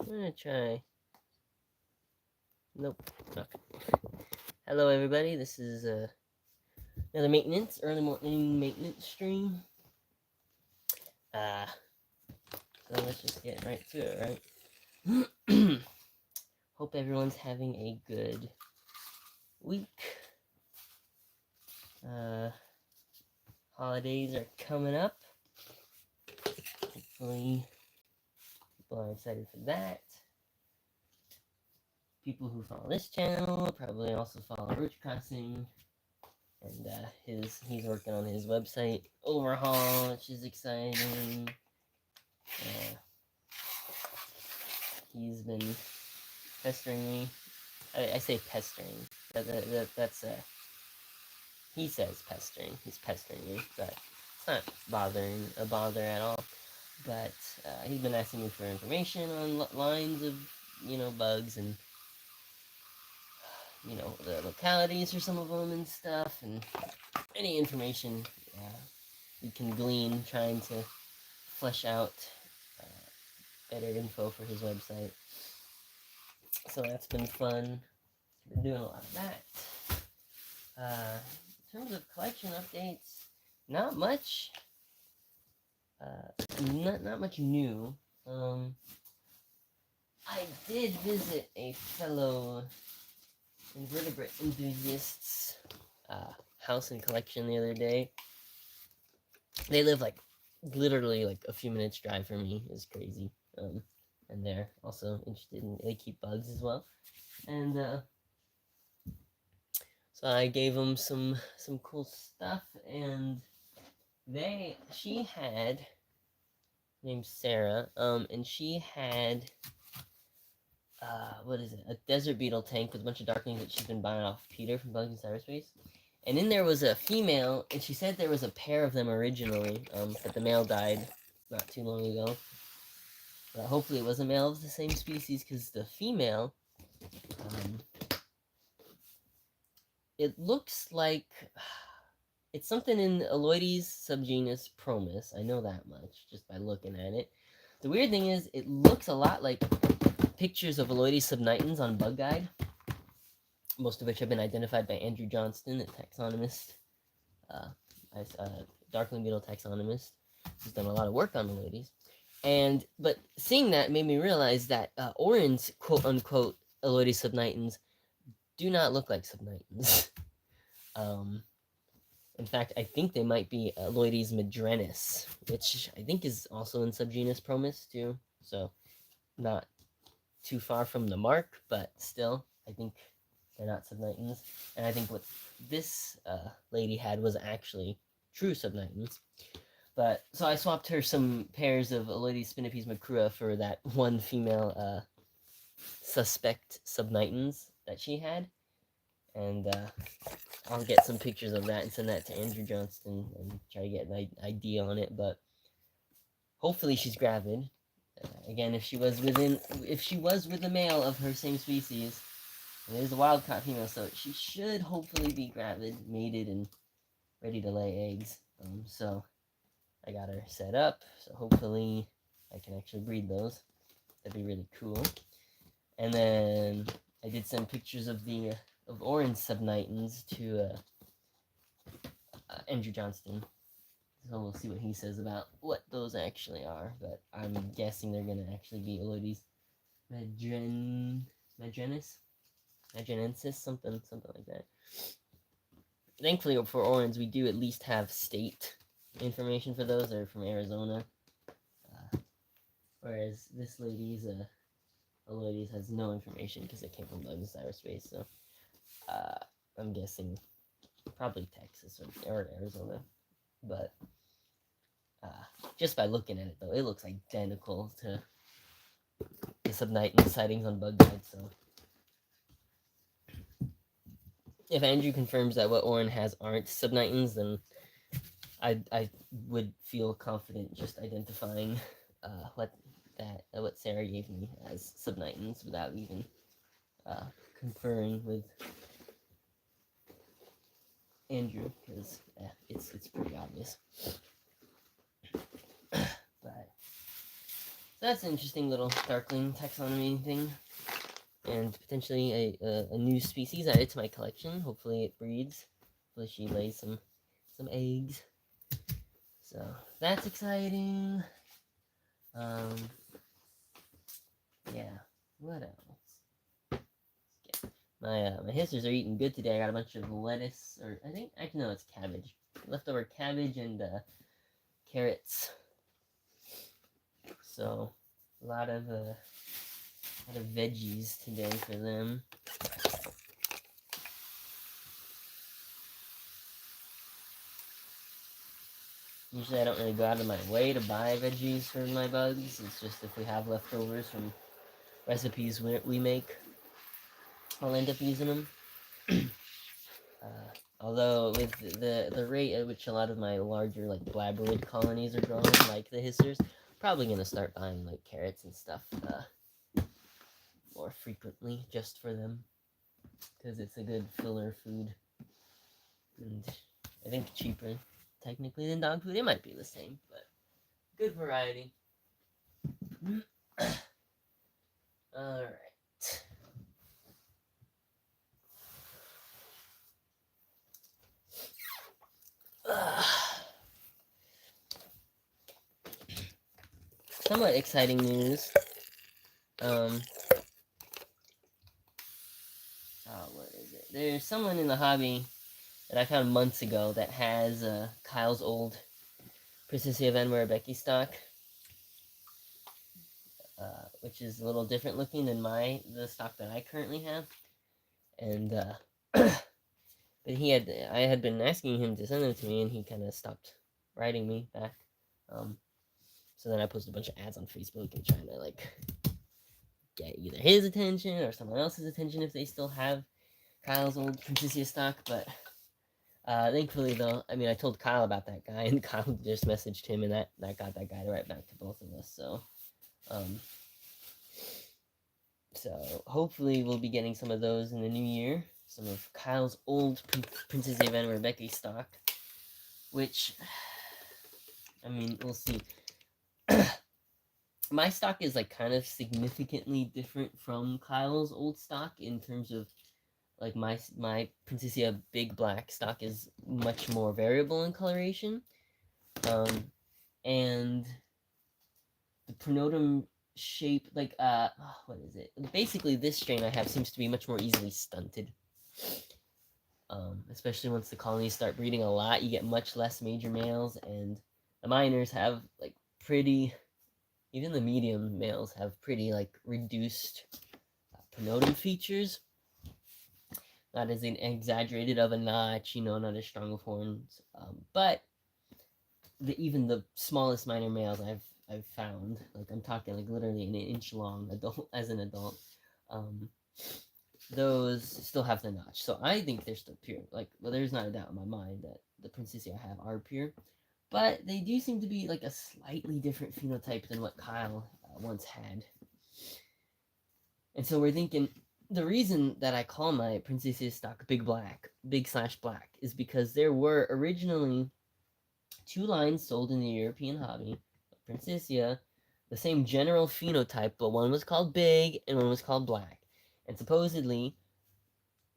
I'm gonna try. Nope. Okay. Hello, everybody. This is another early morning maintenance stream. Uh, so let's just get right to it, right? Hope everyone's having a good week. Holidays are coming up. Hopefully, people are excited for that. People who follow this channel probably also follow Roach Crossing. And he's working on his website overhaul, which is exciting. He's been pestering me. I say pestering. That's he says pestering. He's pestering me, but it's not a bother at all. But he's been asking me for information on lines of bugs and the localities for some of them and stuff, and any information you can glean trying to flesh out uh, better info for his website. So that's been fun. Been doing a lot of that. In terms of collection updates, not much. Not much new. I did visit a fellow invertebrate enthusiast's house and collection the other day. They live literally a few minutes drive from me. It's crazy. And they're also interested in, they keep bugs as well. And so I gave them some cool stuff, and she had, named Sarah, and she had what is it? A desert beetle tank with a bunch of darklings that she's been buying off Peter from Bugs in Cyberspace. And in there was a female, and she said there was a pair of them originally, but the male died not too long ago. But hopefully it was a male of the same species, because the female, it looks like it's something in Aloides subgenus Promus. I know that much just by looking at it. The weird thing is, it looks a lot like pictures of Aloides subnitans on Bug Guide, most of which have been identified by Andrew Johnston, a taxonomist, Darkling Beetle taxonomist, who's done a lot of work on Aloides. But seeing that made me realize that Oren's quote-unquote Aloides subnitans do not look like subnitans. In fact, I think they might be Aloides madrenis, which I think is also in subgenus Promus too. So not too far from the mark, but still, I think they're not subnitans. And I think what this lady had was actually true subnitans. But so I swapped her some pairs of Aloides spinipes macrua for that one female suspect subnitans that she had. And I'll get some pictures of that and send that to Andrew Johnston and try to get an idea on it. But hopefully she's gravid. Again, if she was with a male of her same species, and it is a wild-caught female, so she should hopefully be gravid, mated, and ready to lay eggs. So I got her set up, so hopefully I can actually breed those. That'd be really cool. And then I did send pictures of orange subnitans to Andrew Johnston. So we'll see what he says about what those actually are. But I'm guessing they're going to actually be Aloides madrenensis, something like that. Thankfully for orange, we do at least have state information for those. They're from Arizona. Whereas this lady's Aloides has no information because it came from Bugs in Cyberspace. So I'm guessing probably Texas or Arizona. But just by looking at it, though, it looks identical to the subnitan sightings on Bug Guide. So if Andrew confirms that what Oren has aren't subnitans, then I would feel confident just identifying what Sarah gave me as subnitans without even conferring with Andrew, because it's pretty obvious. But that's an interesting little darkling taxonomy thing, and potentially a new species added to my collection. Hopefully it breeds. Hopefully she lays some eggs. So that's exciting. Yeah. What else? My hipsters are eating good today. I got a bunch of lettuce, or I think actually no, it's cabbage. Leftover cabbage and carrots. So a lot of veggies today for them. Usually I don't really go out of my way to buy veggies for my bugs. It's just if we have leftovers from recipes we make, I'll end up using them. Although with the rate at which a lot of my larger like blabberid colonies are growing, like the hissers, probably gonna start buying like carrots and stuff more frequently just for them, because it's a good filler food, and I think cheaper technically than dog food. It might be the same, but good variety. All right. Somewhat exciting news. What is it? There's someone in the hobby that I found months ago that has Kyle's old Princessia Van Becky stock, which is a little different looking than the stock that I currently have, and but I had been asking him to send them to me, and he kind of stopped writing me back. So then I posted a bunch of ads on Facebook and trying to like get either his attention or someone else's attention if they still have Kyle's old Princessia stock, but thankfully though, I mean, I told Kyle about that guy, and Kyle just messaged him, and that got that guy to write back to both of us. So hopefully we'll be getting some of those in the new year. Some of Kyle's old Princessia Van Rebecca stock, which, I mean, we'll see. My stock is like kind of significantly different from Kyle's old stock in terms of like my Princessia Big Black stock is much more variable in coloration, and the pronotum shape, like what is it? Basically, this strain I have seems to be much more easily stunted. Especially once the colonies start breeding a lot, you get much less major males, and the minors have like pretty. Even the medium males have pretty like reduced pronotum features. Not as exaggerated of a notch, not as strong of horns, but even the smallest minor males I've found, like I'm talking like literally an inch long as an adult, those still have the notch. So I think they're still pure. Like, well, there's not a doubt in my mind that the Princessia I have are pure, but they do seem to be like a slightly different phenotype than what Kyle once had. And so we're thinking the reason that I call my Princessia stock big black is because there were originally 2 lines sold in the European hobby of Princessia, the same general phenotype, but one was called big and one was called black. And supposedly,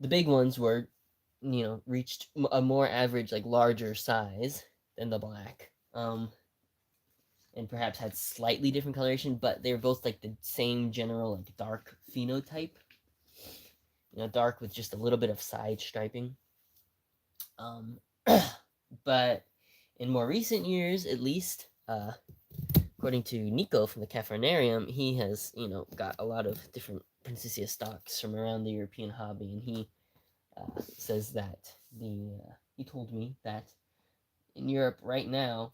the big ones were, reached a more average, like larger size than the black. And perhaps had slightly different coloration, but they were both like the same general like dark phenotype. Dark with just a little bit of side striping. But in more recent years, at least, according to Nico from the Cafarnarium, he has, got a lot of different Princessia stocks from around the European hobby, and he says that he told me that in Europe right now,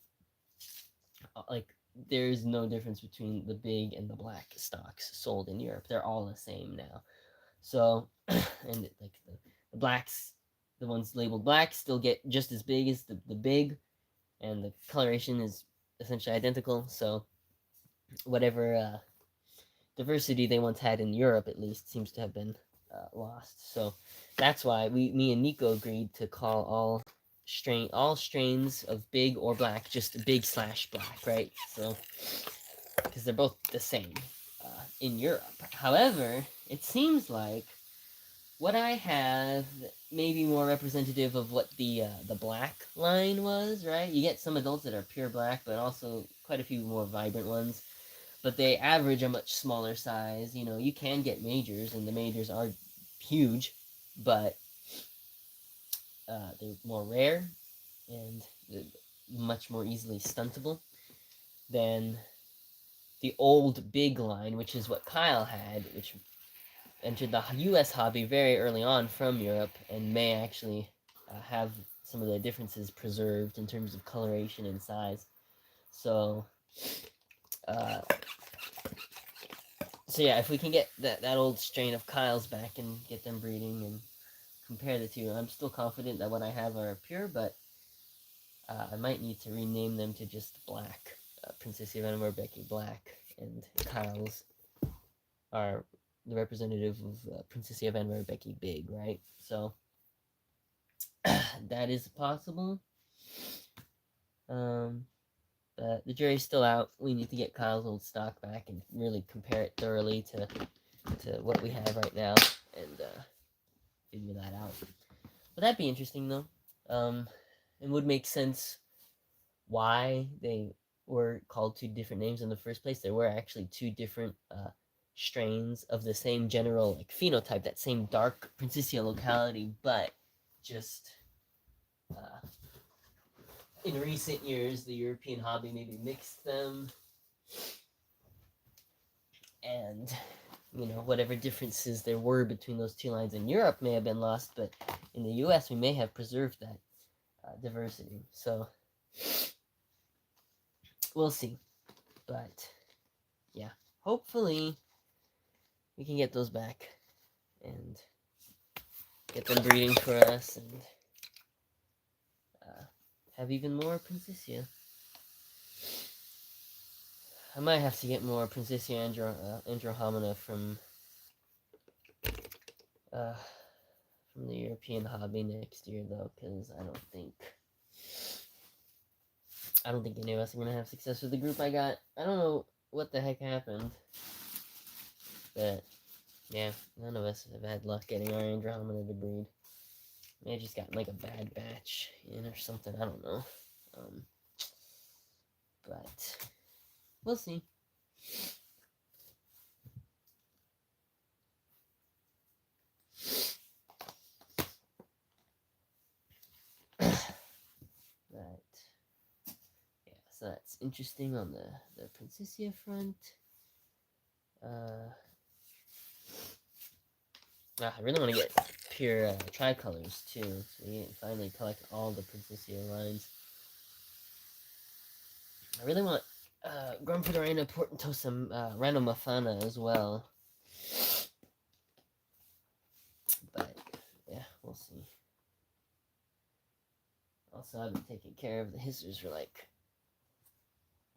like there's no difference between the big and the black stocks sold in Europe. They're all the same now. So, and like the blacks, the ones labeled black, still get just as big as the big, and the coloration is essentially identical. So, whatever diversity they once had in Europe, at least, seems to have been lost. So, that's why me and Nico agreed to call all strains of big or black just big/black, right? So because they're both the same in Europe. However, it seems like what I have may be more representative of what the black line was, right? You get some adults that are pure black, but also quite a few more vibrant ones. But they average a much smaller size. You know, you can get majors, and the majors are huge, but they're more rare and much more easily stuntable than the old big line, which is what Kyle had, which entered the US hobby very early on from Europe and may actually have some of the differences preserved in terms of coloration and size. So, uh, so yeah, if we can get that old strain of Kyle's back and get them breeding and compare the two, I'm still confident that what I have are pure, but I might need to rename them to just Black. Princessia Venomor Becky Black, and Kyle's are the representative of Princessia Venomor Becky Big, right? So that is possible. But the jury's still out. We need to get Kyle's old stock back and really compare it thoroughly to what we have right now and figure that out. But that'd be interesting, though. It would make sense why they were called two different names in the first place. There were actually two different strains of the same general like phenotype, that same dark Princessia locality, but just in recent years, the European hobby maybe mixed them, and whatever differences there were between those two lines in Europe may have been lost, but in the US we may have preserved that diversity. So we'll see. But yeah, hopefully we can get those back and get them breeding for us and have even more Princessia. I might have to get more Princessia Andromeda from the European hobby next year, though, because I don't think any of us are gonna have success with the group I got. I don't know what the heck happened, but yeah, none of us have had luck getting our Andromeda to breed. Maybe I just got like a bad batch in or something. I don't know. But we'll see. But yeah, so that's interesting on the Princessia front. I really want to get pure tricolors too, so we can finally collect all the Princessia lines. I really want Grumpydoraena portentosa Rhinomafana as well. But yeah, we'll see. Also, I've been taking care of the hissers for like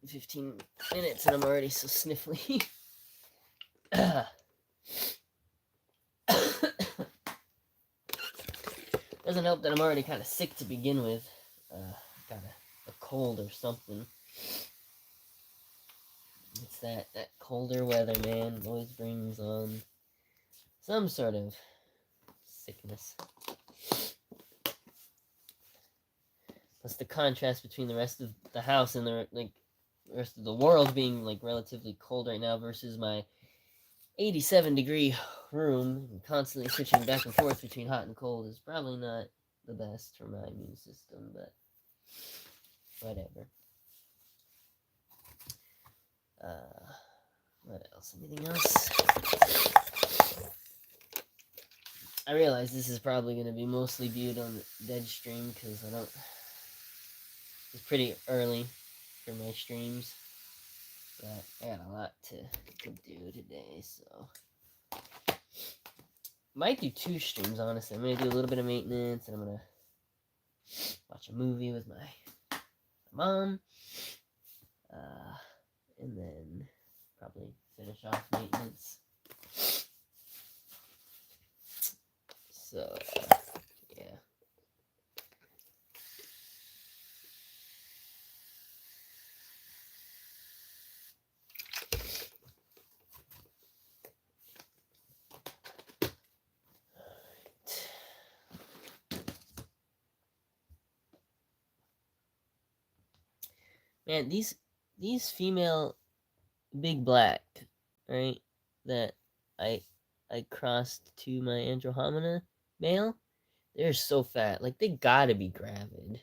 15 minutes and I'm already so sniffly. Doesn't help that I'm already kind of sick to begin with. Got a cold or something. It's that colder weather, man. Always brings on some sort of sickness. Plus the contrast between the rest of the house and the rest of the world being like relatively cold right now versus my 87-degree room and constantly switching back and forth between hot and cold is probably not the best for my immune system, but whatever. What else? Anything else? I realize this is probably going to be mostly viewed on Deadstream because it's pretty early for my streams, but I got a lot to do today, so might do 2 streams, honestly. I'm going to do a little bit of maintenance, and I'm going to watch a movie with my mom, and then probably finish off maintenance. So, yeah. Man, these female big black, right? That I I crossed to my Andromeda male. They're so fat. Like they gotta be gravid.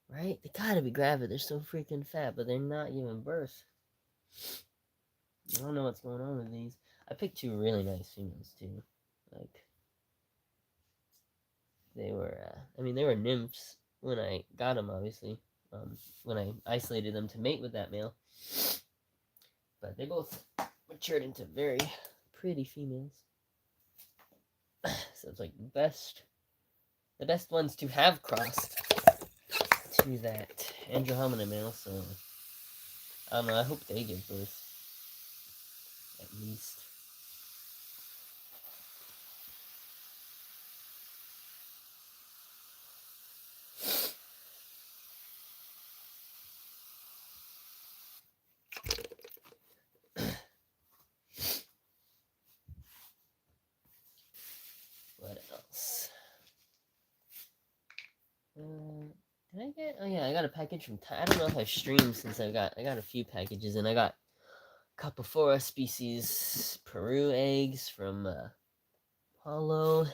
Right? They gotta be gravid. They're so freaking fat, but they're not giving birth. I don't know what's going on with these. I picked two really nice females too. Like they were, they were nymphs when I got them, obviously. When I isolated them to mate with that male, but they both matured into very pretty females. So it's like the best ones to have crossed to that Andromeda male. So I don't know. I hope they give birth at least. What else? Did I get? Oh yeah, I got a package from. I don't know if I've streamed since I got a few packages, and I got Capophora species Peru eggs from Paulo.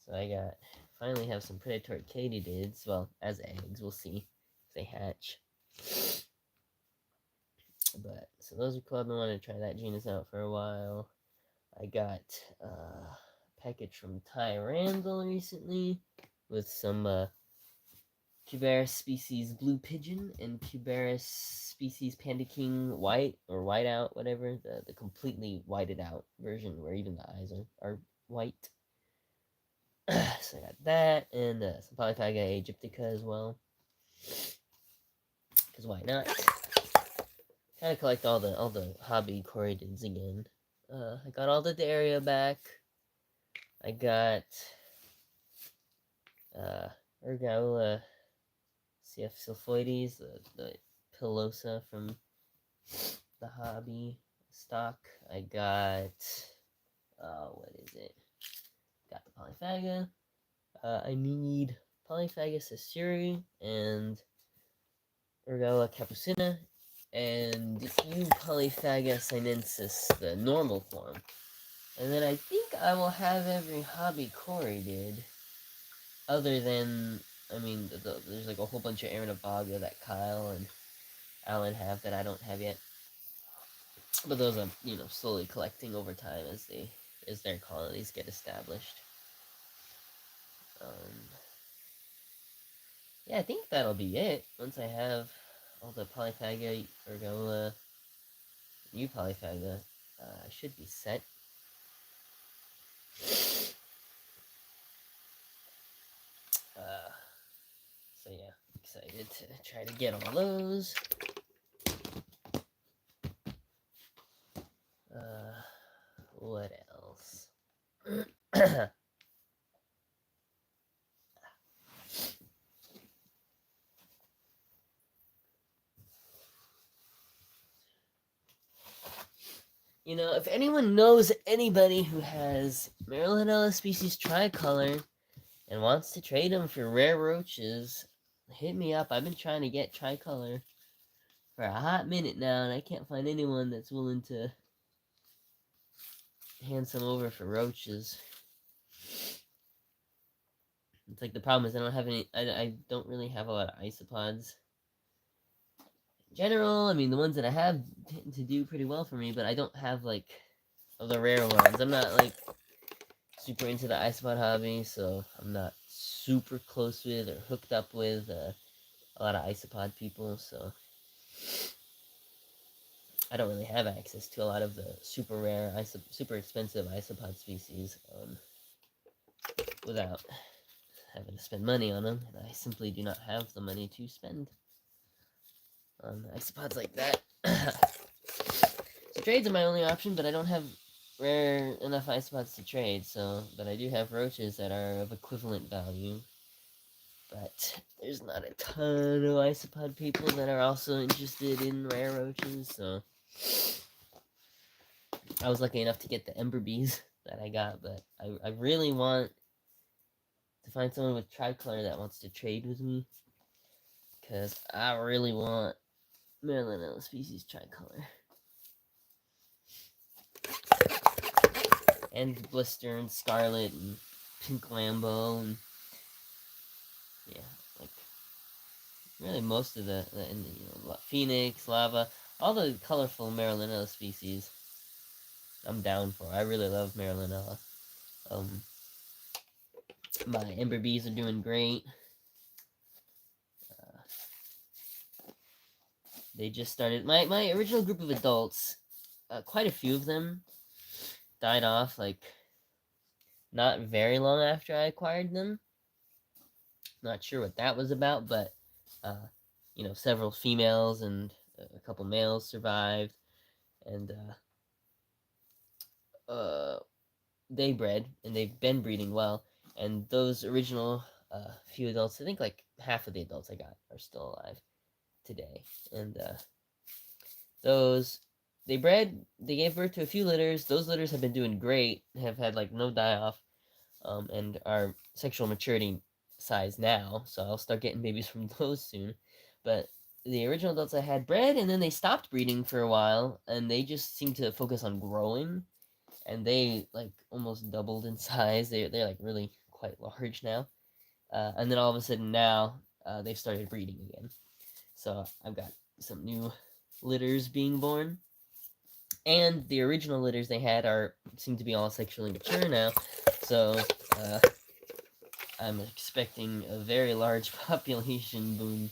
So I got finally have some predatory katydids. Well, as eggs, we'll see if they hatch. But so those are cool. I've been wanting to try that genus out for a while. I got a package from Tyrandal recently with some Cubaris species Blue Pigeon and Cubaris species Panda King White or Whiteout, whatever, the completely whited out version where even the eyes are white. So I got that and some Polyphaga aegyptica as well. Because why not? Kind of collect all the hobby corydons again. I got all the Daria back. I got Ergaula CF Sulfoides, the Pilosa from the hobby stock. I got what is it? Got the Polyphaga. I need Polyphaga Caesuri and Ergaula Capucina and U Polyphaga sinensis, the normal form. And then I think I will have every hobby corydid, other than, there's like a whole bunch of Aranabaga that Kyle and Alan have that I don't have yet. But those I'm, slowly collecting over time as their colonies get established. Yeah, I think that'll be it. Once I have all the Polyphaga, Ergola, new Polyphaga, I should be set. So yeah, excited to try to get all those. What else? If anyone knows anybody who has Marylandella species tricolor and wants to trade them for rare roaches, hit me up. I've been trying to get tricolor for a hot minute now, and I can't find anyone that's willing to hand some over for roaches. It's like the problem is I don't have any. I don't really have a lot of isopods. In general, the ones that I have tend to do pretty well for me, but I don't have like of the rare ones. I'm not like super into the isopod hobby, so I'm not super close with or hooked up with a lot of isopod people, so I don't really have access to a lot of the super rare, super expensive isopod species without having to spend money on them, and I simply do not have the money to spend on isopods like that. So trades are my only option, but I don't have rare enough isopods to trade, but I do have roaches that are of equivalent value. But there's not a ton of isopod people that are also interested in rare roaches, so I was lucky enough to get the Ember Bees that I got, but I really want to find someone with tricolor that wants to trade with me, because I really want Marylandella species tricolor. And Blister and Scarlet and Pink Lambo and yeah, like really most of the Phoenix, Lava, all the colorful Marylandella species I'm down for. I really love Marylandella. My Ember Bees are doing great. They just started. My original group of adults, quite a few of them died off, like, not very long after I acquired them. Not sure what that was about, but, several females and a couple males survived, and, they bred, and they've been breeding well, and those original, few adults, I think, like, half of the adults I got are still alive today, and, they gave birth to a few litters. Those litters have been doing great, have had, like, no die-off, and are sexual maturity size now, so I'll start getting babies from those soon. But the original adults I had bred, and then they stopped breeding for a while, and they just seemed to focus on growing, and they, like, almost doubled in size. They're like, really quite large now. And then all of a sudden now, they've started breeding again. So I've got some new litters being born. And the original litters they had seem to be all sexually mature now. So, I'm expecting a very large population boom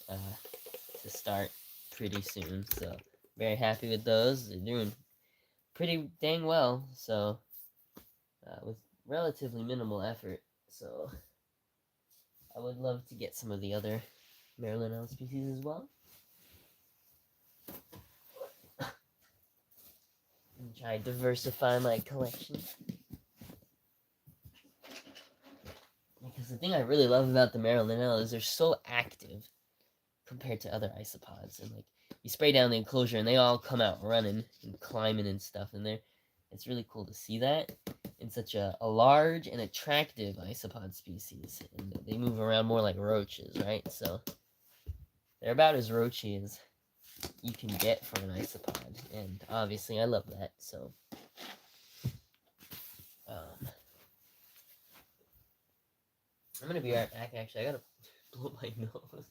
to start pretty soon. So, very happy with those. They're doing pretty dang well. So, with relatively minimal effort. So, I would love to get some of the other Marylandella species as well. And try to diversify my collection. Because the thing I really love about the Marylandella is they're so active compared to other isopods. And, like, you spray down the enclosure and they all come out running and climbing and stuff. And it's really cool to see that in such a large and attractive isopod species. And they move around more like roaches, right? So they're about as roachy as you can get for an isopod. And obviously I love that, so... I'm gonna be right back, actually. I gotta blow my nose.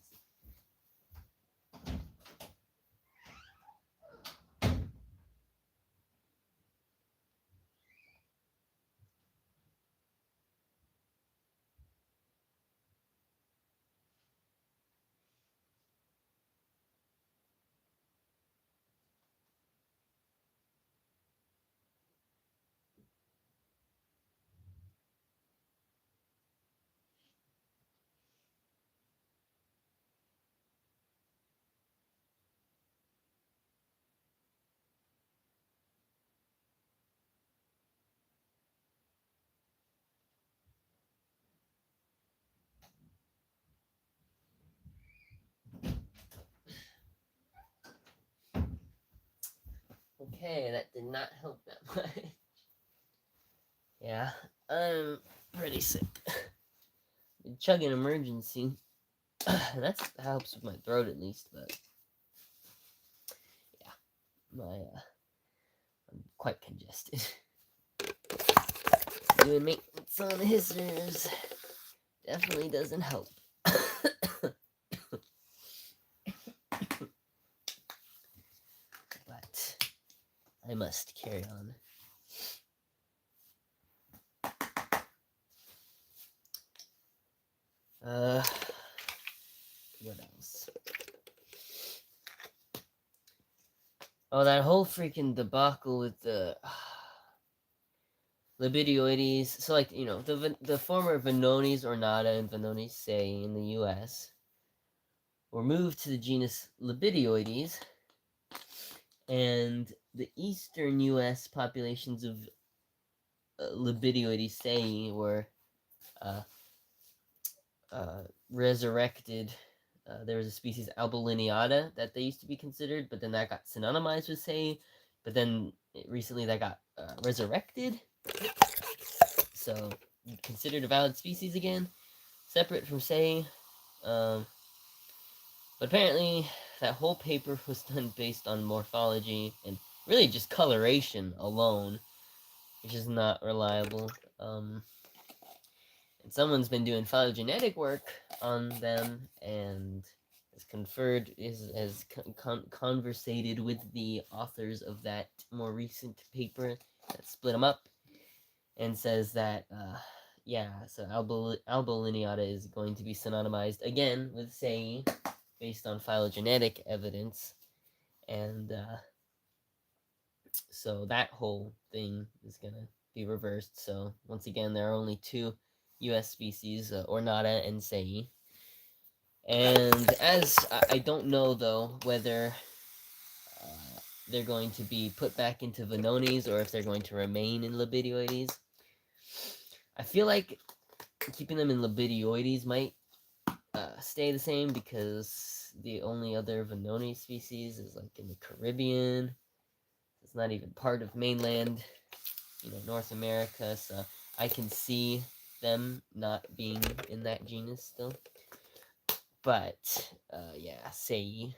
Okay, that did not help that much. Yeah, I'm pretty sick. Been chugging emergency. That helps with my throat at least, but yeah, I'm quite congested. Doing maintenance on the hissers definitely doesn't help. But I must carry on. What else? Oh, that whole freaking debacle with the Libidioides. So, like, the former Venoni's ornata and Venoni's sei in the U.S. were moved to the genus Libidioides, and the eastern U.S. populations of Libidioides sei were resurrected. There was a species Albolineata that they used to be considered, but then that got synonymized with sei. But then recently that got resurrected, so considered a valid species again, separate from sei. But apparently, that whole paper was done based on morphology and really just coloration alone, which is not reliable. And someone's been doing phylogenetic work on them and has conversated with the authors of that more recent paper that split them up, and says that yeah, so Albolineata is going to be synonymized again with Sei based on phylogenetic evidence, and so that whole thing is gonna be reversed. So once again, there are only two U.S. species, Ornata and Sei. And as I don't know though whether they're going to be put back into Vonones or if they're going to remain in Labidioides. I feel like keeping them in Labidioides might stay the same because the only other Venoni species is like in the Caribbean. It's not even part of mainland, North America, so I can see them not being in that genus still. But yeah, Sei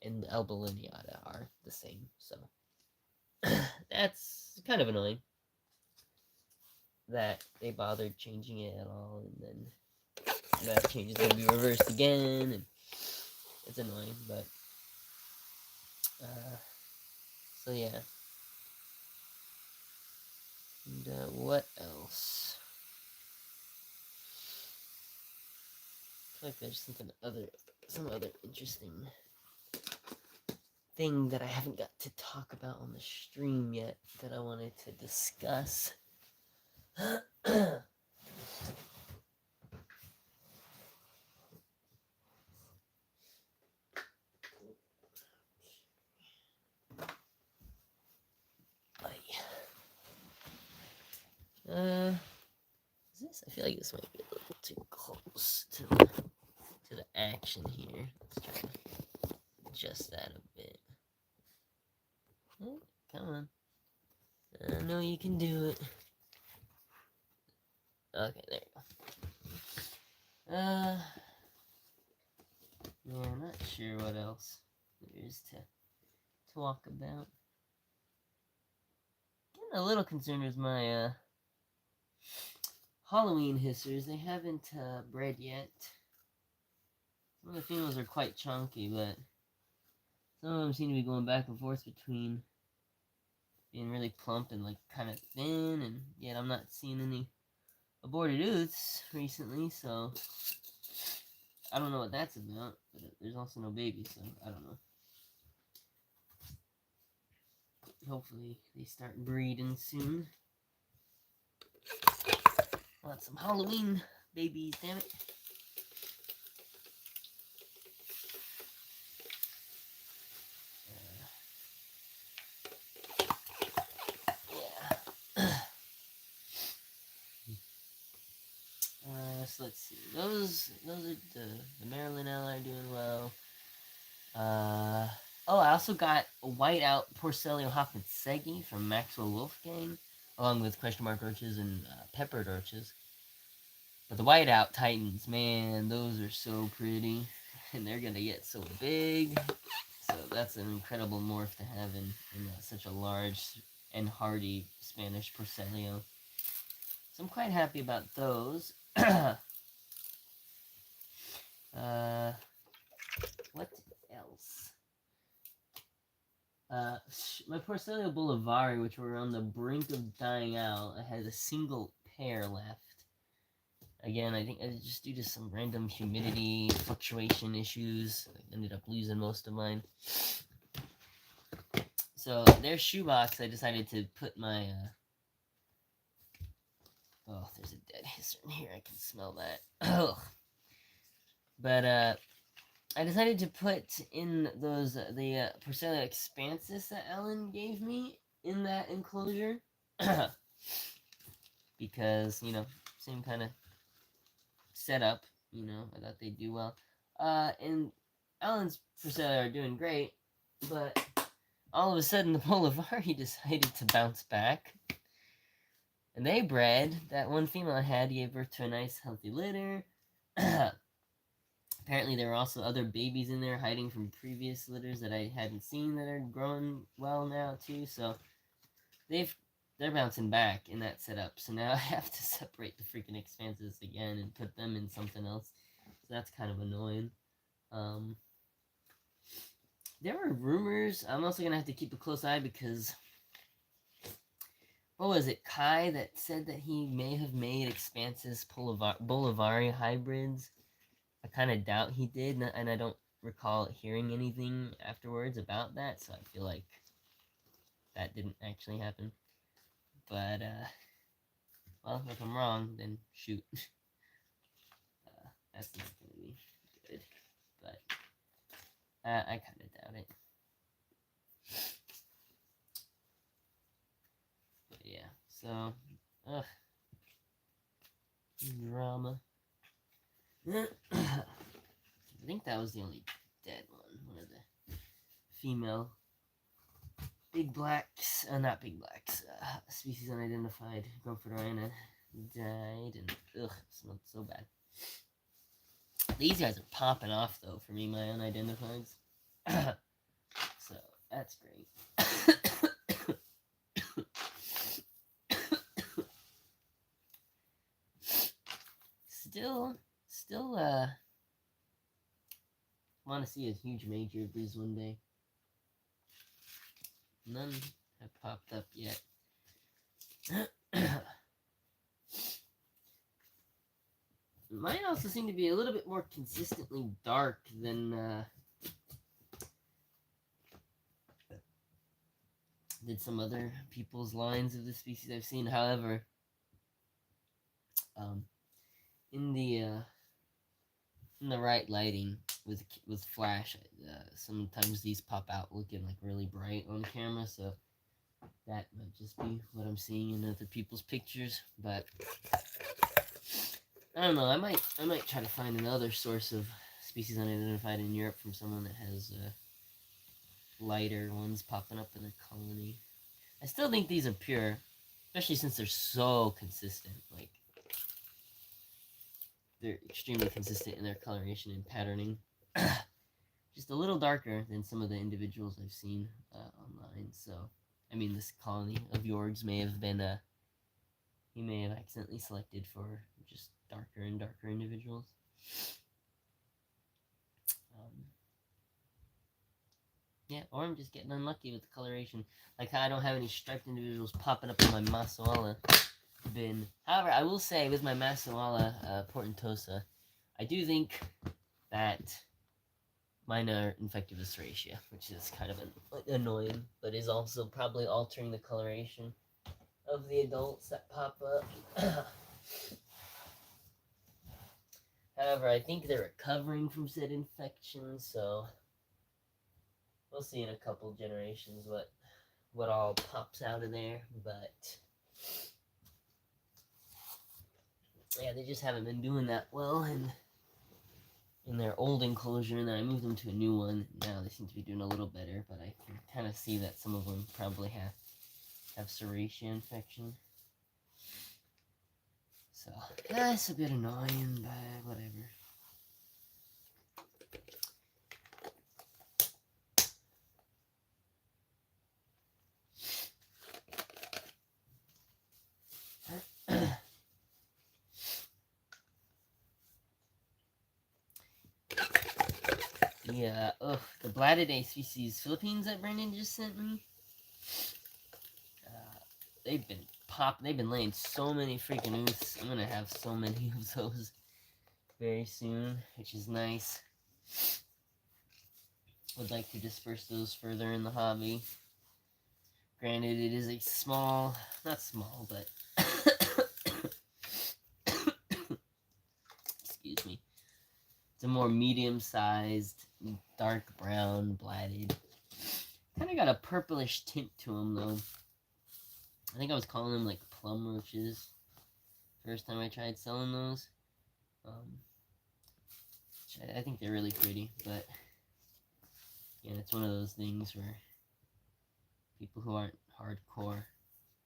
and Albolineata are the same, so that's kind of annoying that they bothered changing it at all, and then that change is going to be reversed again, and it's annoying, but so yeah. And what else? I feel like there's some other interesting thing that I haven't got to talk about on the stream yet that I wanted to discuss. Is this? I feel like this might be a little too close to the action here. Let's try to adjust that a bit. Oh, come on. I know you can do it. Okay, there you go. Yeah, I'm not sure what else there is to talk about. Getting a little concerned with my Halloween hissers. They haven't bred yet. Some of the females are quite chunky, but some of them seem to be going back and forth between being really plump and like kind of thin, and yet I'm not seeing any aborted ooths recently, so I don't know what that's about, but there's also no babies, so I don't know. Hopefully they start breeding soon. Want some Halloween babies, damn it. So let's see. Those are the Maryland Ally are doing well. Oh, I also got a whiteout Porcelio Hoffmannseggi from Maxwell Wolfgang, along with question mark roaches and peppered roaches. But the whiteout Titans, man, those are so pretty, and they're gonna get so big. So that's an incredible morph to have in such a large and hardy Spanish Porcelio. So I'm quite happy about those. What else? My Porcelio Bolivari, which were on the brink of dying out, I had a single pair left. Again, I think just due to some random humidity fluctuation issues, I ended up losing most of mine. So their shoebox, I decided to put my oh, there's a dead hisser in here. I can smell that. Oh, but I decided to put in those the Porcelio expansus that Ellen gave me in that enclosure because same kind of setup. I thought they'd do well. And Ellen's Porcelio are doing great, but all of a sudden the Bolivari decided to bounce back. And they bred. That one female I had gave birth to a nice healthy litter. Apparently there were also other babies in there hiding from previous litters that I hadn't seen that are growing well now too, so they're bouncing back in that setup. So now I have to separate the freaking expanses again and put them in something else. So that's kind of annoying. There were rumors. I'm also gonna have to keep a close eye because what was it, Kai, that said that he may have made Expanses Bolivari hybrids? I kind of doubt he did, and I don't recall hearing anything afterwards about that, so I feel like that didn't actually happen. But, well, if I'm wrong, then shoot. That's not going to be good, but I kind of doubt it. But yeah, so, drama. I think that was the only dead one of the female big blacks, not big blacks, species unidentified. Gomphodorina died, and smelled so bad. These guys are popping off though for me, my unidentifieds. So that's great. Still, want to see a huge major of these one day. None have popped up yet. Mine also seem to be a little bit more consistently dark than some other people's lines of the species I've seen. However, in the right lighting with flash, sometimes these pop out looking like really bright on camera, so that might just be what I'm seeing in other people's pictures. But I don't know, I might try to find another source of species unidentified in Europe from someone that has lighter ones popping up in their colony. I still think these are pure, especially since they're so consistent. Like, they're extremely consistent in their coloration and patterning. Just a little darker than some of the individuals I've seen online. So, I mean, this colony of Yorgs may have been he may have accidentally selected for just darker and darker individuals. Yeah, or I'm just getting unlucky with the coloration. Like, I don't have any striped individuals popping up in my Massawala bin. However, I will say with my Massawala Portentosa, I do think that mine are infected with Serratia, which is kind of annoying, but is also probably altering the coloration of the adults that pop up. However, I think they're recovering from said infection, so we'll see in a couple generations what all pops out of there. But yeah, they just haven't been doing that well in their old enclosure, and then I moved them to a new one. Now they seem to be doing a little better, but I can kind of see that some of them probably have Serratia infection. So that's a bit annoying, but whatever. Yeah, the Blattidae species Philippines that Brandon just sent me. They've been laying so many freaking ooths. I'm gonna have so many of those very soon, which is nice. Would like to disperse those further in the hobby. Granted, it is a small, not small, but excuse me. It's a more medium-sized, dark brown, blatted. Kind of got a purplish tint to them, though. I think I was calling them, like, plum roaches. First time I tried selling those. I think they're really pretty, but yeah, it's one of those things where people who aren't hardcore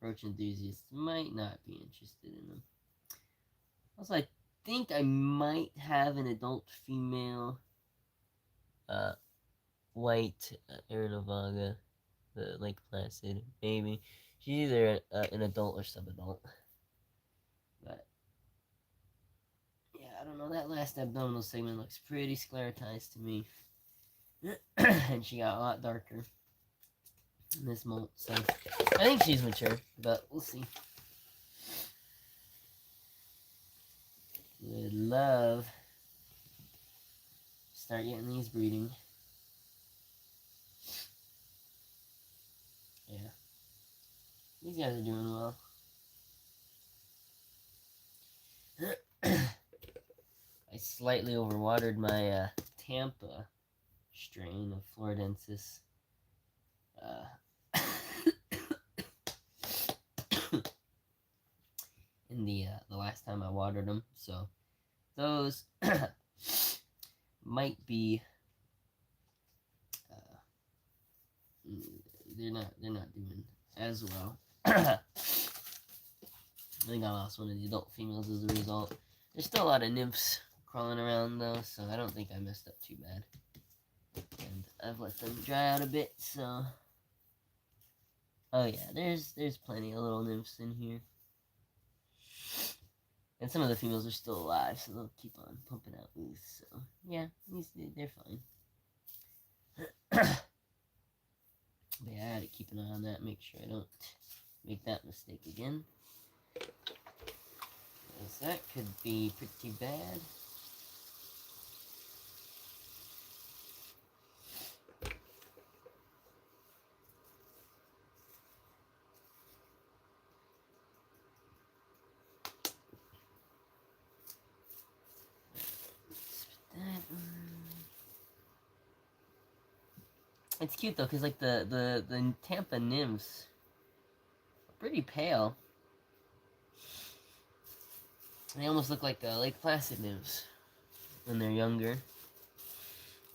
roach enthusiasts might not be interested in them. Also, think I might have an adult female white Arenovaga, the Lake Placid, maybe. She's either an adult or subadult. But yeah, I don't know. That last abdominal segment looks pretty sclerotized to me. And she got a lot darker in this molt, so I think she's mature, but we'll see. Would love to start getting these breeding. Yeah. These guys are doing well. I slightly overwatered my Tampa strain of Floridensis. In the last time I watered them, so those might be they're not doing as well. I think I lost one of the adult females as a result. There's still a lot of nymphs crawling around though, so I don't think I messed up too bad. And I've let them dry out a bit, so oh yeah, there's plenty of little nymphs in here. And some of the females are still alive, so they'll keep on pumping out ooze. So yeah, they're fine. But yeah, I gotta keep an eye on that, make sure I don't make that mistake again. Because that could be pretty bad. It's cute though, cause like the Tampa nymphs are pretty pale. They almost look like Lake Placid nymphs when they're younger.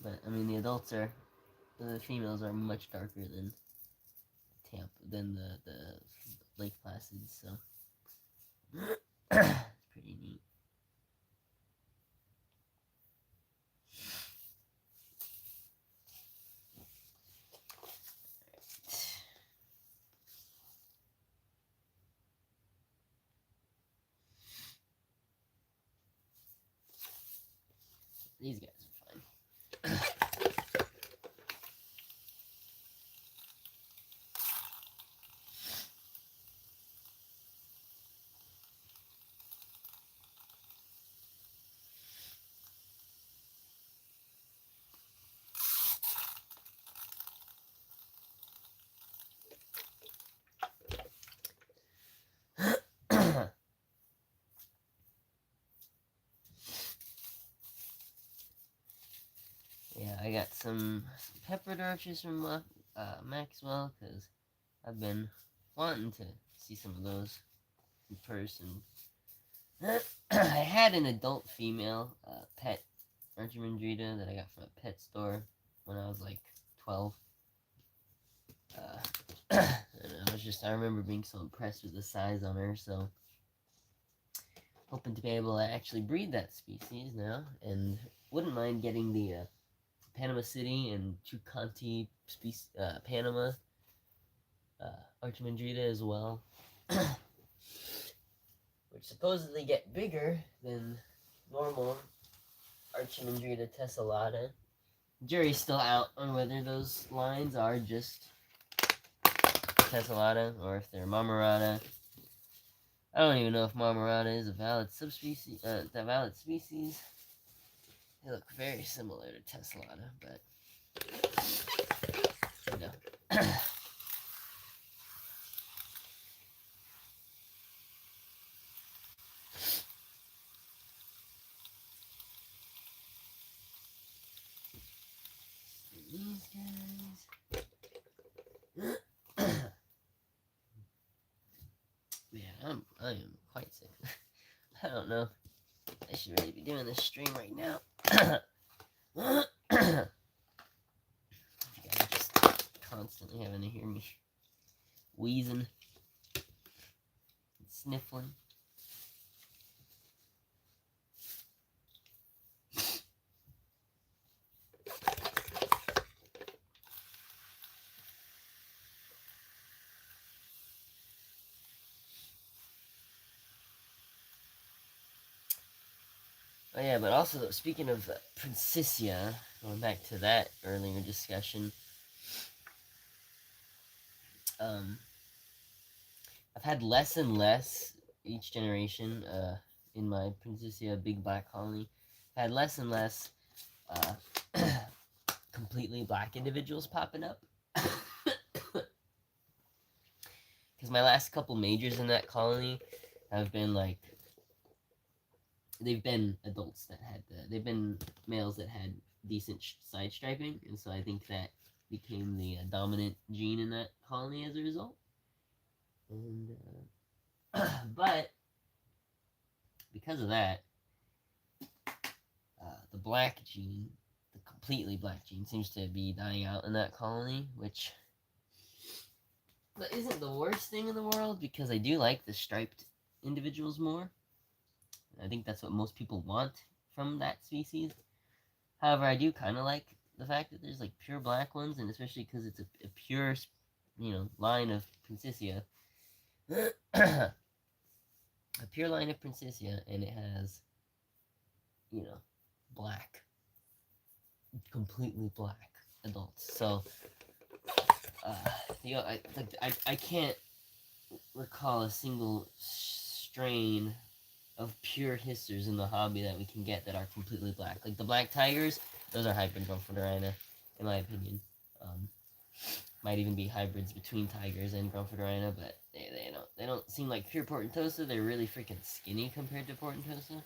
But I mean, the females are much darker than the Lake Placid. So it's pretty neat. These guys are fine. Yeah, I got some peppered arches from Maxwell, because I've been wanting to see some of those in person. I had an adult female pet Archimandrita that I got from a pet store when I was like 12. And I remember being so impressed with the size on her, so hoping to be able to actually breed that species now, and wouldn't mind getting the Panama City and Chucanti species, Panama Archimandrita as well, which supposedly get bigger than normal Archimandrita tessellata. Jury's still out on whether those lines are just tessellata or if they're Marmorata. I don't even know if Marmorata is a valid subspecies, the valid species. They look very similar to tessellata, but you know. These guys. Man, I am quite sick. I don't know. I should really be doing this stream right now. You guys are just constantly having to hear me wheezing and sniffling. Oh yeah, but also speaking of Princessia, going back to that earlier discussion, um, I've had less and less each generation. In my Princessia Big Black Colony, I've had less and less uh, completely black individuals popping up. Because my last couple majors in that colony have been like, they've been adults that had they've been males that had decent side striping, and so I think that became the dominant gene in that colony as a result. And but because of that, the black gene, the completely black gene, seems to be dying out in that colony, which isn't the worst thing in the world because I do like the striped individuals more. I think that's what most people want from that species. However, I do kind of like the fact that there's like pure black ones, and especially because it's a pure, line of Princessia. A pure line of Princessia, and it has, black, completely black adults. So, I can't recall a single strain of pure hissers in the hobby that we can get that are completely black. Like the black tigers, those are hybrid Grumpfordurina, in my opinion. Might even be hybrids between tigers and Grumpfordurina, but they don't seem like pure Portentosa. They're really freaking skinny compared to Portentosa.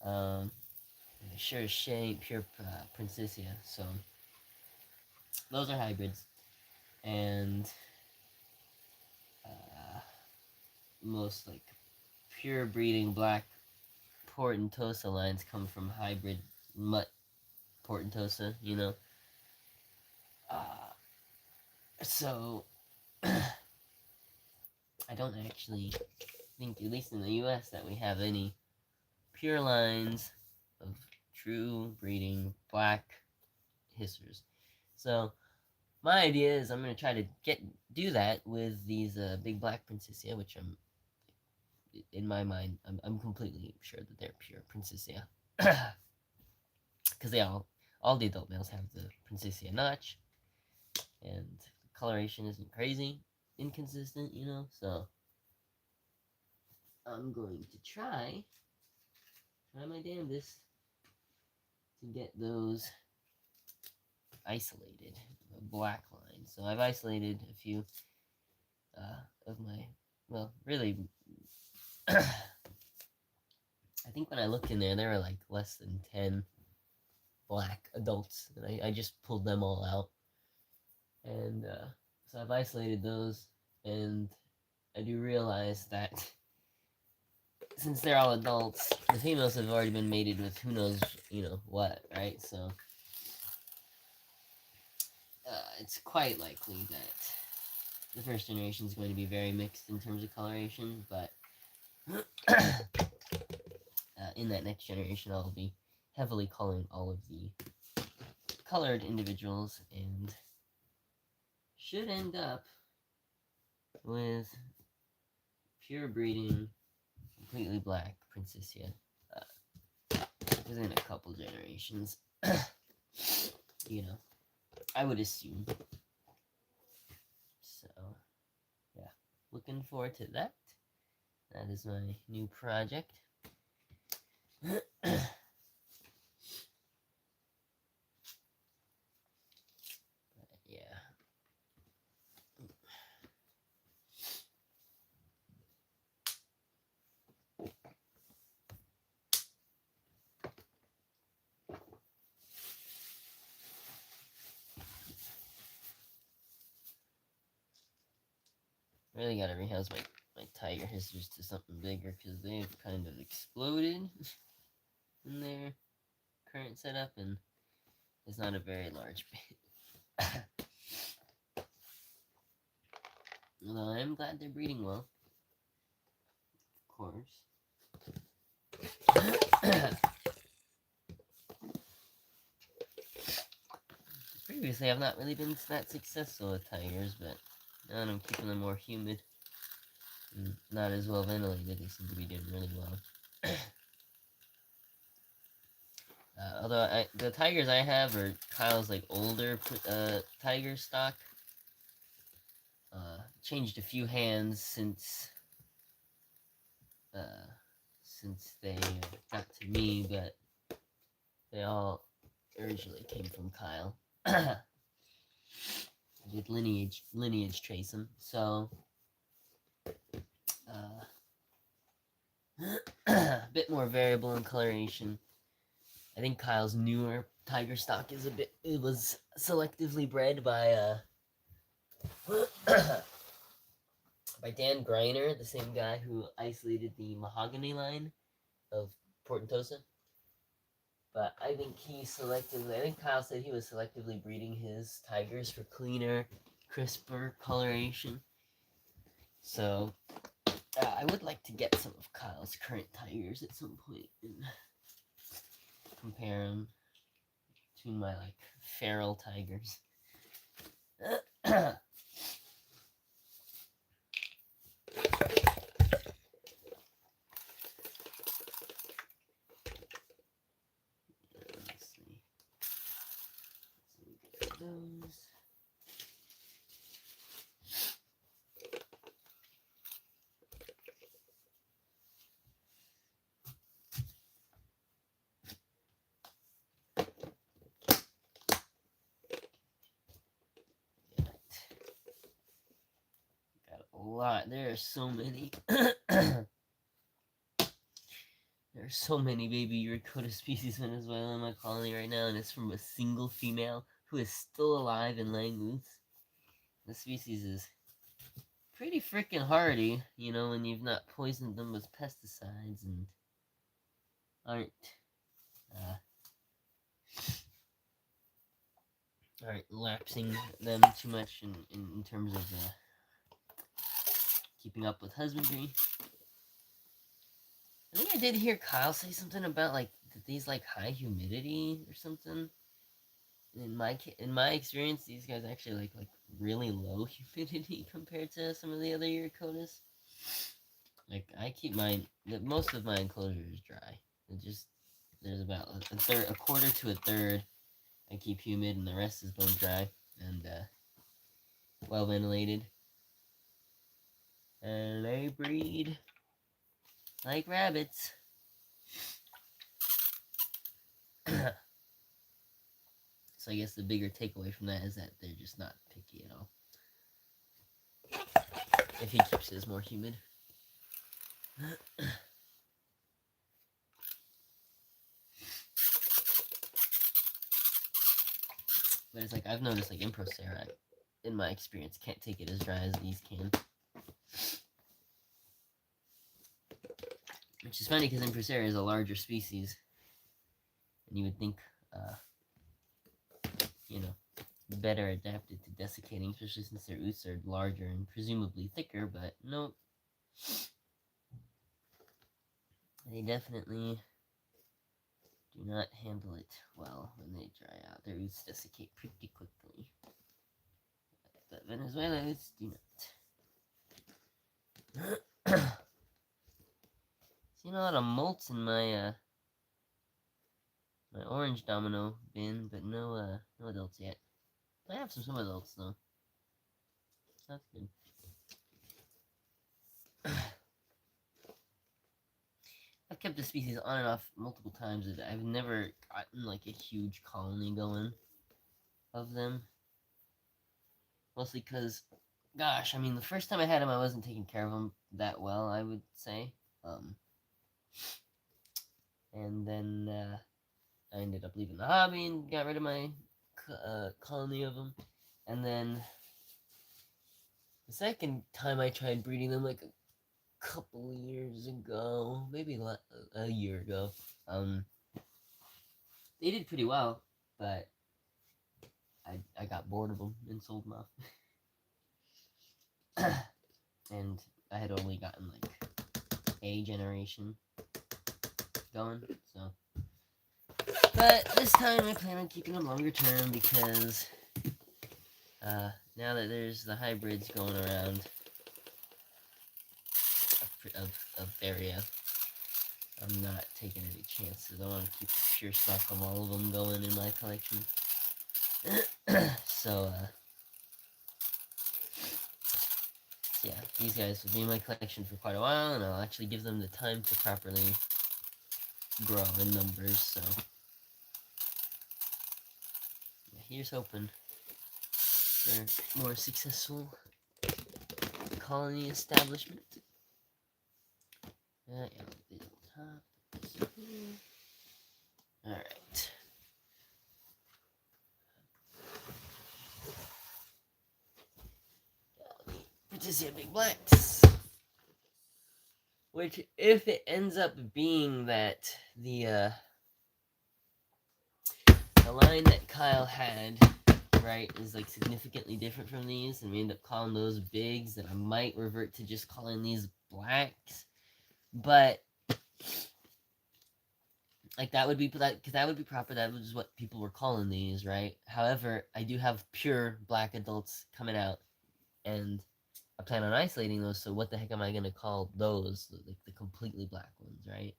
They sure as shit ain't pure Princessia. So those are hybrids, and most like pure breeding black Portentosa lines come from hybrid mutt Portentosa, So, I don't actually think, at least in the US, that we have any pure lines of true breeding black hissers. So, my idea is I'm going to try to do that with these big black Princessia, which in my mind, I'm completely sure that they're pure Princessia. Because all the adult males have the Princessia notch, and the coloration isn't crazy inconsistent, so I'm going to try my damnedest to get those isolated, black lines. So I've isolated a few of my, well, really, I think when I looked in there were like less than 10 black adults, and I just pulled them all out. And so I've isolated those, and I do realize that since they're all adults, the females have already been mated with who knows, what, right? So it's quite likely that the first generation is going to be very mixed in terms of coloration, but in that next generation, I'll be heavily culling all of the colored individuals and should end up with pure breeding, completely black Princessia within a couple generations. I would assume. So, yeah, looking forward to that. That is my new project. Yeah. Really gotta rehouse my tiger hissers to something bigger because they've kind of exploded in their current setup, and it's not a very large bit. Although I am glad they're breeding well. Of course. Previously, I've not really been that successful with tigers, but now that I'm keeping them more humid and not as well ventilated, they seem to be doing really well. Although the tigers I have are Kyle's like older tiger stock. Changed a few hands since they got to me, but they all originally came from Kyle. I did lineage trace them, so a bit more variable in coloration. I think Kyle's newer tiger stock is it was selectively bred by by Dan Greiner, the same guy who isolated the mahogany line of Portentosa. But I think I think Kyle said he was selectively breeding his tigers for cleaner, crisper coloration. So I would like to get some of Kyle's current tigers at some point and compare them to my like feral tigers. Those. Got a lot. There are so many. There are so many baby Uricota species in Venezuela in my colony right now, and it's from a single female who is still alive and laying moose. The species is pretty freaking hardy, you know, when you've not poisoned them with pesticides and aren't lapsing them too much in terms of keeping up with husbandry. I think I did hear Kyle say something about like these like high humidity or something. In my experience, these guys actually like really low humidity compared to some of the other Uricotas. Like I keep most of my enclosure is dry. There's about a quarter to a third I keep humid, and the rest is bone dry and well ventilated. And they breed like rabbits. So I guess the bigger takeaway from that is that they're just not picky at all. If he keeps his more humid. But it's like I've noticed like Improcera, in my experience, can't take it as dry as these can. Which is funny because Improcera is a larger species. And you would think, you know, better adapted to desiccating, especially since their oots are larger and presumably thicker, but nope. They definitely do not handle it well when they dry out. Their oots desiccate pretty quickly. But Venezuela oots do not. Seen a lot of molts in my my orange domino bin, but no adults yet. I have some adults though. That's good. I've kept the species on and off multiple times. I've never gotten like a huge colony going of them. Mostly because, gosh, I mean, the first time I had them, I wasn't taking care of them that well, I would say. And then I ended up leaving the hobby and got rid of my colony of them. And then the second time I tried breeding them, like a couple years ago, maybe a year ago, they did pretty well, but I got bored of them and sold them off. And I had only gotten like a generation going, so. But this time I plan on keeping them longer term because now that there's the hybrids going around of Varia, I'm not taking any chances. I want to keep pure stock of all of them going in my collection. So, yeah, these guys will be in my collection for quite a while, and I'll actually give them the time to properly grow in numbers, so... Yeah, here's hoping for more successful colony establishment. Yeah, the top. Alright. Patricia Big Blacks. Which, if it ends up being that the line that Kyle had, right, is like significantly different from these, and we end up calling those bigs, then I might revert to just calling these blacks. But like that would be because that would be proper. That was what people were calling these, right? However, I do have pure black adults coming out, and I plan on isolating those. So what the heck am I gonna call those? Like the completely black ones, right?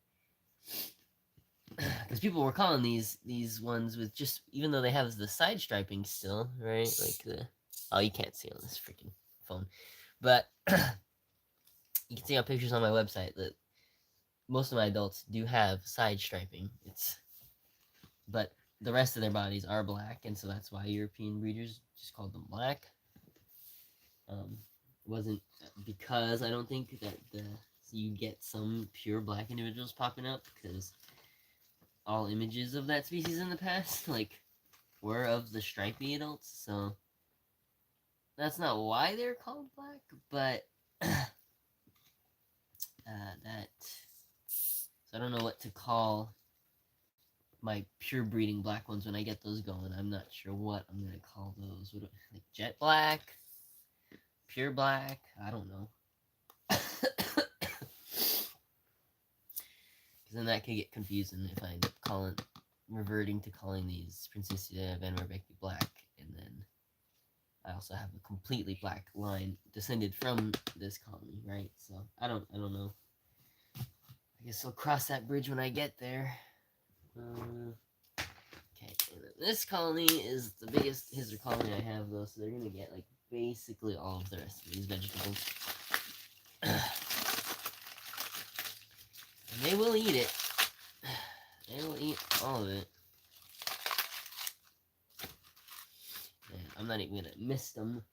Because people were calling these ones with just, even though they have the side striping still, right? Like the, oh, you can't see on this freaking phone, but you can see on pictures on my website that most of my adults do have side striping. But the rest of their bodies are black, and so that's why European breeders just called them black. It wasn't because I don't think that you get some pure black individuals popping up, because all images of that species in the past, like, were of the stripy adults, so that's not why they're called black, but so I don't know what to call my pure breeding black ones when I get those going. I'm not sure what I'm gonna call those. Like jet black, pure black, I don't know. Because then that could get confusing if I end up reverting to calling these Princessia Van Rebecca black, and then I also have a completely black line descended from this colony, right? So I don't know. I guess I'll cross that bridge when I get there. Okay, and then this colony is the biggest Hizzer colony I have, though, so they're gonna get like basically all of the rest of these vegetables. And they will eat it. They will eat all of it. And I'm not even gonna mist them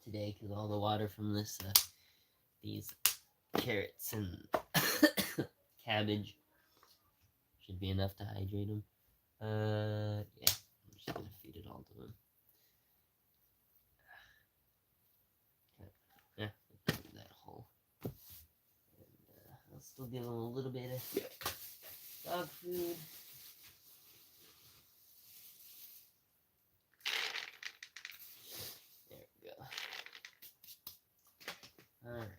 today, because all the water from these carrots and cabbage should be enough to hydrate them. Yeah, I'm just gonna feed it all to them. Yeah, that hole. And I'll still give them a little bit of dog food. There we go. Alrighty.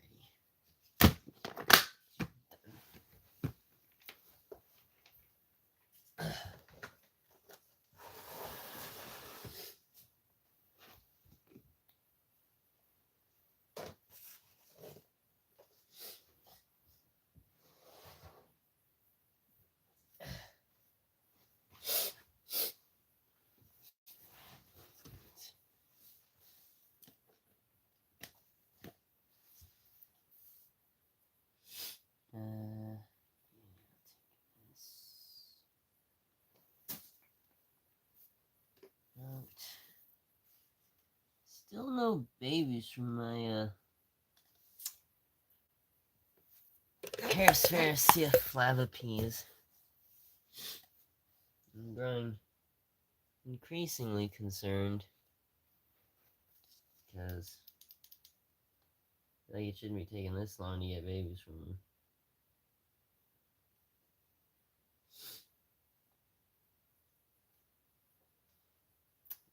Still no babies from my Parasphaeria flavipes. I'm growing increasingly concerned, because like it shouldn't be taking this long to get babies from them.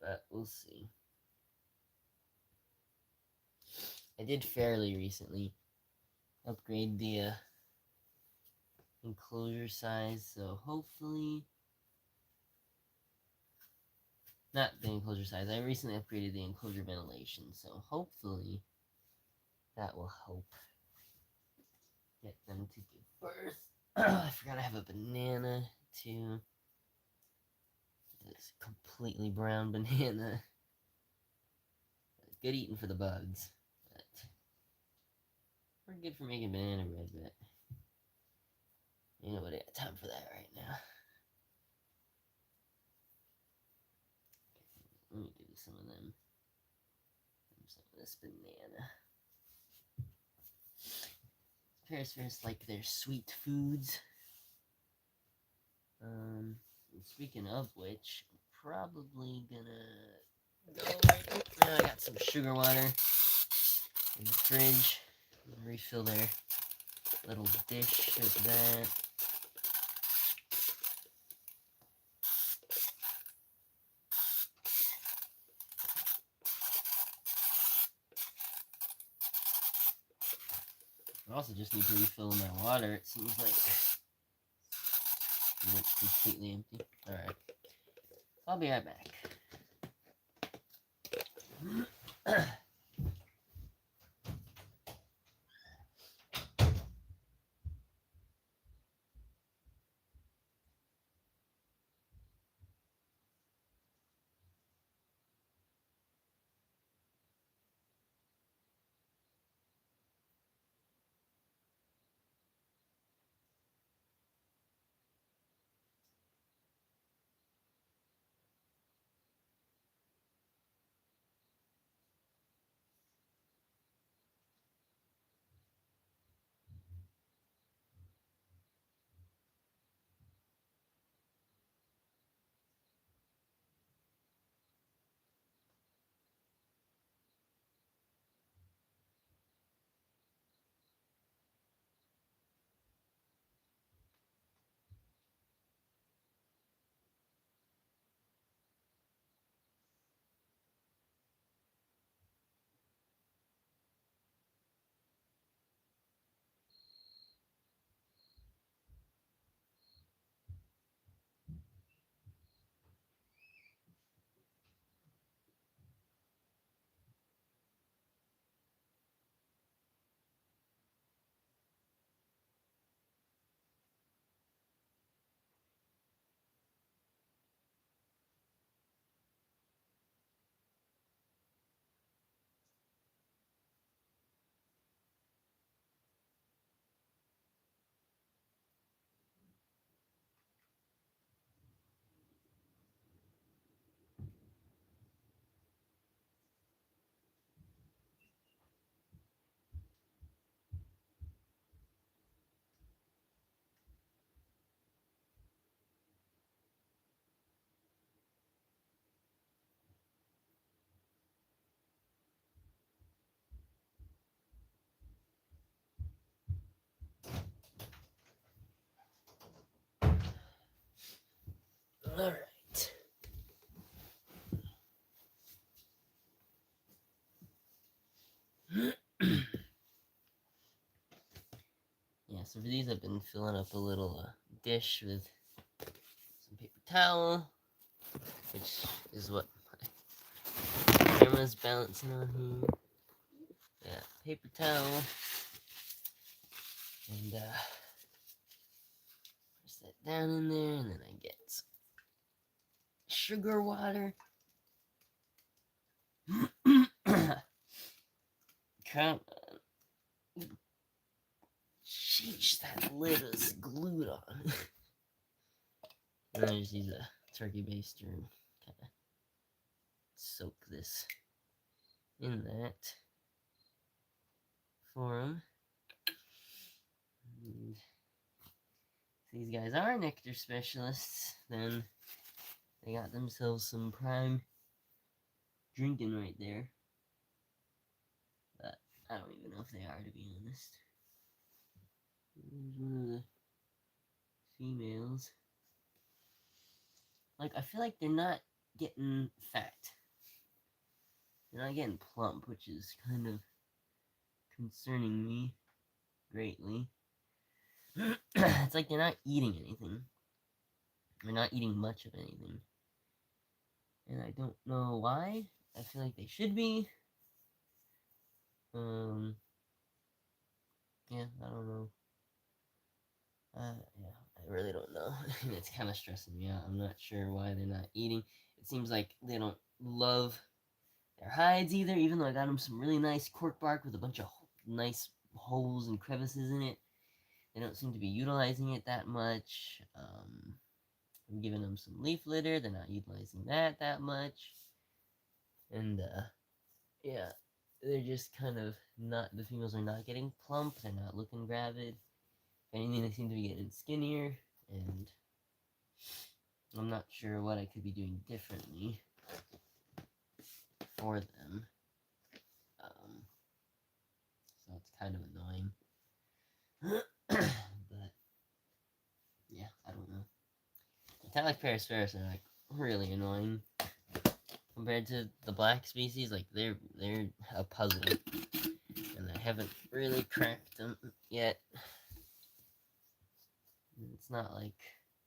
But we'll see. I did fairly recently upgrade the enclosure size, so hopefully... Not the enclosure size, I recently upgraded the enclosure ventilation, so hopefully that will help. get them to give birth. I forgot I have a banana too. This completely brown banana. Good eating for the bugs, but we're good for making banana bread, but ain't nobody got time for that right now. Let me give you some of them. Some of this banana. Parrots like their sweet foods. Speaking of which, I'm probably gonna go right now. I got some sugar water in the fridge. Refill their little dish of that. I also just need to refill my water. It seems like it's completely empty. Alright. I'll be right back. Alright. Yeah, so for these I've been filling up a little dish with some paper towel, which is what my camera's balancing on here. Yeah, paper towel. And press that down in there, and then I get some sugar water. Come on. Sheesh, that lid is glued on. And I just use a turkey baster and kind of soak this in that for them. And if these guys are nectar specialists, then they got themselves some prime drinking right there. But I don't even know if they are, to be honest. There's one of the females. Like, I feel like they're not getting fat. They're not getting plump, which is kind of concerning me greatly. It's like they're not eating anything. They're not eating much of anything. And I don't know why. I feel like they should be. Yeah, I don't know. Yeah, I really don't know. It's kind of stressing me out. I'm not sure why they're not eating. It seems like they don't love their hides either, even though I got them some really nice cork bark with a bunch of nice holes and crevices in it. They don't seem to be utilizing it that much. I'm giving them some leaf litter. They're not utilizing that much. And, yeah, they're just kind of not, the females are not getting plump. They're not looking gravid. If anything, they seem to be getting skinnier. And I'm not sure what I could be doing differently for them. So it's kind of annoying. But, yeah, I don't know. Metallic Paraspharis are, like, really annoying. Compared to the black species, like, they're a puzzle. And I haven't really cracked them yet. It's not, like,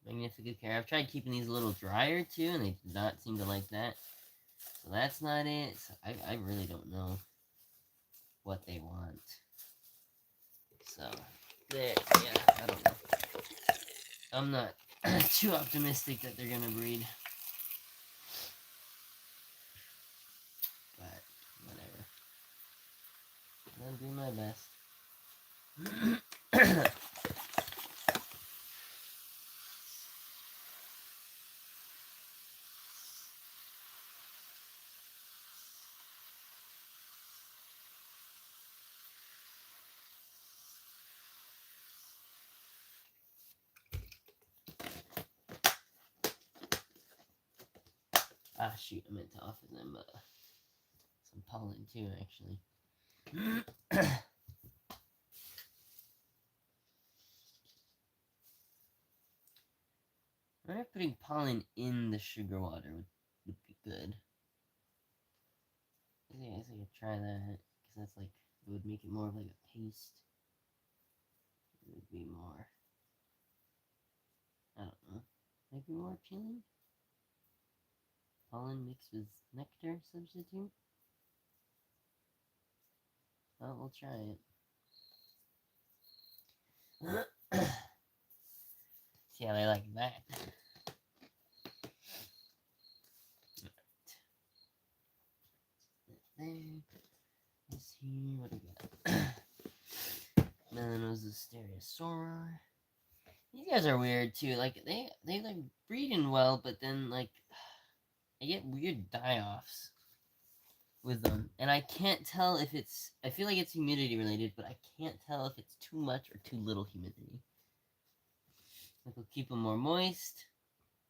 Magnifica care. I've tried keeping these a little drier, too, and they did not seem to like that. So that's not it. So I really don't know what they want. So, there, yeah, I don't know. I'm not too optimistic that they're gonna breed. But, whatever. I'll do my best. Ah, shoot, I meant to offer them some pollen too, actually. I wonder if putting pollen in the sugar water would be good. I guess I could try that, because that's like, it would make it more of like a paste. It would be more, I don't know, maybe more appealing? Pollen mixed with nectar substitute? Well, we'll try it. See how they like that. There. This here, what do we got? Melanosis stereosaura. These guys are weird too. Like they like breeding well, but then like I get weird die-offs with them, and I can't tell if it's. I feel like it's humidity related, but I can't tell if it's too much or too little humidity. Like I'll keep them more moist,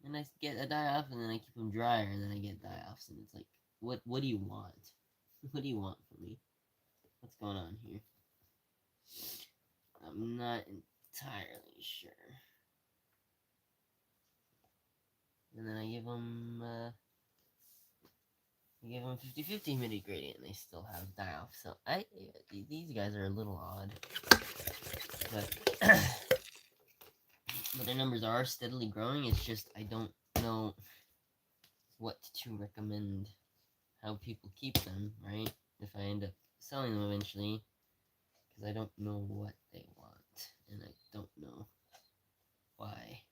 and I get a die-off, and then I keep them drier, and then I get die-offs, and it's like, what do you want? What do you want from me? What's going on here? I'm not entirely sure. And then I give them 50-50 humidity gradient, and they still have die-off. So these guys are a little odd, but but their numbers are steadily growing. It's just I don't know what to recommend, how people keep them, right? If I end up selling them eventually, because I don't know what they want, and I don't know why.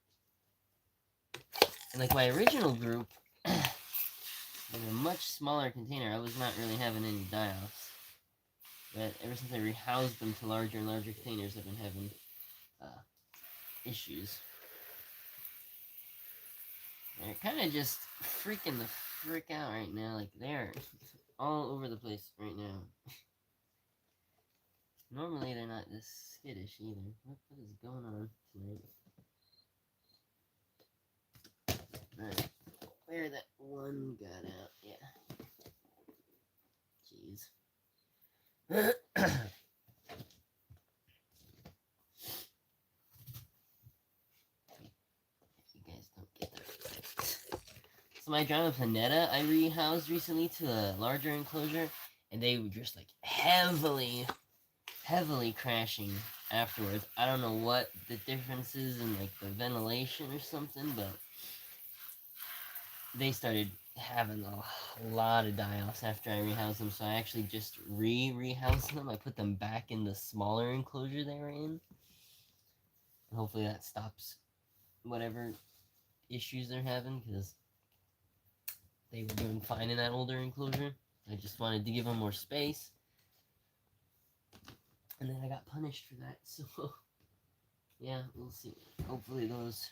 And like my original group, in a much smaller container, I was not really having any die-offs. But ever since I rehoused them to larger and larger containers, I've been having issues. They're kind of just freaking the frick out right now. Like, they're all over the place right now. Normally, they're not this skittish either. What is going on tonight? Alright, where that one got out. Yeah. Jeez. You guys don't get that. So my Drama Planeta I rehoused recently to a larger enclosure, and they were just like heavily crashing afterwards. I don't know what the difference is in like the ventilation or something, but they started having a lot of die-offs after I rehoused them, so I actually just rehoused them. I put them back in the smaller enclosure they were in. And hopefully that stops whatever issues they're having, because they were doing fine in that older enclosure. I just wanted to give them more space. And then I got punished for that, so yeah, we'll see. Hopefully those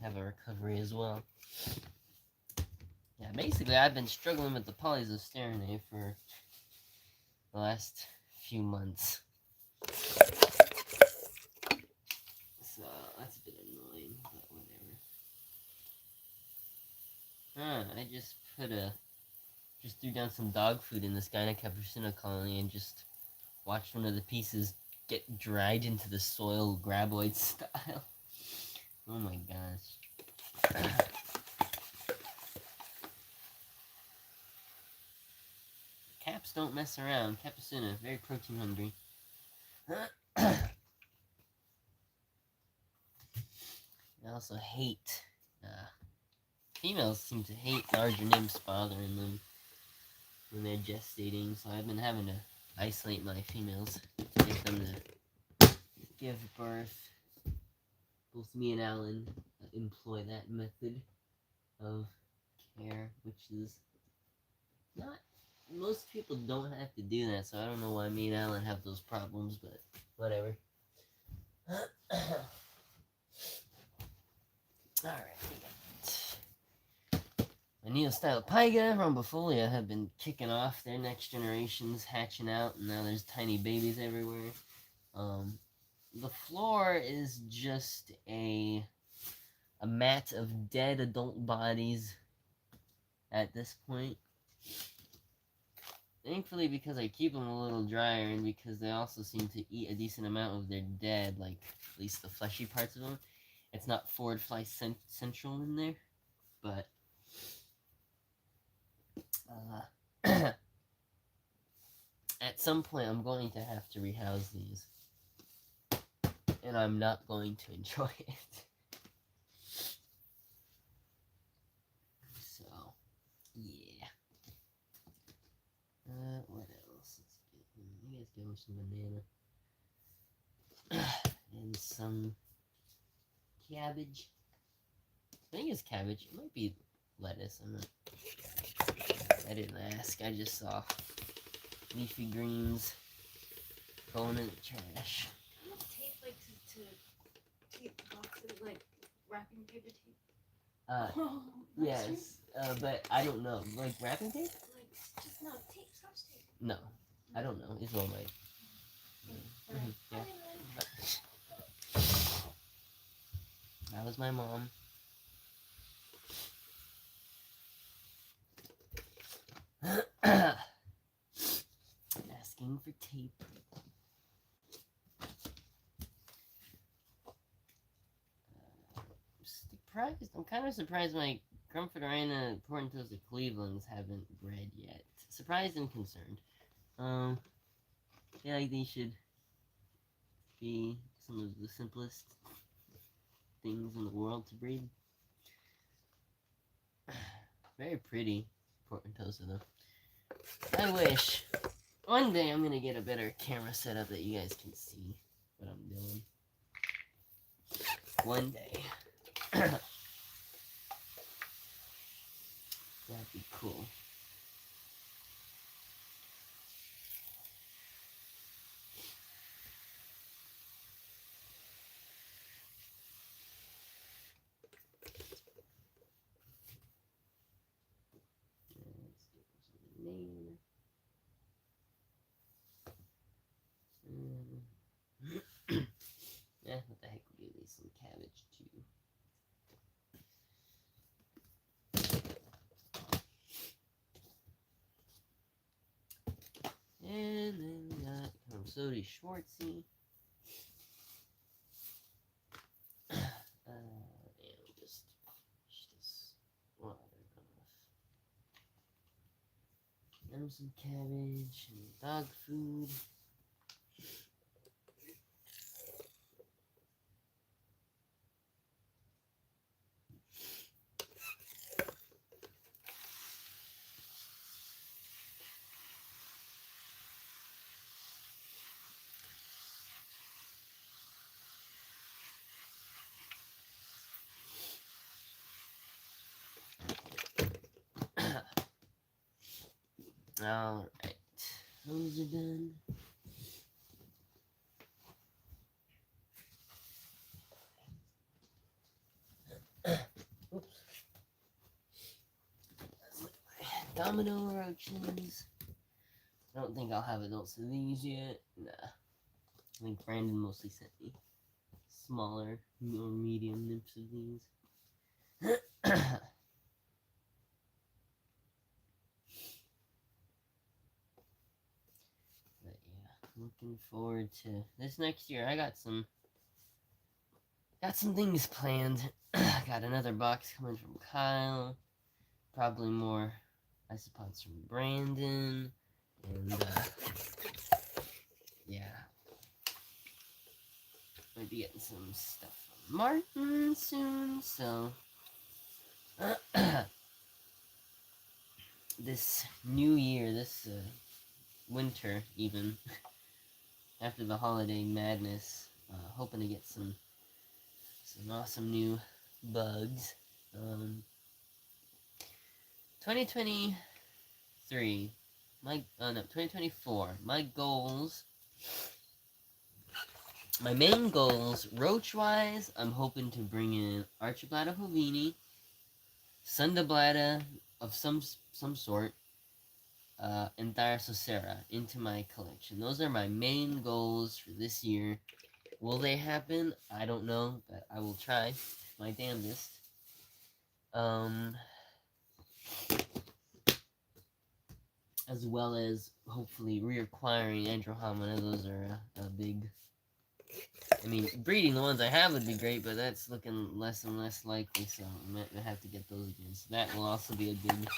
have a recovery as well. Yeah, basically I've been struggling with the Polyzosterinae for the last few months. So that's a bit annoying, but whatever. I just threw down some dog food in this Gynocapricina colony and just watched one of the pieces get dried into the soil graboid style. Oh my gosh. Caps don't mess around. Capucina, very protein hungry. I also hate, females seem to hate larger nymphs bothering them when they're gestating, so I've been having to isolate my females to get them to give birth. Both me and Alan employ that method of care, which is not... Most people don't have to do that, so I don't know why me and Alan have those problems, but whatever. Alright, my Neostylopiga rombifolia have been kicking off. Their next generation's hatching out, and now there's tiny babies everywhere. The floor is just a mat of dead adult bodies at this point. Thankfully, because I keep them a little drier, and because they also seem to eat a decent amount of their dead, like at least the fleshy parts of them, it's not forward fly central in there, but at some point I'm going to have to rehouse these, and I'm not going to enjoy it. So, yeah. What else? You guys give me some banana. And some cabbage. I think it's cabbage. It might be lettuce. I didn't ask. I just saw leafy greens going in the trash. How much tape, like, to tape boxes, like wrapping paper tape? Yes. But I don't know. Like wrapping tape? Like, just no tape, scotch tape. No. I don't know. Israel might. Yeah. That was my mom. Asking for tape. I'm kind of surprised my Grumpfedorina Portentosa Clevelands haven't bred yet. Surprised and concerned. Yeah, like they should be some of the simplest things in the world to breed. Very pretty Portentosa though. I wish one day I'm gonna get a better camera setup that you guys can see what I'm doing. One day. That'd be cool. Yeah, what the heck, we'll give these some cabbage too. And then we got Sodi Schwartzy. And we'll just finish this water off. And some cabbage and dog food. Alright. Those are done. Oops. Let's look at my domino roaches. I don't think I'll have adults of these yet. Nah. I think Brandon mostly sent me smaller or medium nymphs of these. But yeah, looking forward to this next year. I got some things planned. Got another box coming from Kyle. Probably more isopods from Brandon. And yeah. Might be getting some stuff from Martin soon, so this new year, this winter even, after the holiday madness, hoping to get some awesome new bugs. 2023, 2024, my goals, my main goals, roach-wise, I'm hoping to bring in Archiblatta hovini, Sundablatta of some sort, and Thyrsocera into my collection. Those are my main goals for this year. Will they happen? I don't know, but I will try my damnedest. As well as hopefully reacquiring Andromeda. Those are a big. I mean, breeding the ones I have would be great, but that's looking less and less likely, so I might have to get those again. So that will also be a big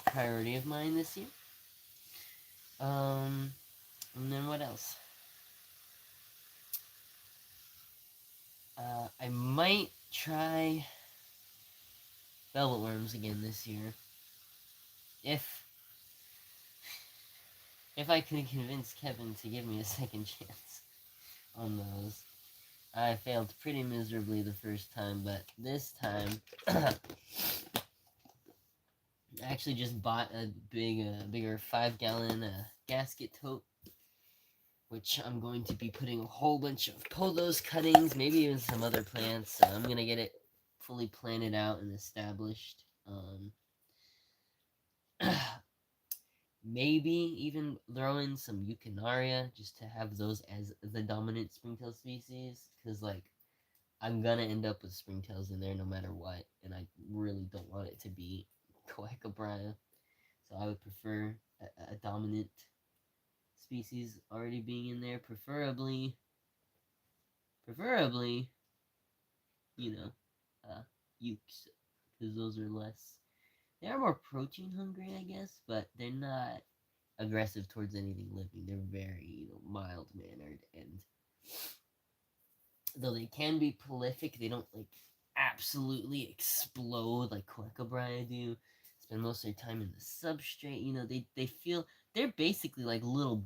priority of mine this year. And then what else? I might try velvet worms again this year. If I could convince Kevin to give me a second chance on those. I failed pretty miserably the first time, but this time I actually just bought a bigger 5-gallon gasket tote, which I'm going to be putting a whole bunch of pothos cuttings, maybe even some other plants. I'm gonna get it fully planted out and established. Maybe even throw in some Euchinaria just to have those as the dominant springtail species, because like I'm gonna end up with springtails in there no matter what, and I really don't want it to be Coecobria, so I would prefer a dominant species already being in there, preferably, you know, Ukes, because those are less, they are more protein hungry, I guess, but they're not aggressive towards anything living. They're very, mild mannered, and though they can be prolific, they don't like absolutely explode like Coecobria do. Spend most of their time in the substrate. They feel they're basically like little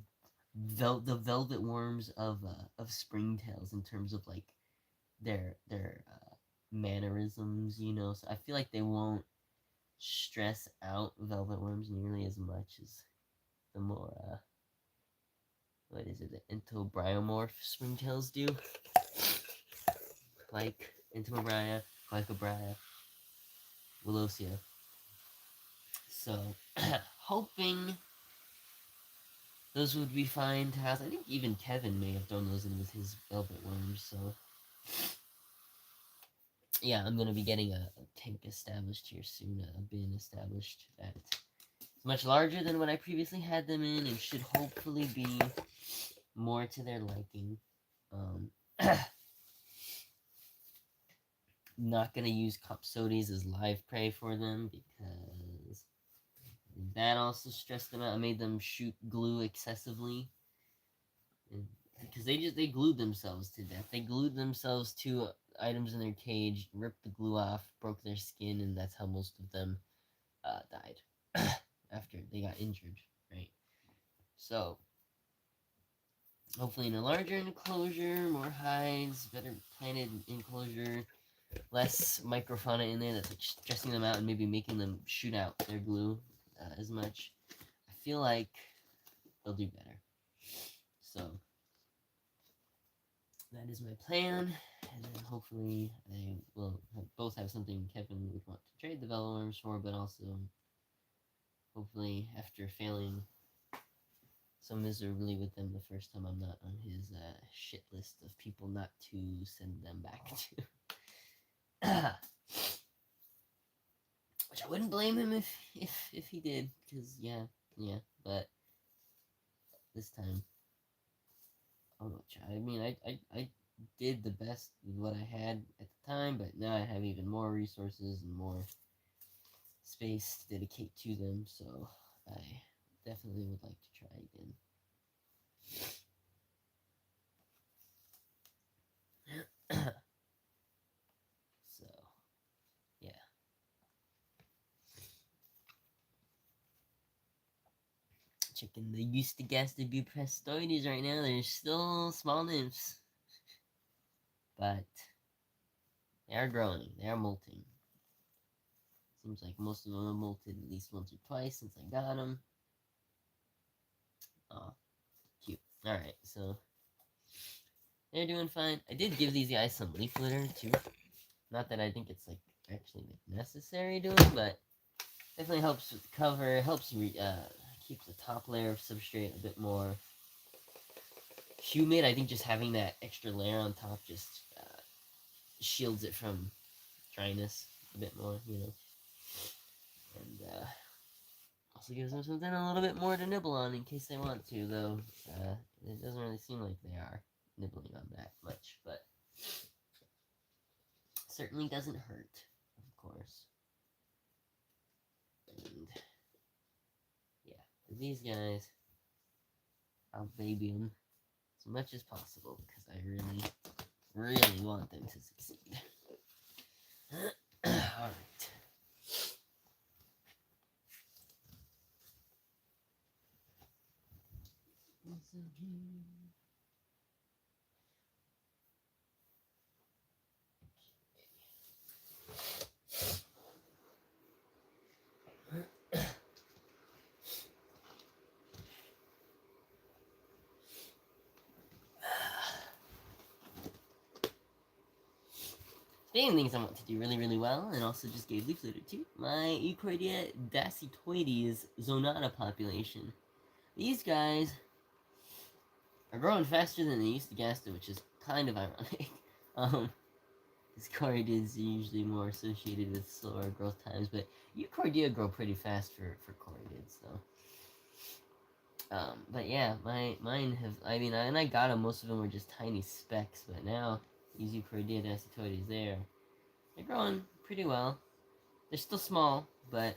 the velvet worms of springtails in terms of like their mannerisms. So I feel like they won't stress out velvet worms nearly as much as the more what is it, the entobriomorph springtails do, like Entomobria, Coecobria, Willosia. So, hoping those would be fine to house. I think even Kevin may have thrown those in with his velvet worms, so yeah, I'm gonna be getting a tank established here soon, a bin established that's much larger than what I previously had them in, and should hopefully be more to their liking. Not gonna use Copsodes as live prey for them because that also stressed them out. I made them shoot glue excessively, because they glued themselves to death. They glued themselves to items in their cage, ripped the glue off, broke their skin, and that's how most of them died after they got injured, right? So hopefully in a larger enclosure, more hides, better planted enclosure, less microfauna in there that's like stressing them out and maybe making them shoot out their glue. as much. I feel like they'll do better. So that is my plan, and then hopefully they will both have something Kevin would want to trade the Veloworms for, but also hopefully after failing so miserably with them the first time, I'm not on his shit list of people not to send them back to. Which I wouldn't blame him if he did, because yeah, but this time, I mean, I did the best with what I had at the time, but now I have even more resources and more space to dedicate to them, so I definitely would like to try again. So, yeah. Checking the Eustagaster Buprestoides right now, they're still small nymphs. But they are growing, they are molting. Seems like most of them have molted at least once or twice since I got them. Oh, cute. Alright, so they're doing fine. I did give these guys some leaf litter too. Not that I think it's like actually necessary doing, but definitely helps with the cover. It helps keep the top layer of substrate a bit more humid. I think just having that extra layer on top just shields it from dryness a bit more, you know. And also gives them something a little bit more to nibble on in case they want to, though. It doesn't really seem like they are nibbling on that much, but certainly doesn't hurt, of course. And yeah, for these guys, I'll baby them as much as possible because I really, really want them to succeed. Alright. Speaking of things I want to do really, really well, and also just gave leaf litter to, my Euchordia dacitoides zonata population. These guys are growing faster than they used to Eustagaster, which is kind of ironic. Because Corydeids are usually more associated with slower growth times, but Euchordia grow pretty fast for Corydeids, though. But yeah, mine have, and I got them, most of them were just tiny specks, but now, these Euchordia dacitoides, they're growing pretty well. They're still small, but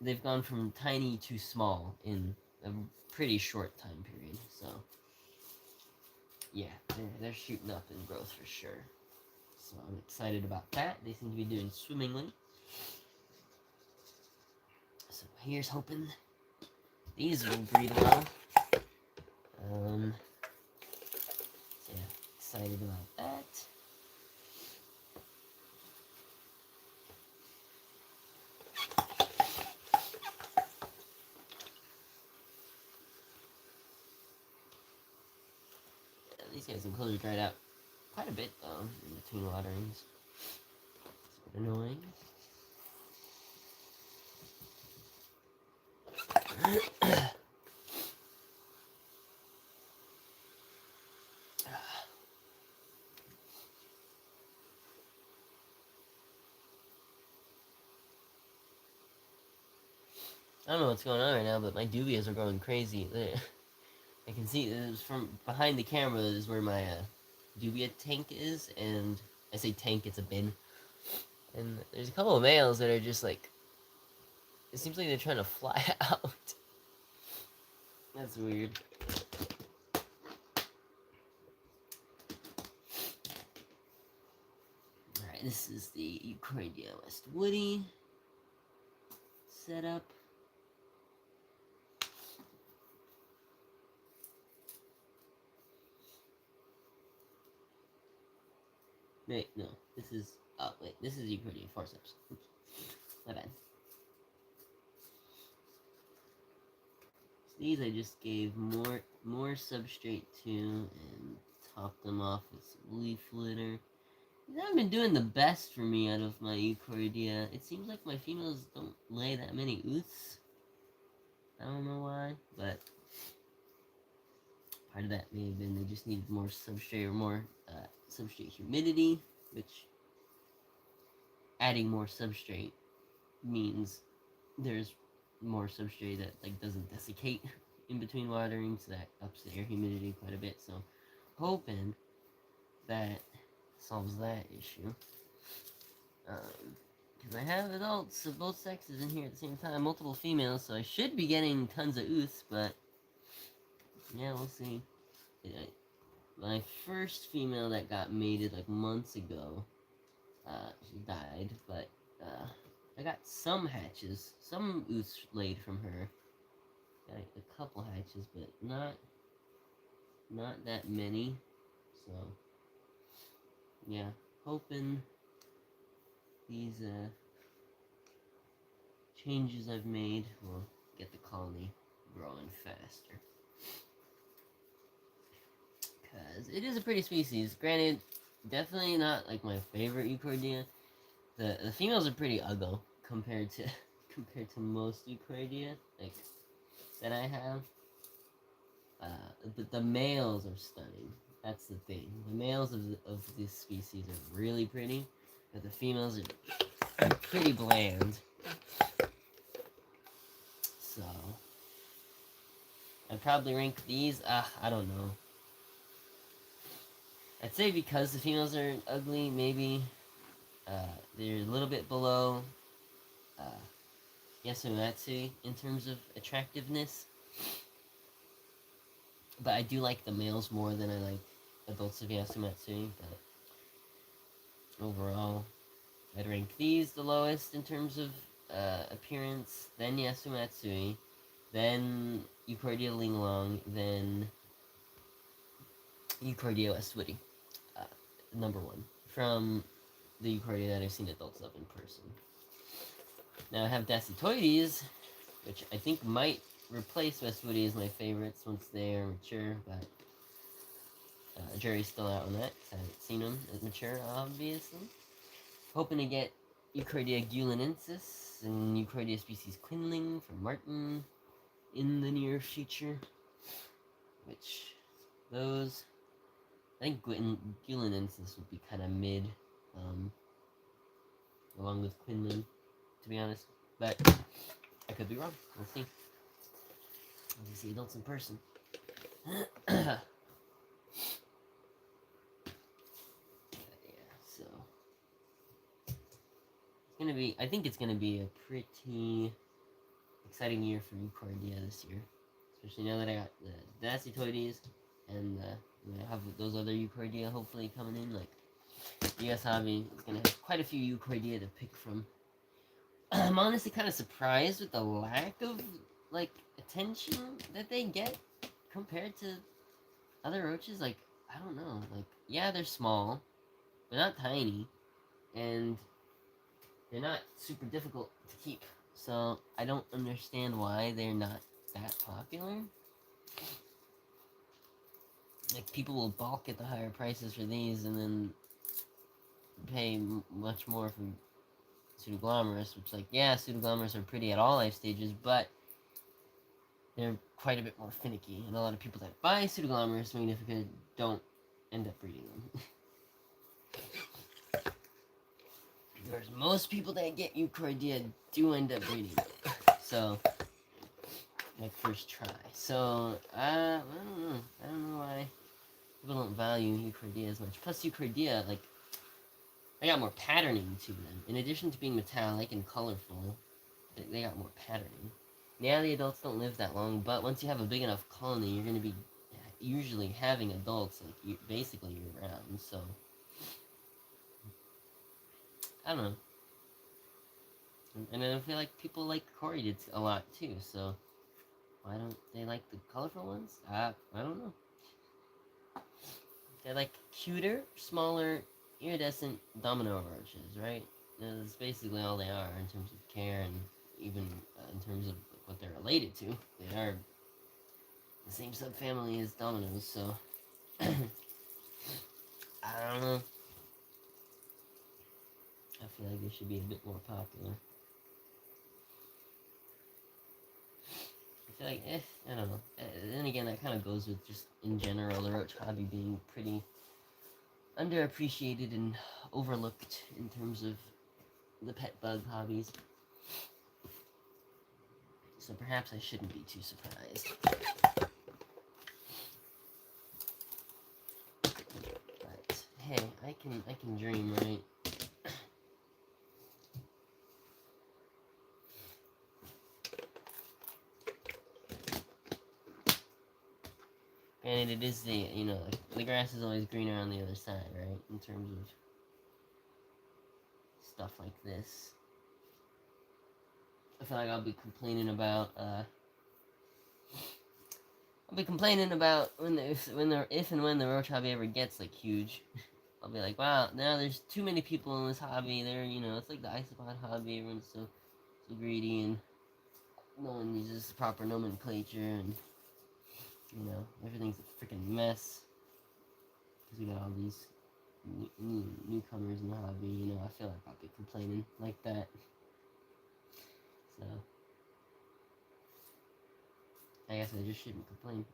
they've gone from tiny to small in a pretty short time period, so yeah, they're shooting up in growth for sure. So I'm excited about that. They seem to be doing swimmingly. So here's hoping these will breed well. So yeah, excited about that. Yeah, these guys' enclosure dried out quite a bit though in between waterings. It's a bit annoying. I don't know what's going on right now, but my dubias are going crazy. I can see from behind the camera is where my dubia tank is, and I say tank, it's a bin. And there's a couple of males that are just like, it seems like they're trying to fly out. That's weird. Alright, this is the Euchordia West Woody setup. Wait, no, this is, oh wait, this is Euchordia forceps. Oops, my bad. These I just gave more substrate to and topped them off with some leaf litter. These haven't been doing the best for me out of my Euchordia. It seems like my females don't lay that many ooths. I don't know why, but part of that may have been they just needed more substrate or more substrate humidity, which adding more substrate means there's more substrate that like doesn't desiccate in between watering, so that ups the air humidity quite a bit. So hoping that solves that issue. Because I have adults of both sexes in here at the same time, multiple females, so I should be getting tons of ooths, but yeah, we'll see. My first female that got mated like months ago, she died, but I got some hatches, some ooths laid from her. Got a couple hatches, but not that many. So yeah, hoping these changes I've made will get the colony growing faster. Because it is a pretty species. Granted, definitely not like my favorite Euchordia. The females are pretty ugly compared to most Euchordia like that I have. But the males are stunning. That's the thing. The males of this species are really pretty, but the females are pretty bland. So I'd probably rank these. I don't know. I'd say because the females are ugly, maybe they're a little bit below Yasumatsui in terms of attractiveness. But I do like the males more than I like adults of Yasumatsui. But overall, I'd rank these the lowest in terms of appearance, then Yasumatsui, then Euchordia Linglong, then Euchordia Westwoody. Number one. From the Euchordia that I've seen adults of in person. Now I have Dasytoides, which I think might replace Westwoody as my favorites once they are mature, but jury's still out on that, because I haven't seen them as mature, obviously. Hoping to get Euchordia gulinensis and Euchordia species Quinling from Martin in the near future, which those, I think gulinensis would be kind of mid, along with Quinlan, to be honest. But I could be wrong. We'll see. We'll see adults in person. Yeah, so it's gonna be. I think it's gonna be a pretty exciting year for Euchordia this year, especially now that I got the Dasytoides and I have those other Euchordia hopefully coming in. Like US Hobby is gonna have quite a few Euchordia to pick from. I'm honestly kind of surprised with the lack of like attention that they get compared to other roaches. Like I don't know. Like yeah, they're small, they're not tiny, and they're not super difficult to keep. So I don't understand why they're not that popular. Like people will balk at the higher prices for these, and then pay much more for Pseudoglomerus, which, like, yeah, Pseudoglomerus are pretty at all life stages, but they're quite a bit more finicky, and a lot of people that buy Pseudoglomerus magnifica don't end up breeding them. Whereas most people that get Euchordia do end up breeding them. So, like, first try. So, I don't know. I don't know why people don't value Euchordia as much. Plus, Euchordia, like, they got more patterning to them. In addition to being metallic and colorful, they got more patterning. Yeah, the adults don't live that long, but once you have a big enough colony, you're going to be usually having adults like basically year round. So I don't know. And I feel like people like Corydid a lot too. So why don't they like the colorful ones? I don't know. They're like cuter, smaller, iridescent domino roaches, right? That's basically all they are in terms of care and even in terms of what they're related to. They are the same subfamily as dominoes, so I don't know. I feel like they should be a bit more popular. I feel like, I don't know. Then again, that kind of goes with just, in general, the roach hobby being pretty underappreciated and overlooked in terms of the pet bug hobbies. So perhaps I shouldn't be too surprised. But hey, I can dream, right? And it is the grass is always greener on the other side, right? In terms of stuff like this. I feel like I'll be complaining about if and when the roach hobby ever gets like huge. I'll be like, wow, now there's too many people in this hobby. It's like the isopod hobby. Everyone's so greedy and no one uses proper nomenclature and everything's a freaking mess. Because we got all these newcomers in the hobby. I feel like I'll be complaining like that. So I guess I just shouldn't complain.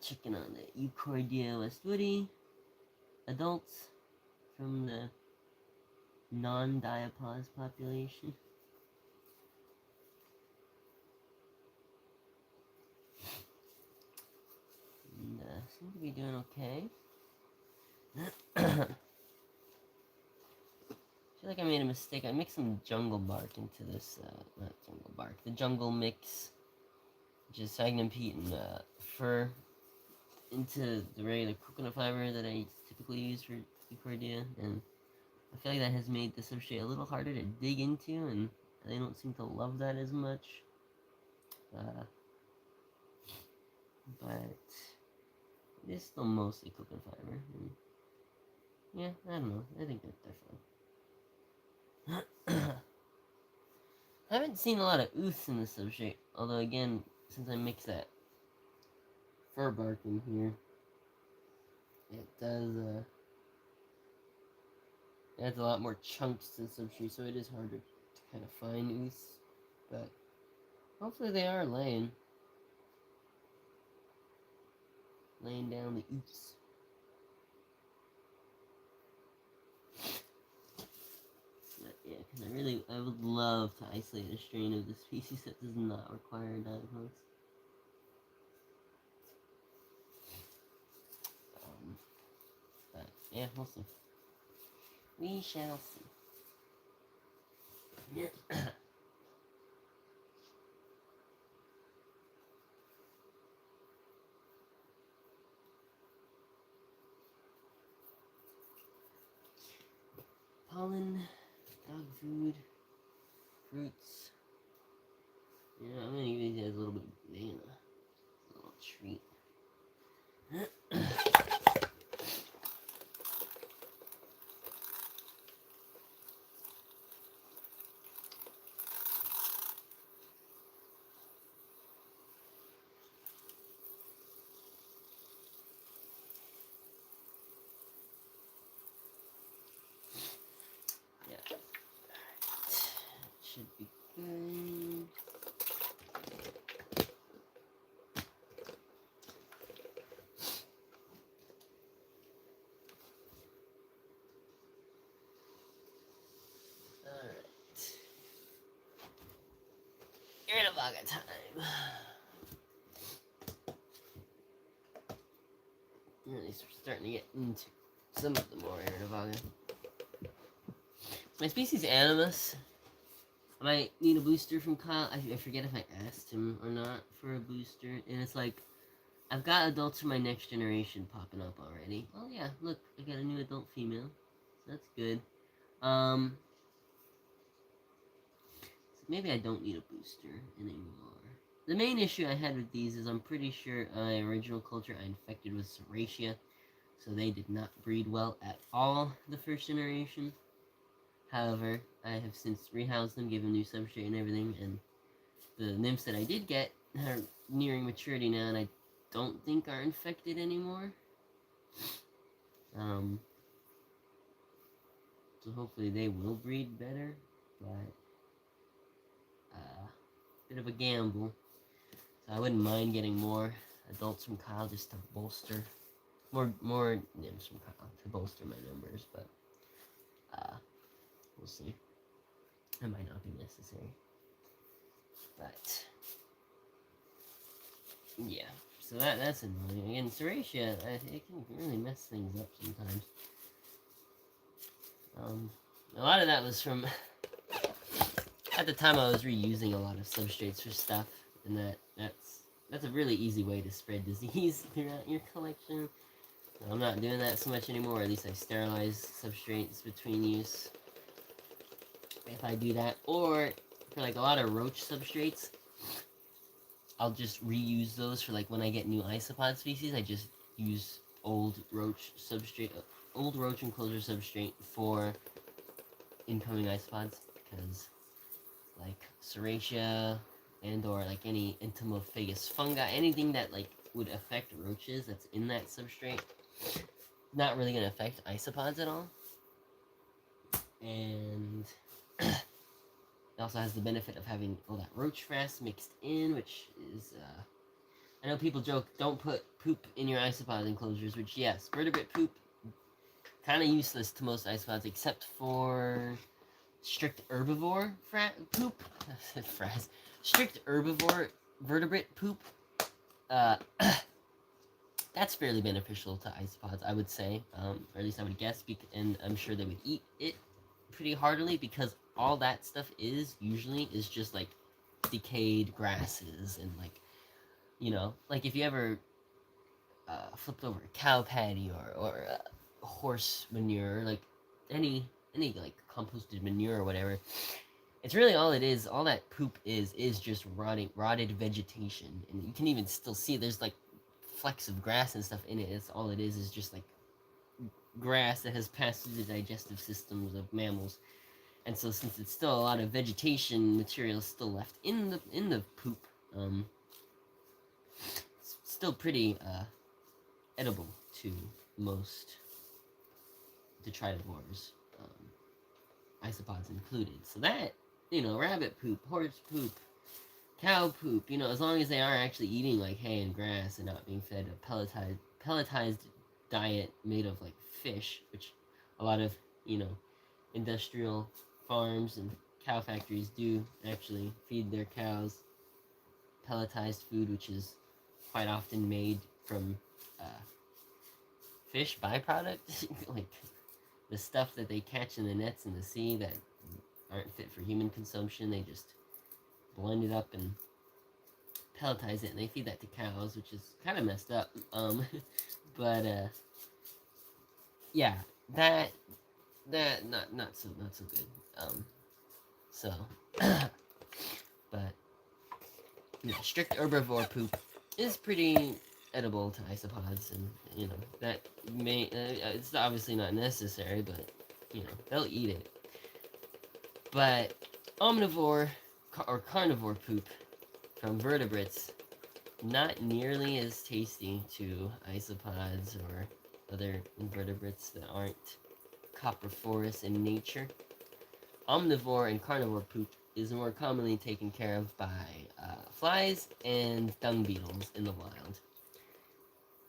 Checking on the Euchordia westwoodi adults from the non-diapause population. And seem to be doing okay. I feel like I made a mistake. I mixed some jungle bark into this, not jungle bark, the jungle mix, which is Sagnum peat and fir, into the regular coconut fiber that I typically use for Euchordia, and I feel like that has made the substrate a little harder to dig into, and they don't seem to love that as much. But it is still mostly coconut fiber. And yeah, I don't know. I think they're fine. I haven't seen a lot of ooths in the substrate, although again, since I mix that fir bark in here, it does it adds a lot more chunks to the substrate, so it is harder to kind of find ooths. But hopefully they are laying down the ooths. But yeah, because I would love to isolate a strain of this species that does not require diapause. But yeah, we'll see. We shall see. Pollen, dog food, fruits. Yeah, I'm gonna give these guys a little bit of banana. A little treat. Yeah. Should be good. Alright. Irritavaga time. At least we're starting to get into some of the more Irritavaga. My species Animus. I might need a booster from Kyle. I forget if I asked him or not for a booster. And it's like, I've got adults from my next generation popping up already. Oh yeah, look, I got a new adult female. So that's good. maybe I don't need a booster anymore. The main issue I had with these is I'm pretty sure my original culture I infected with Serratia, so they did not breed well at all the first generation. However, I have since rehoused them, given new substrate and everything, and the nymphs that I did get are nearing maturity now, and I don't think are infected anymore. So hopefully they will breed better, but bit of a gamble. So I wouldn't mind getting more adults from Kyle just to bolster more nymphs from Kyle to bolster my numbers, but we'll see. It might not be necessary. But yeah. So that's annoying. Again, Serratia, it can really mess things up sometimes. A lot of that was from at the time I was reusing a lot of substrates for stuff, and that's a really easy way to spread disease throughout your collection. I'm not doing that so much anymore, or at least I sterilize substrates between use. If I do that, or for like a lot of roach substrates, I'll just reuse those for like when I get new isopod species. I just use old roach enclosure substrate for incoming isopods, because like Serratia and or like any entomophagous fungi, anything that like would affect roaches that's in that substrate, not really gonna affect isopods at all. And it also has the benefit of having all that roach frass mixed in, which is I know people joke, don't put poop in your isopod enclosures, which yes, vertebrate poop kind of useless to most isopods except for strict herbivore poop. I said frass. Strict herbivore vertebrate poop. That's fairly beneficial to isopods, I would say, or at least I would guess, and I'm sure they would eat it pretty heartily, because all that stuff usually is just like decayed grasses and like, you know, like if you ever flipped over a cow patty or horse manure, like any like composted manure or whatever, it's really all it is. All that poop is just rotted vegetation, and you can even still see there's like flecks of grass and stuff in it. It's all it is just like grass that has passed through the digestive systems of mammals. And so since it's still a lot of vegetation material still left in the poop, it's still pretty edible to most detritivores, isopods included. So that, you know, rabbit poop, horse poop, cow poop, you know, as long as they are actually eating like hay and grass and not being fed a pelletized diet made of like fish, which a lot of, you know, industrial farms and cow factories do actually feed their cows pelletized food, which is quite often made from fish byproduct, like the stuff that they catch in the nets in the sea that aren't fit for human consumption. They just blend it up and pelletize it, and they feed that to cows, which is kind of messed up. But yeah, that not so good. So, but yeah, strict herbivore poop is pretty edible to isopods, and you know that may it's obviously not necessary, but you know they'll eat it. But omnivore or carnivore poop from vertebrates, not nearly as tasty to isopods or other invertebrates that aren't coprophorous in nature. Omnivore and carnivore poop is more commonly taken care of by flies and dung beetles in the wild.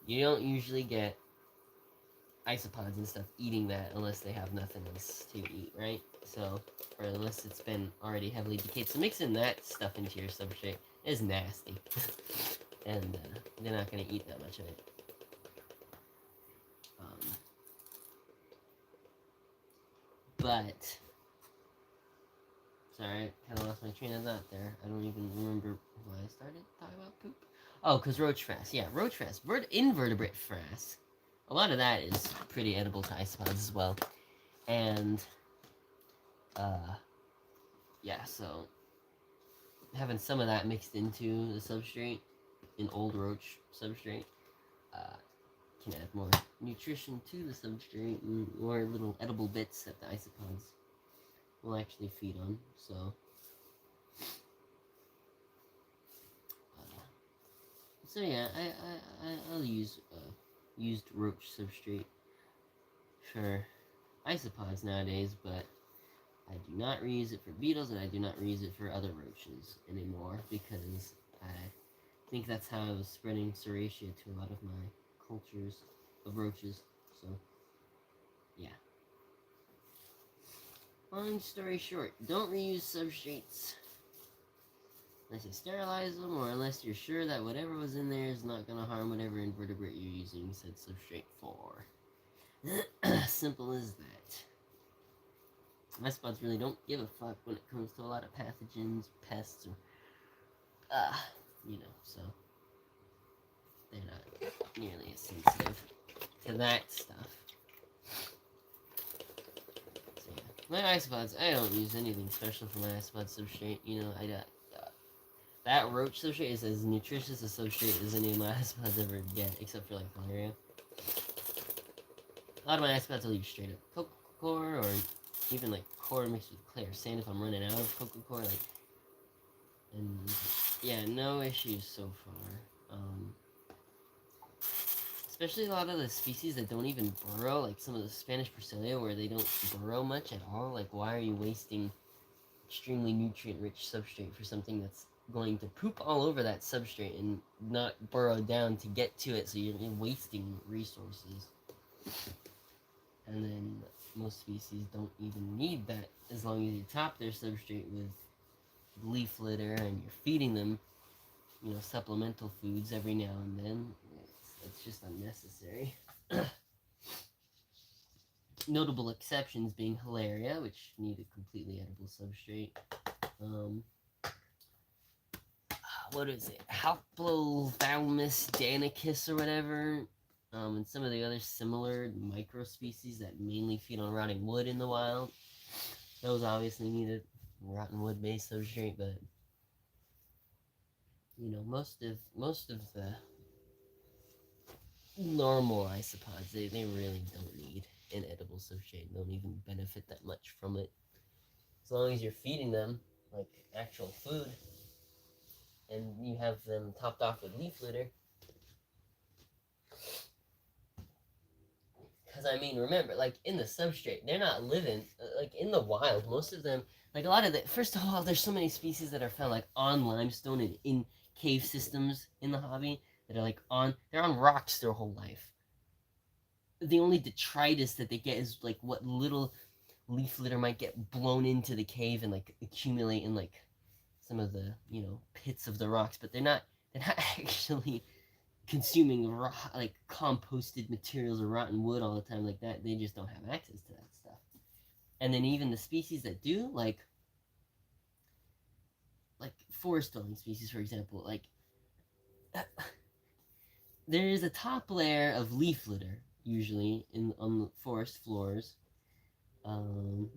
You don't usually get isopods and stuff eating that unless they have nothing else to eat, right? So, or unless it's been already heavily decayed. So mixing that stuff into your substrate is nasty. And they're not going to eat that much of it. But, sorry, I kind of lost my train of thought there. I don't even remember why I started talking about poop. Oh, because roach frass. Yeah, roach frass. Invertebrate frass. A lot of that is pretty edible to isopods as well. And, yeah, so having some of that mixed into the substrate, an old roach substrate, uh, can add more nutrition to the substrate and more little edible bits that the isopods will actually feed on. So yeah, I'll use used roach substrate for isopods nowadays, but I do not reuse it for beetles, and I do not reuse it for other roaches anymore, because I think that's how I was spreading Serratia to a lot of my cultures of roaches. So, yeah. Long story short, don't reuse substrates unless you sterilize them, or unless you're sure that whatever was in there is not going to harm whatever invertebrate you're using said substrate for. Simple as that. Isopods really don't give a fuck when it comes to a lot of pathogens, pests, or so they're not nearly as sensitive to that stuff. So yeah, my isopods, I don't use anything special for my isopod substrate. That roach substrate is as nutritious a substrate as any of my isopods ever get, except for like malaria. A lot of my isopods I'll use straight up coco core, or even like core mixed with clay or sand if I'm running out of coco core. And yeah, no issues so far. Especially a lot of the species that don't even burrow, like some of the Spanish Porcelia, where they don't burrow much at all. Like, why are you wasting extremely nutrient-rich substrate for something that's going to poop all over that substrate and not burrow down to get to it, so you're wasting resources. And then most species don't even need that, as long as you top their substrate with leaf litter and you're feeding them, supplemental foods every now and then. It's just unnecessary. Notable exceptions being Hilaria, which need a completely edible substrate. What is it? Haplothalmus danicus or whatever. And some of the other similar microspecies that mainly feed on rotting wood in the wild. Those obviously need a rotten wood based substrate, but most of the normal isopods, they really don't need an edible substrate. Don't even benefit that much from it. As long as you're feeding them like actual food and you have them topped off with leaf litter. Because remember, like in the substrate, they're not living like in the wild. Most of them, like a lot of the, first of all, there's so many species that are found like on limestone and in cave systems in the hobby that are they're on rocks their whole life. The only detritus that they get is like what little leaf litter might get blown into the cave and like accumulate in like some of the pits of the rocks, but they're not actually consuming like composted materials or rotten wood all the time like that. They just don't have access to that stuff. And then even the species that do, like forest dwelling species, for example, like there is a top layer of leaf litter usually on the forest floors.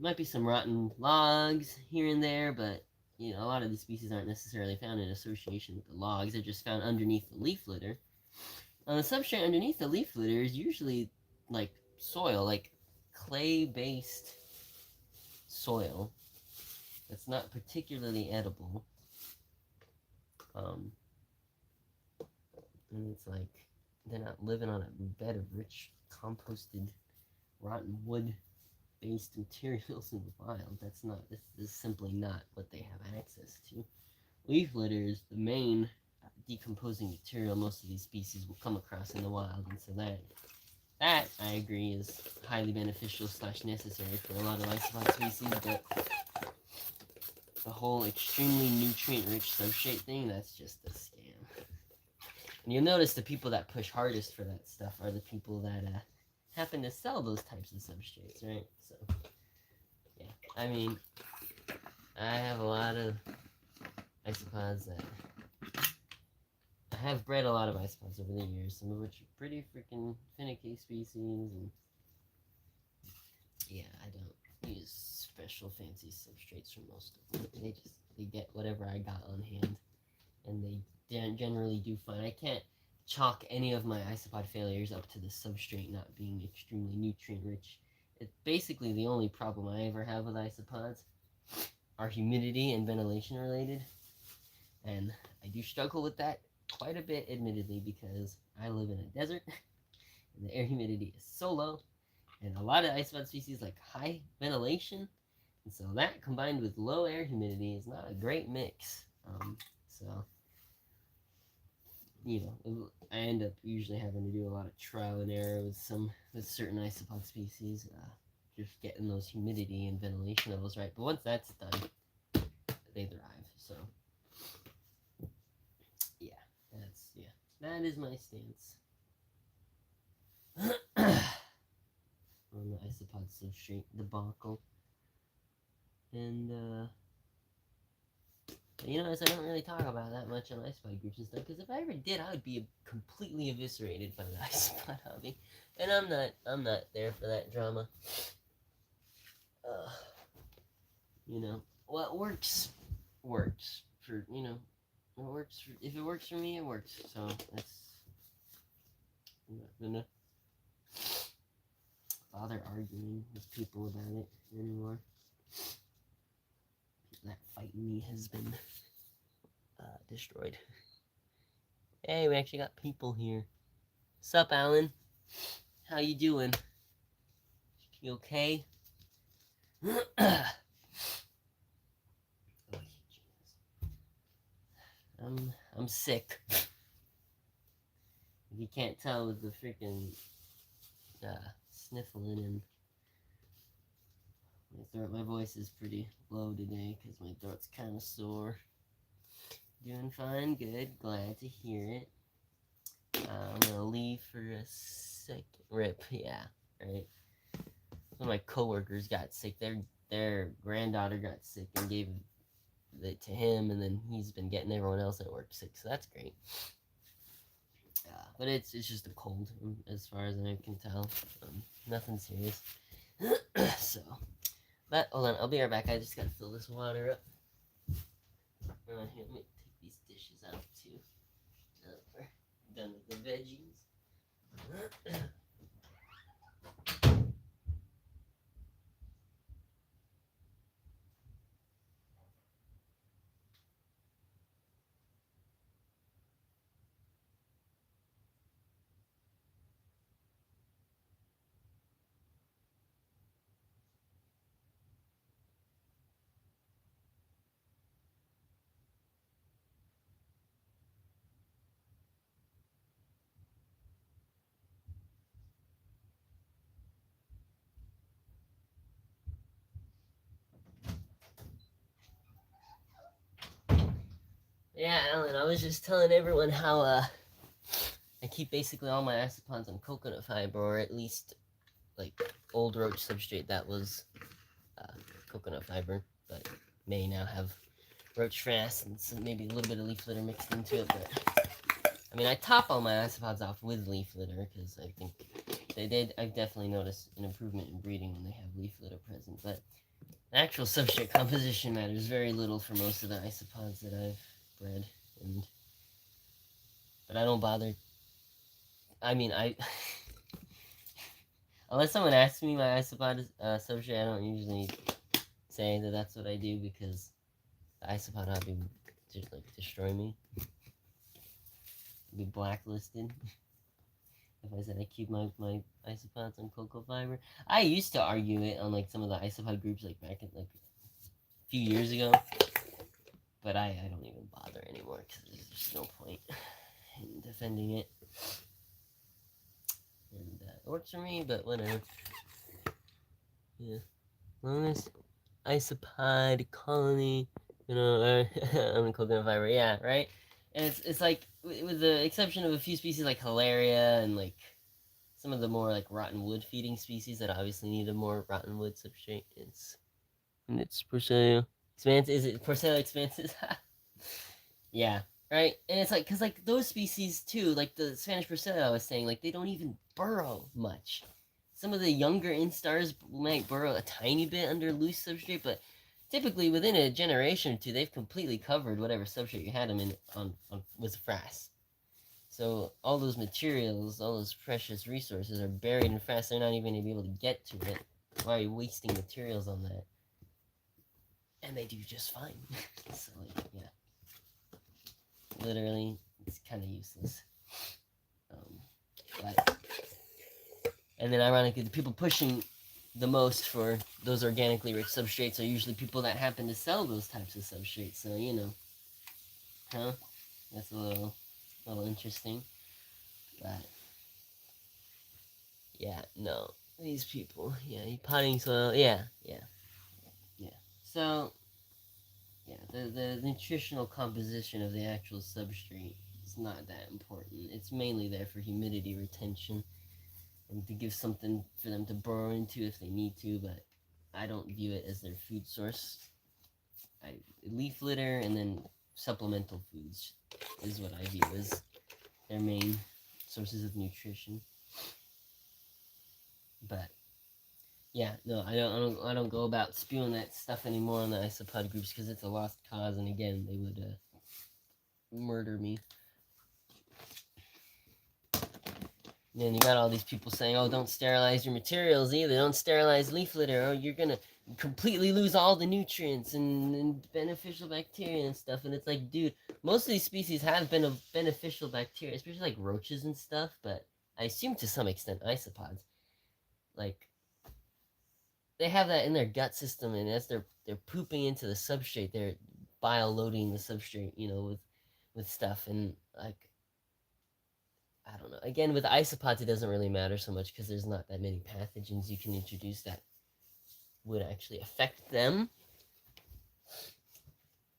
Might be some rotten logs here and there, but a lot of the species aren't necessarily found in association with the logs. They're just found underneath the leaf litter. On the substrate underneath the leaf litter is usually like soil, like clay-based soil that's not particularly edible. And it's like they're not living on a bed of rich composted rotten wood based materials in the wild. This is simply not what they have access to. Leaf litter is the main decomposing material most of these species will come across in the wild, and so that I agree is highly beneficial / necessary for a lot of isopod species, but the whole extremely nutrient rich substrate thing, that's just a scam. And you'll notice the people that push hardest for that stuff are the people that happen to sell those types of substrates, right? So, yeah. I have a lot of isopods that... I have bred a lot of isopods over the years, some of which are pretty freaking finicky species, and... yeah, I don't use special fancy substrates for most of them. They just they get whatever I got on hand, and they generally do fine. I can't chalk any of my isopod failures up to the substrate not being extremely nutrient rich. It's basically the only problem I ever have with isopods are humidity and ventilation related, and I do struggle with that quite a bit, admittedly, because I live in a desert and the air humidity is so low, and a lot of isopod species like high ventilation, and so that combined with low air humidity is not a great mix. So you know, I end up usually having to do a lot of trial and error with certain isopod species, just getting those humidity and ventilation levels right. But once that's done, they thrive. So yeah, that is my stance on the isopod substrate debacle. And you notice I don't really talk about that much on isopod groups and stuff, because if I ever did, I would be completely eviscerated by the isopod hobby, and I'm not there for that drama. You know, what works for, you know, it works for, if it works for me, it works. So I'm not gonna bother arguing with people about it anymore. That fight in me has been destroyed. Hey, we actually got people here. Sup, Alan? How you doing? You okay? Oh, I'm sick. If you can't tell with the freaking sniffling and my throat, my voice is pretty low today because my throat's kind of sore. Doing fine, good, glad to hear it. I'm gonna leave for a second. Rip, yeah, right. One of my coworkers got sick. Their granddaughter got sick and gave it to him, and then he's been getting everyone else at work sick, so that's great. But it's just a cold, as far as I can tell. Nothing serious. So, but hold on, I'll be right back. I just gotta fill this water up. Here, let me take these dishes out too. We're done with the veggies. Yeah, Alan, I was just telling everyone how I keep basically all my isopods on coconut fiber, or at least like old roach substrate that was coconut fiber, but may now have roach frass and some, maybe a little bit of leaf litter mixed into it. But I mean, I top all my isopods off with leaf litter because I think I've definitely noticed an improvement in breeding when they have leaf litter present. But the actual substrate composition matters very little for most of the isopods that I've bred, but I don't bother. I mean, unless someone asks me my isopod substrate, I don't usually say that that's what I do, because the isopod hobby would just like destroy me. Be blacklisted if I said I keep my isopods on cocoa fiber. I used to argue it on like some of the isopod groups like back in like a few years ago, but I don't even bother anymore because there's just no point in defending it. And it works for me, but whatever. Yeah, as long as isopod colony, you know, on the coconut fiber, yeah, right. And it's like, with the exception of a few species like Hilaria and like some of the more like rotten wood feeding species that obviously need a more rotten wood substrate, it's Porcellio expansis. Is it Porcellio expansis? Yeah, right. And it's like, because like those species too, like the Spanish Porcellio I was saying, like they don't even burrow much. Some of the younger instars might burrow a tiny bit under loose substrate, but typically within a generation or two, they've completely covered whatever substrate you had them in on with frass. So all those materials, all those precious resources are buried in frass. They're not even going to be able to get to it. Why are you wasting materials on that? And they do just fine. So like, yeah, literally, it's kind of useless. But, and then ironically, the people pushing the most for those organically rich substrates are usually people that happen to sell those types of substrates. So you know, huh? That's a little interesting. But yeah, no, these people, yeah, potting soil, yeah. So yeah, the nutritional composition of the actual substrate is not that important. It's mainly there for humidity retention and to give something for them to burrow into if they need to, but I don't view it as their food source. Leaf litter and then supplemental foods is what I view as their main sources of nutrition. But yeah, no, I don't go about spewing that stuff anymore on the isopod groups because it's a lost cause, and again, they would murder me. And then you got all these people saying, "Oh, don't sterilize your materials either. Don't sterilize leaf litter, or you're gonna completely lose all the nutrients and beneficial bacteria and stuff." And it's like, dude, most of these species have beneficial bacteria, especially like roaches and stuff. But I assume to some extent isopods, like they have that in their gut system, and as they're pooping into the substrate, they're bile loading the substrate, you know, with stuff, and like I don't know. Again, with isopods, it doesn't really matter so much because there's not that many pathogens you can introduce that would actually affect them.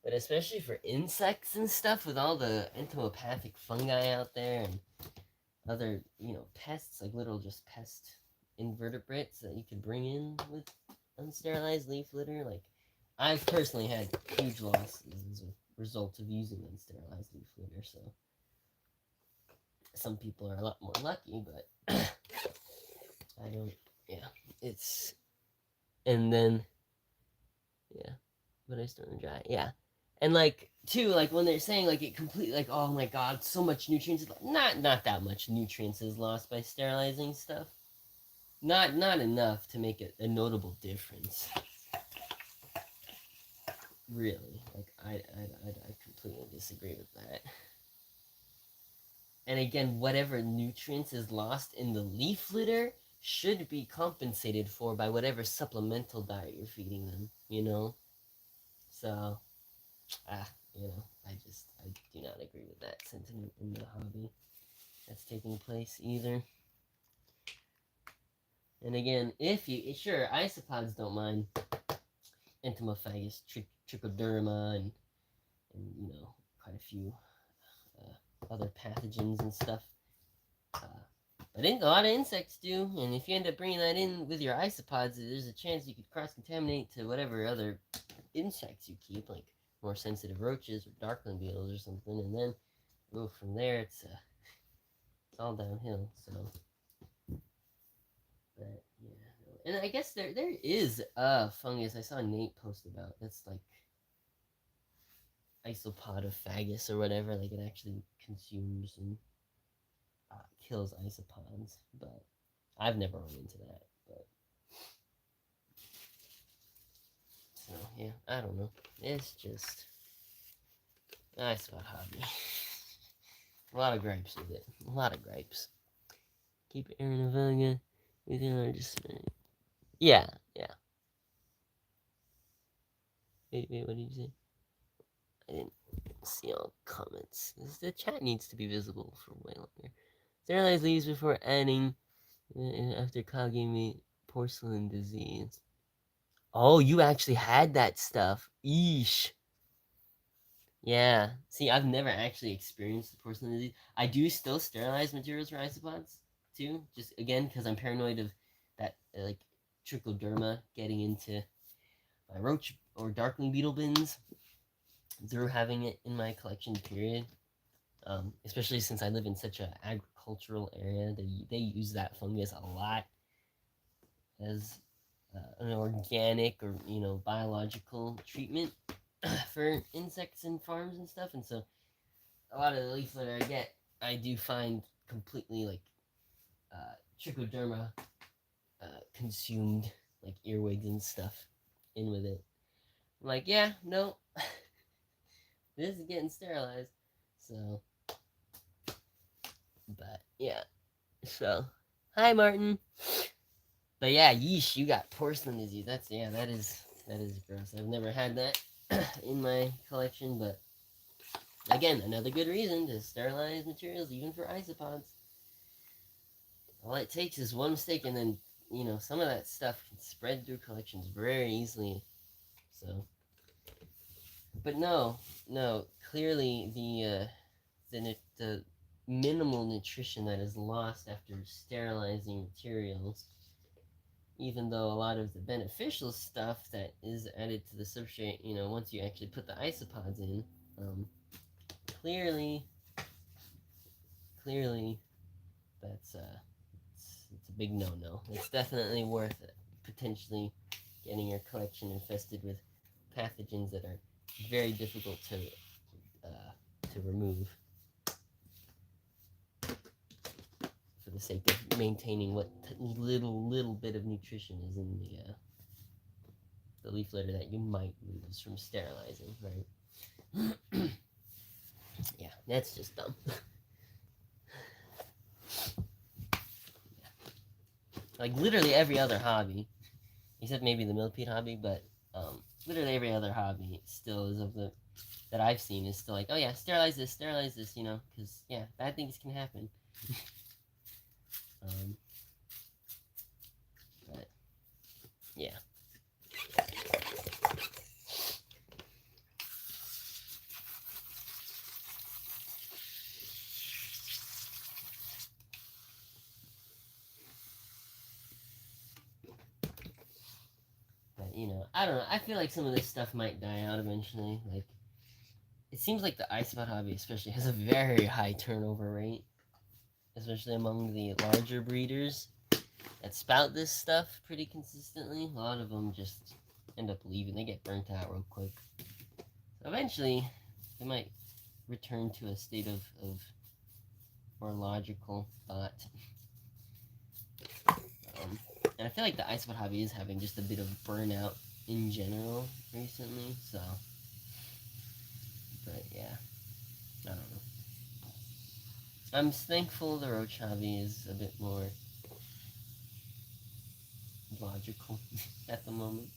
But especially for insects and stuff, with all the entomopathic fungi out there and other, you know, pests, like literal just pest invertebrates that you could bring in with unsterilized leaf litter, like I've personally had huge losses as a result of using unsterilized leaf litter, so some people are a lot more lucky, but I don't, yeah, it's, and then, yeah, but I still dry, yeah, and like, too, like, when they're saying, like, it completely, like, oh my god, so much nutrients, not that much nutrients is lost by sterilizing stuff, not enough to make a notable difference, really, like, I completely disagree with that. And again, whatever nutrients is lost in the leaf litter should be compensated for by whatever supplemental diet you're feeding them, you know? So, you know, I do not agree with that sentiment in the hobby that's taking place either. And again, if you, sure, isopods don't mind Entomophagus, Trichoderma, and you know, quite a few other pathogens and stuff. But a lot of insects do, and if you end up bringing that in with your isopods, there's a chance you could cross-contaminate to whatever other insects you keep, like more sensitive roaches or darkling beetles or something, and then from there, it's all downhill. So, but yeah, and I guess there is a fungus I saw Nate post about that's like Isopodophagus or whatever, like it actually consumes and kills isopods, but I've never run into that. But so yeah, I don't know. It's just isopod hobby. A lot of gripes with it. A lot of gripes. Keep Aeronavaga within our display. Yeah. Wait, what did you say? I didn't see all comments. The chat needs to be visible for way longer. Sterilize leaves before adding after Kyle gave me porcelain disease. Oh, you actually had that stuff. Eesh. Yeah. See, I've never actually experienced the porcelain disease. I do still sterilize materials for isopods, too. Just, again, because I'm paranoid of that, like, trichoderma getting into my roach or darkling beetle bins through having it in my collection, period. Especially since I live in such an agricultural area, they use that fungus a lot as an organic or biological treatment for insects and farms and stuff. And so a lot of the leaf litter I get, I do find completely like trichoderma consumed, like earwigs and stuff in with it. I'm like, yeah, no, this is getting sterilized. So, but yeah, so hi Martin. But yeah, yeesh, you got porcelain disease. That is gross. I've never had that in my collection, but again, another good reason to sterilize materials, even for isopods. All it takes is one mistake, and then some of that stuff can spread through collections very easily. So, but no, clearly the minimal nutrition that is lost after sterilizing materials, even though a lot of the beneficial stuff that is added to the substrate, once you actually put the isopods in, clearly, that's it's a big no-no. It's definitely worth it, potentially getting your collection infested with pathogens that are very difficult to remove for the sake of maintaining what little bit of nutrition is in the leaf litter that you might lose from sterilizing, right? Yeah, that's just dumb. Yeah. Like literally every other hobby, except maybe the millipede hobby, but literally every other hobby still is that I've seen is still like, oh yeah, sterilize this, because yeah, bad things can happen. But yeah. But I don't know. I feel like some of this stuff might die out eventually. Like it seems like the iSpot hobby especially has a very high turnover rate, especially among the larger breeders that spout this stuff pretty consistently. A lot of them just end up leaving. They get burnt out real quick. So eventually, they might return to a state of more logical thought. And I feel like the iSpot hobby is having just a bit of burnout in general recently, so. But yeah, I don't know. I'm thankful the roach hobby is a bit more logical at the moment.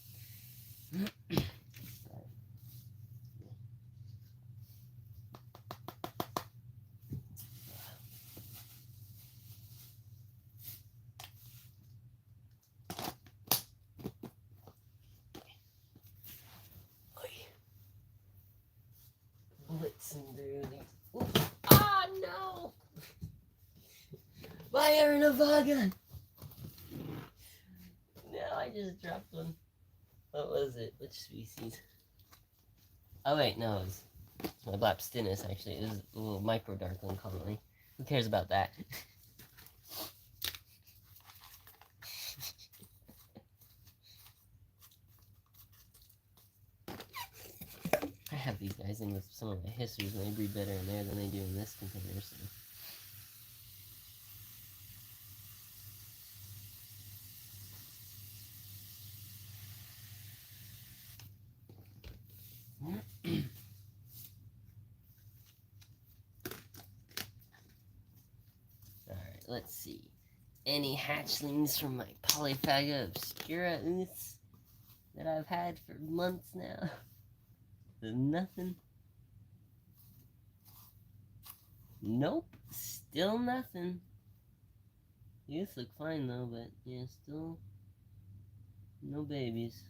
Blitzing through these. Oof. Ah, no! My Arnavaga! No, I just dropped one. What was it? Which species? Oh, wait, no, it's my Blapstinus, actually. It was a little micro darkling colony. Who cares about that? I have these guys in with some of my histories, and they breed better in there than they do in this container, so. Alright, let's see. Any hatchlings from my Polyphaga obscura ooths that I've had for months now? There's nothing. Nope, still nothing. Youths look fine though, but yeah, still no babies.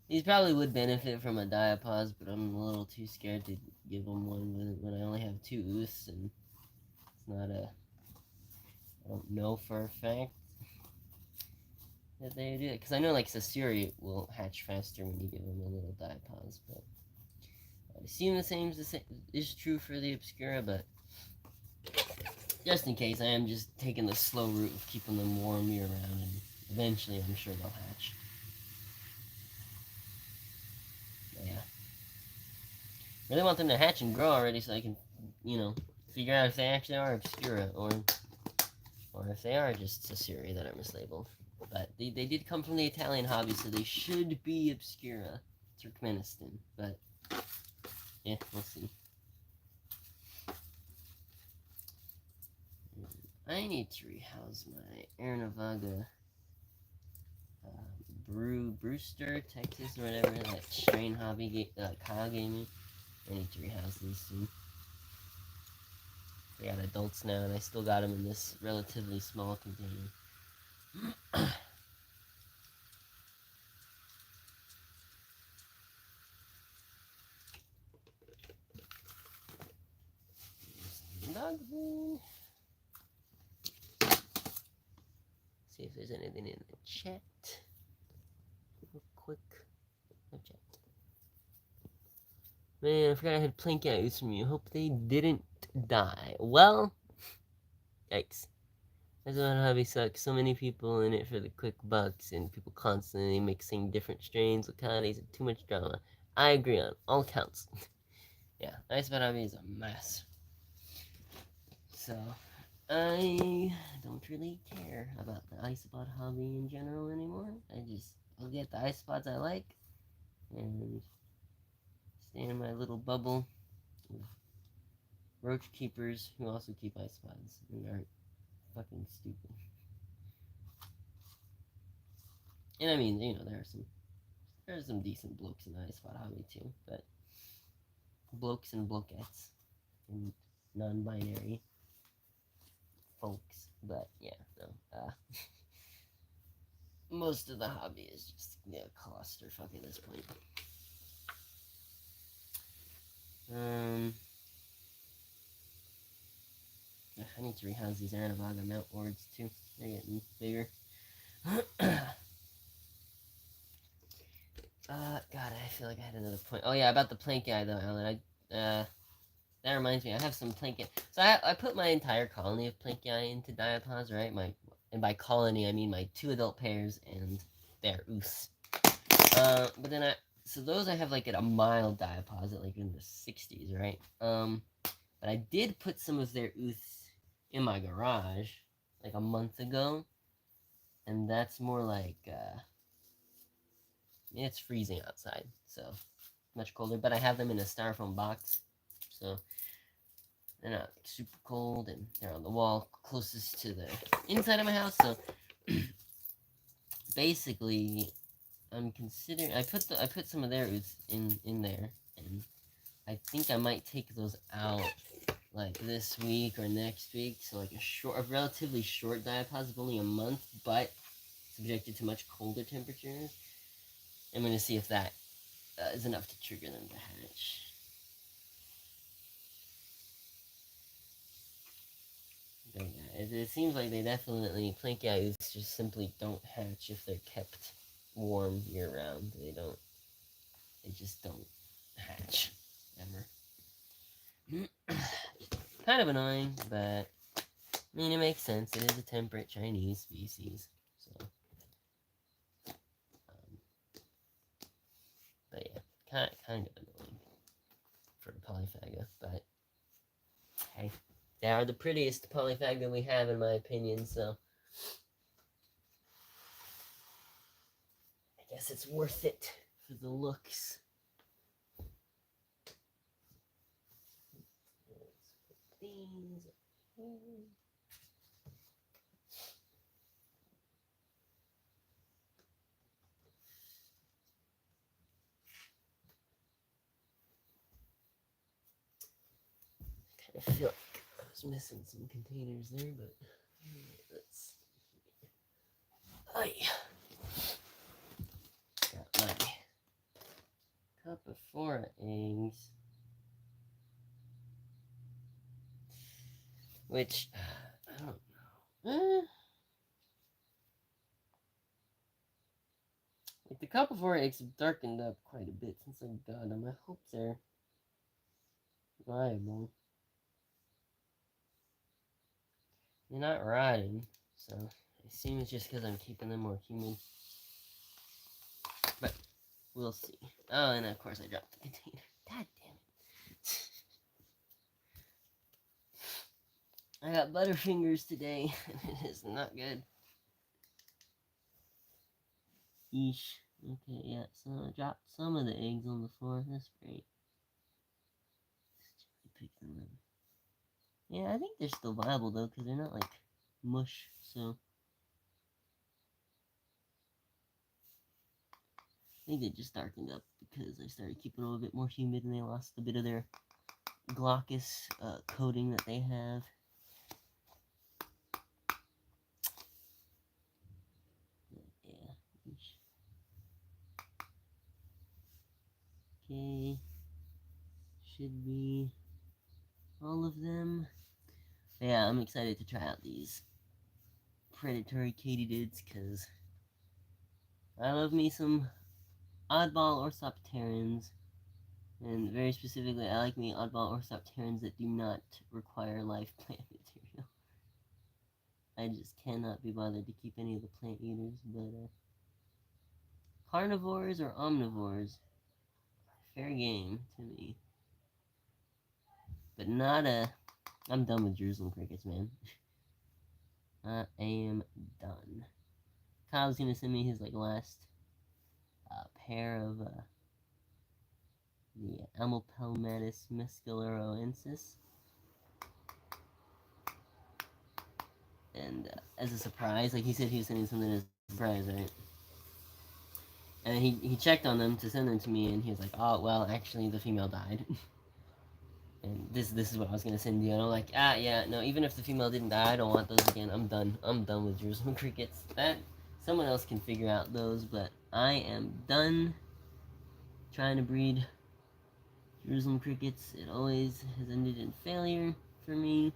These probably would benefit from a diapause, but I'm a little too scared to give them one when I only have 2 ooths, and it's not a. I don't know for a fact that they do it, because I know like Sasuri will hatch faster when you give them a little diapause, but I assume the same is true for the Obscura, but just in case, I am just taking the slow route of keeping them warm year round, and eventually I'm sure they'll hatch. But yeah. Really want them to hatch and grow already so I can, you know, figure out if they actually are Obscura, or if they are just Sasiri that are mislabeled. But they did come from the Italian hobby, so they should be Obscura, Turkmenistan. But, yeah, we'll see. I need to rehouse my Aranavaga Brewster, Texas, or whatever, that strain hobby Kyle gave me. I need to rehouse these soon. They got adults now, and I still got them in this relatively small container. Dog food. See if there's anything in the chat. Real quick. No chat. Man, I forgot I had plank eyes from you. Hope they didn't die. Well, yikes. That's what hobby sucks. So many people in it for the quick bucks, and people constantly mixing different strains, localities, and too much drama. I agree on all counts. Yeah, Icebot hobby is a mess. So, I don't really care about the Icebot hobby in general anymore. I'll get the Icepods I like, and stay in my little bubble with roach keepers who also keep Icepods and aren't fucking stupid. And I mean, you know, there are some decent blokes in the Icebot hobby too, but blokes and blokettes and non-binary folks. But yeah, no. Most of the hobby is just clusterfuck at this point. I need to rehouse these Aranavaga Mount Wards too. They're getting bigger. God, I feel like I had another point. Oh yeah, about the plank guy though, Alan. That reminds me, I have some plank. So I put my entire colony of plank into diapods, right? And by colony I mean my 2 adult pairs and their ooths. But then so those I have like at a mild diaposit, like in the 60s, right? But I did put some of their ooths in my garage like a month ago, and that's more like it's freezing outside, so much colder. But I have them in a styrofoam box, so they're not like, super cold, and they're on the wall closest to the inside of my house. So basically, I'm considering. I put some of their ooths in there, and I think I might take those out like this week or next week. So like a relatively short diapause of only a month, but subjected to much colder temperatures. I'm gonna see if that is enough to trigger them to hatch. But yeah, it seems like they definitely plank eyes just simply don't hatch if they're kept warm year round. They just don't hatch ever. Kind of annoying, but I mean, it makes sense. It is a temperate Chinese species, so. But yeah, kind of annoying for a Polyphaga, but hey, they are the prettiest Polyphaga we have, in my opinion, so I guess it's worth it for the looks. Let's put these here. I feel like I was missing some containers there, but let's see. Got my cup of 4 eggs, which I don't know. Like the cup of 4 eggs have darkened up quite a bit since I got them. I hope they're viable. They're not rotting, so I assume it's just because I'm keeping them more humid. But we'll see. Oh, and of course I dropped the container. God damn it. I got Butterfingers today, and it is not good. Yeesh. Okay, yeah, so I dropped some of the eggs on the floor. That's great. Pick them up. Yeah, I think they're still viable though, because they're not like mush, so. I think they just darkened up because I started keeping them a bit more humid and they lost a bit of their glaucous coating that they have. Yeah. Okay. Should be all of them. Yeah, I'm excited to try out these predatory katydids because I love me some oddball Orthopterans. And very specifically, I like me oddball Orthopterans that do not require live plant material. I just cannot be bothered to keep any of the plant eaters, but carnivores or omnivores, fair game to me. But not I'm done with Jerusalem crickets, man. I am done. Kyle's gonna send me his last pair of the Amylpelmatus mescaleroensis. And as a surprise, he said he was sending something as a surprise, right? And he checked on them to send them to me, and he was like, "Oh, well, actually, the female died." And this is what I was gonna send you. And I'm like, yeah, no. Even if the female didn't die, I don't want those again. I'm done. I'm done with Jerusalem crickets. That someone else can figure out those, but I am done trying to breed Jerusalem crickets. It always has ended in failure for me.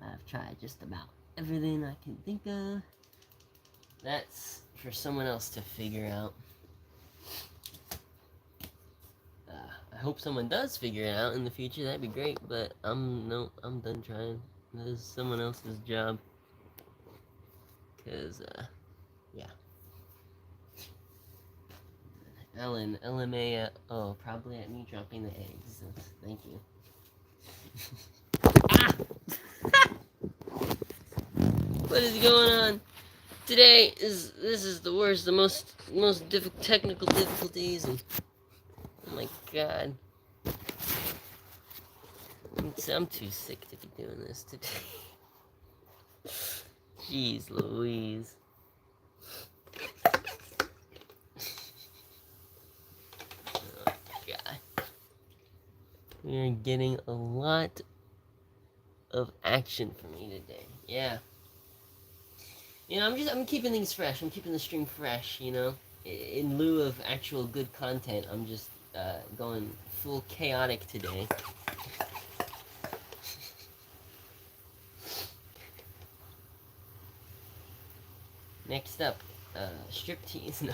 I've tried just about everything I can think of. That's for someone else to figure out. I hope someone does figure it out in the future. That'd be great. But I'm done trying. This is someone else's job. Cause yeah. Ellen, LMA. Oh, probably at me dropping the eggs. Thank you. Ah! What is going on? This is the worst, the most technical difficulties, and oh my god, I'm too sick to be doing this today. Jeez Louise. Oh god, we are getting a lot of action from me today. Yeah. You know, I'm keeping things fresh. I'm keeping the stream fresh, you know. In lieu of actual good content, I'm just going full chaotic today. Next up, striptease. No.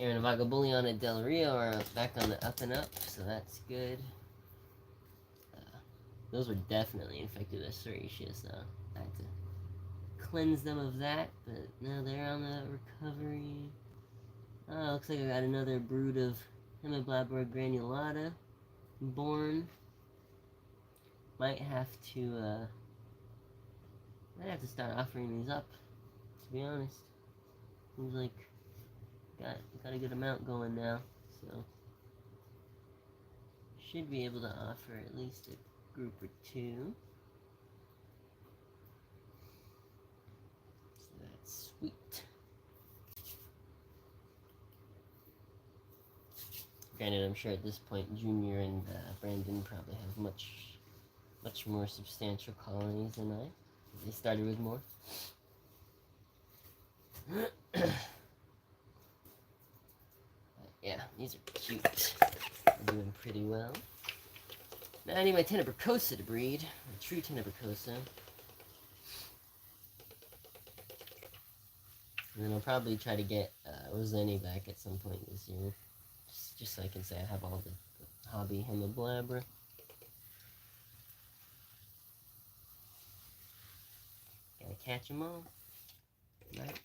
Aaron Vagabulion and Del Rio are back on the up and up, so that's good. Those were definitely infected with Serratia, so I had to cleanse them of that, but now they're on the recovery. Oh, looks like I got another brood of Hemiblabra granulata born. Might have to start offering these up, to be honest. Seems like got a good amount going now, so should be able to offer at least a group or two. So that's sweet. Granted, I'm sure at this point Junior and Brandon probably have much more substantial colonies than I. They started with more. Yeah, these are cute. They're doing pretty well. Now I need my Tenebracosa to breed. A true Tenebracosa. And then I'll probably try to get Roseni back at some point this year. Just so I can say I have all the hobby Hemiblabra. Gotta catch them all. Right.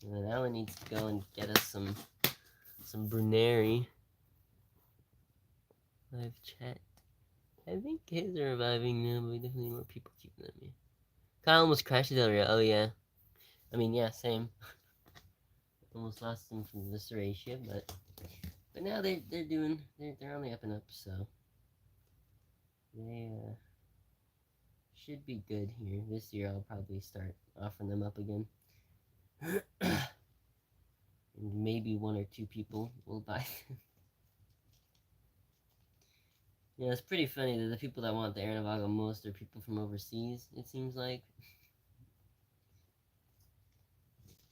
And then Alan needs to go and get us some Bruneri. Live chat. I think kids are reviving now, but we definitely need more people keeping them. Yeah. Kyle almost crashed the area. Oh yeah. I mean, yeah, same. Almost lost them from the Visceratia, but now they're on the up and up, so they should be good here. This year I'll probably start offering them up again. And maybe 1 or 2 people will buy them. Yeah, it's pretty funny that the people that want the Aranavaga most are people from overseas, it seems like.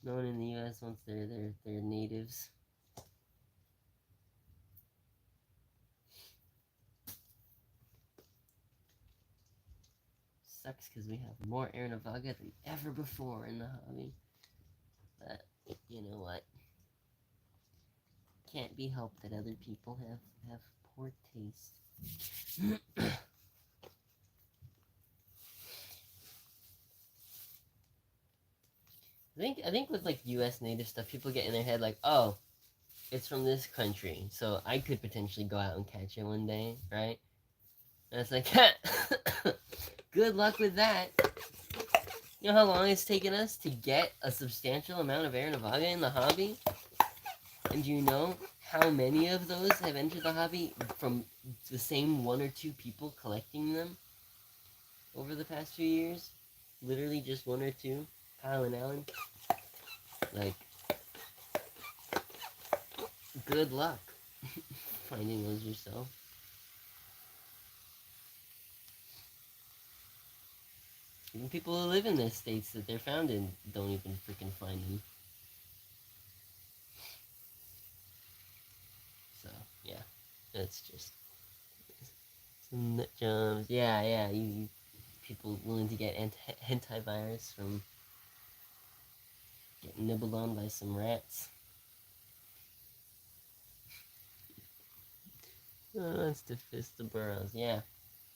No one in the US wants their natives. Sucks because we have more Aranavaga than ever before in the hobby. But, you know what? Can't be helped that other people have poor taste. I think with like US native stuff, people get in their head like, oh, it's from this country, so I could potentially go out and catch it one day, right? And it's like, good luck with that. You know how long it's taken us to get a substantial amount of Aranavaga in the hobby? And do you know how many of those have entered the hobby from the same 1 or 2 people collecting them over the past few years? Literally just 1 or 2, Kyle and Alan. Like, good luck finding those yourself. Even people who live in the states that they're found in don't even freaking find them. So, yeah. That's just some nut jobs. Yeah, you people willing to get hentai virus from getting nibbled on by some rats. Oh, that's to fist the burrows. Yeah,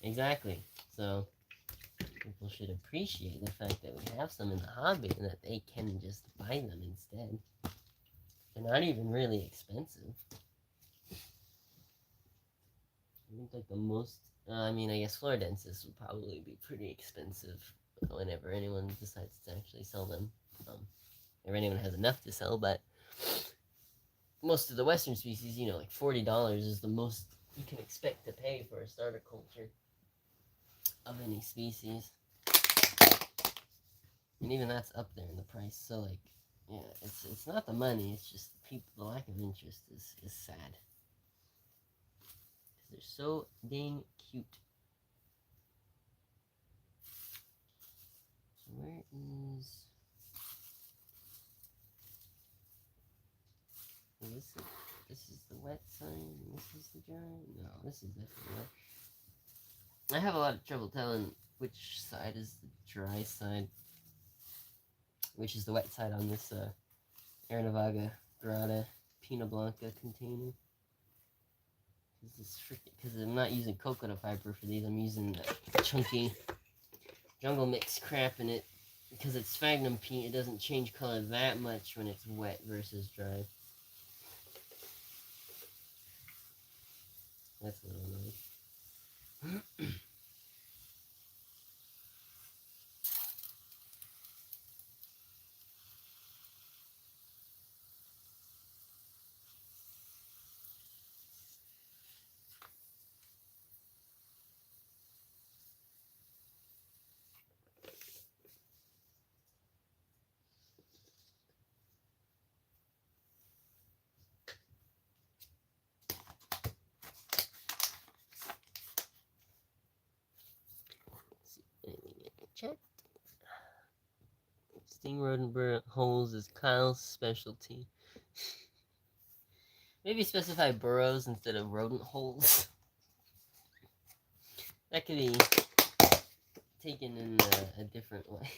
exactly. So, people should appreciate the fact that we have some in the hobby and that they can just buy them instead. They're not even really expensive. I think like the most, I mean, I guess Floradensis would probably be pretty expensive whenever anyone decides to actually sell them. Or anyone has enough to sell, but most of the Western species, you know, like $40 is the most you can expect to pay for a starter culture of any species. And even that's up there in the price. So like, yeah, it's not the money. It's just people. The lack of interest is sad. Because they're so dang cute. So where is? This is the wet side. And this is the dry. No, this is definitely wet. I have a lot of trouble telling which side is the dry side, which is the wet side on this Aranavaga Dorada Pinna Blanca container. Because I'm not using coconut fiber for these, I'm using chunky jungle mix crap in it. Because it's sphagnum peat, it doesn't change color that much when it's wet versus dry. That's a little annoying. Check. Sting rodent holes is Kyle's specialty. Maybe specify burrows instead of rodent holes. That could be taken in a different way.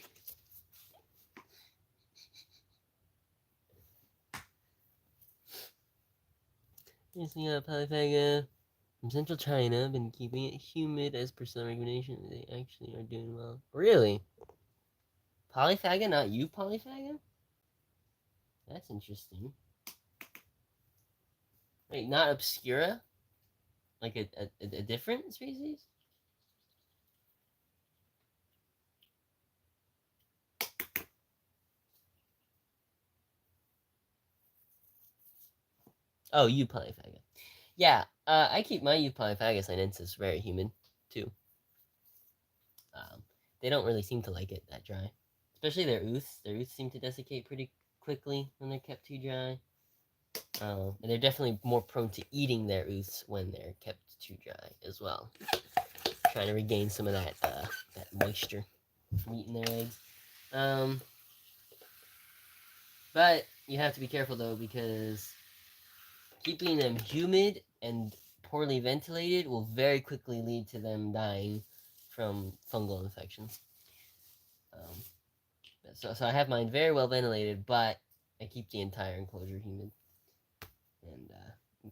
Using a polyphaga from central China, been keeping it humid as per some recommendation. They actually are doing well. Really? Polyphaga, not you, Polyphaga? That's interesting. Wait, not Obscura? Like a different species? Oh, U. polyphaga. Yeah, I keep my U. polyphaga sinensis very humid, too. They don't really seem to like it that dry. Especially their ooths. Their ooths seem to desiccate pretty quickly when they're kept too dry. And they're definitely more prone to eating their ooths when they're kept too dry as well. Trying to regain some of that moisture from eating their eggs. But you have to be careful though, because keeping them humid and poorly ventilated will very quickly lead to them dying from fungal infections. So I have mine very well ventilated, but I keep the entire enclosure humid, and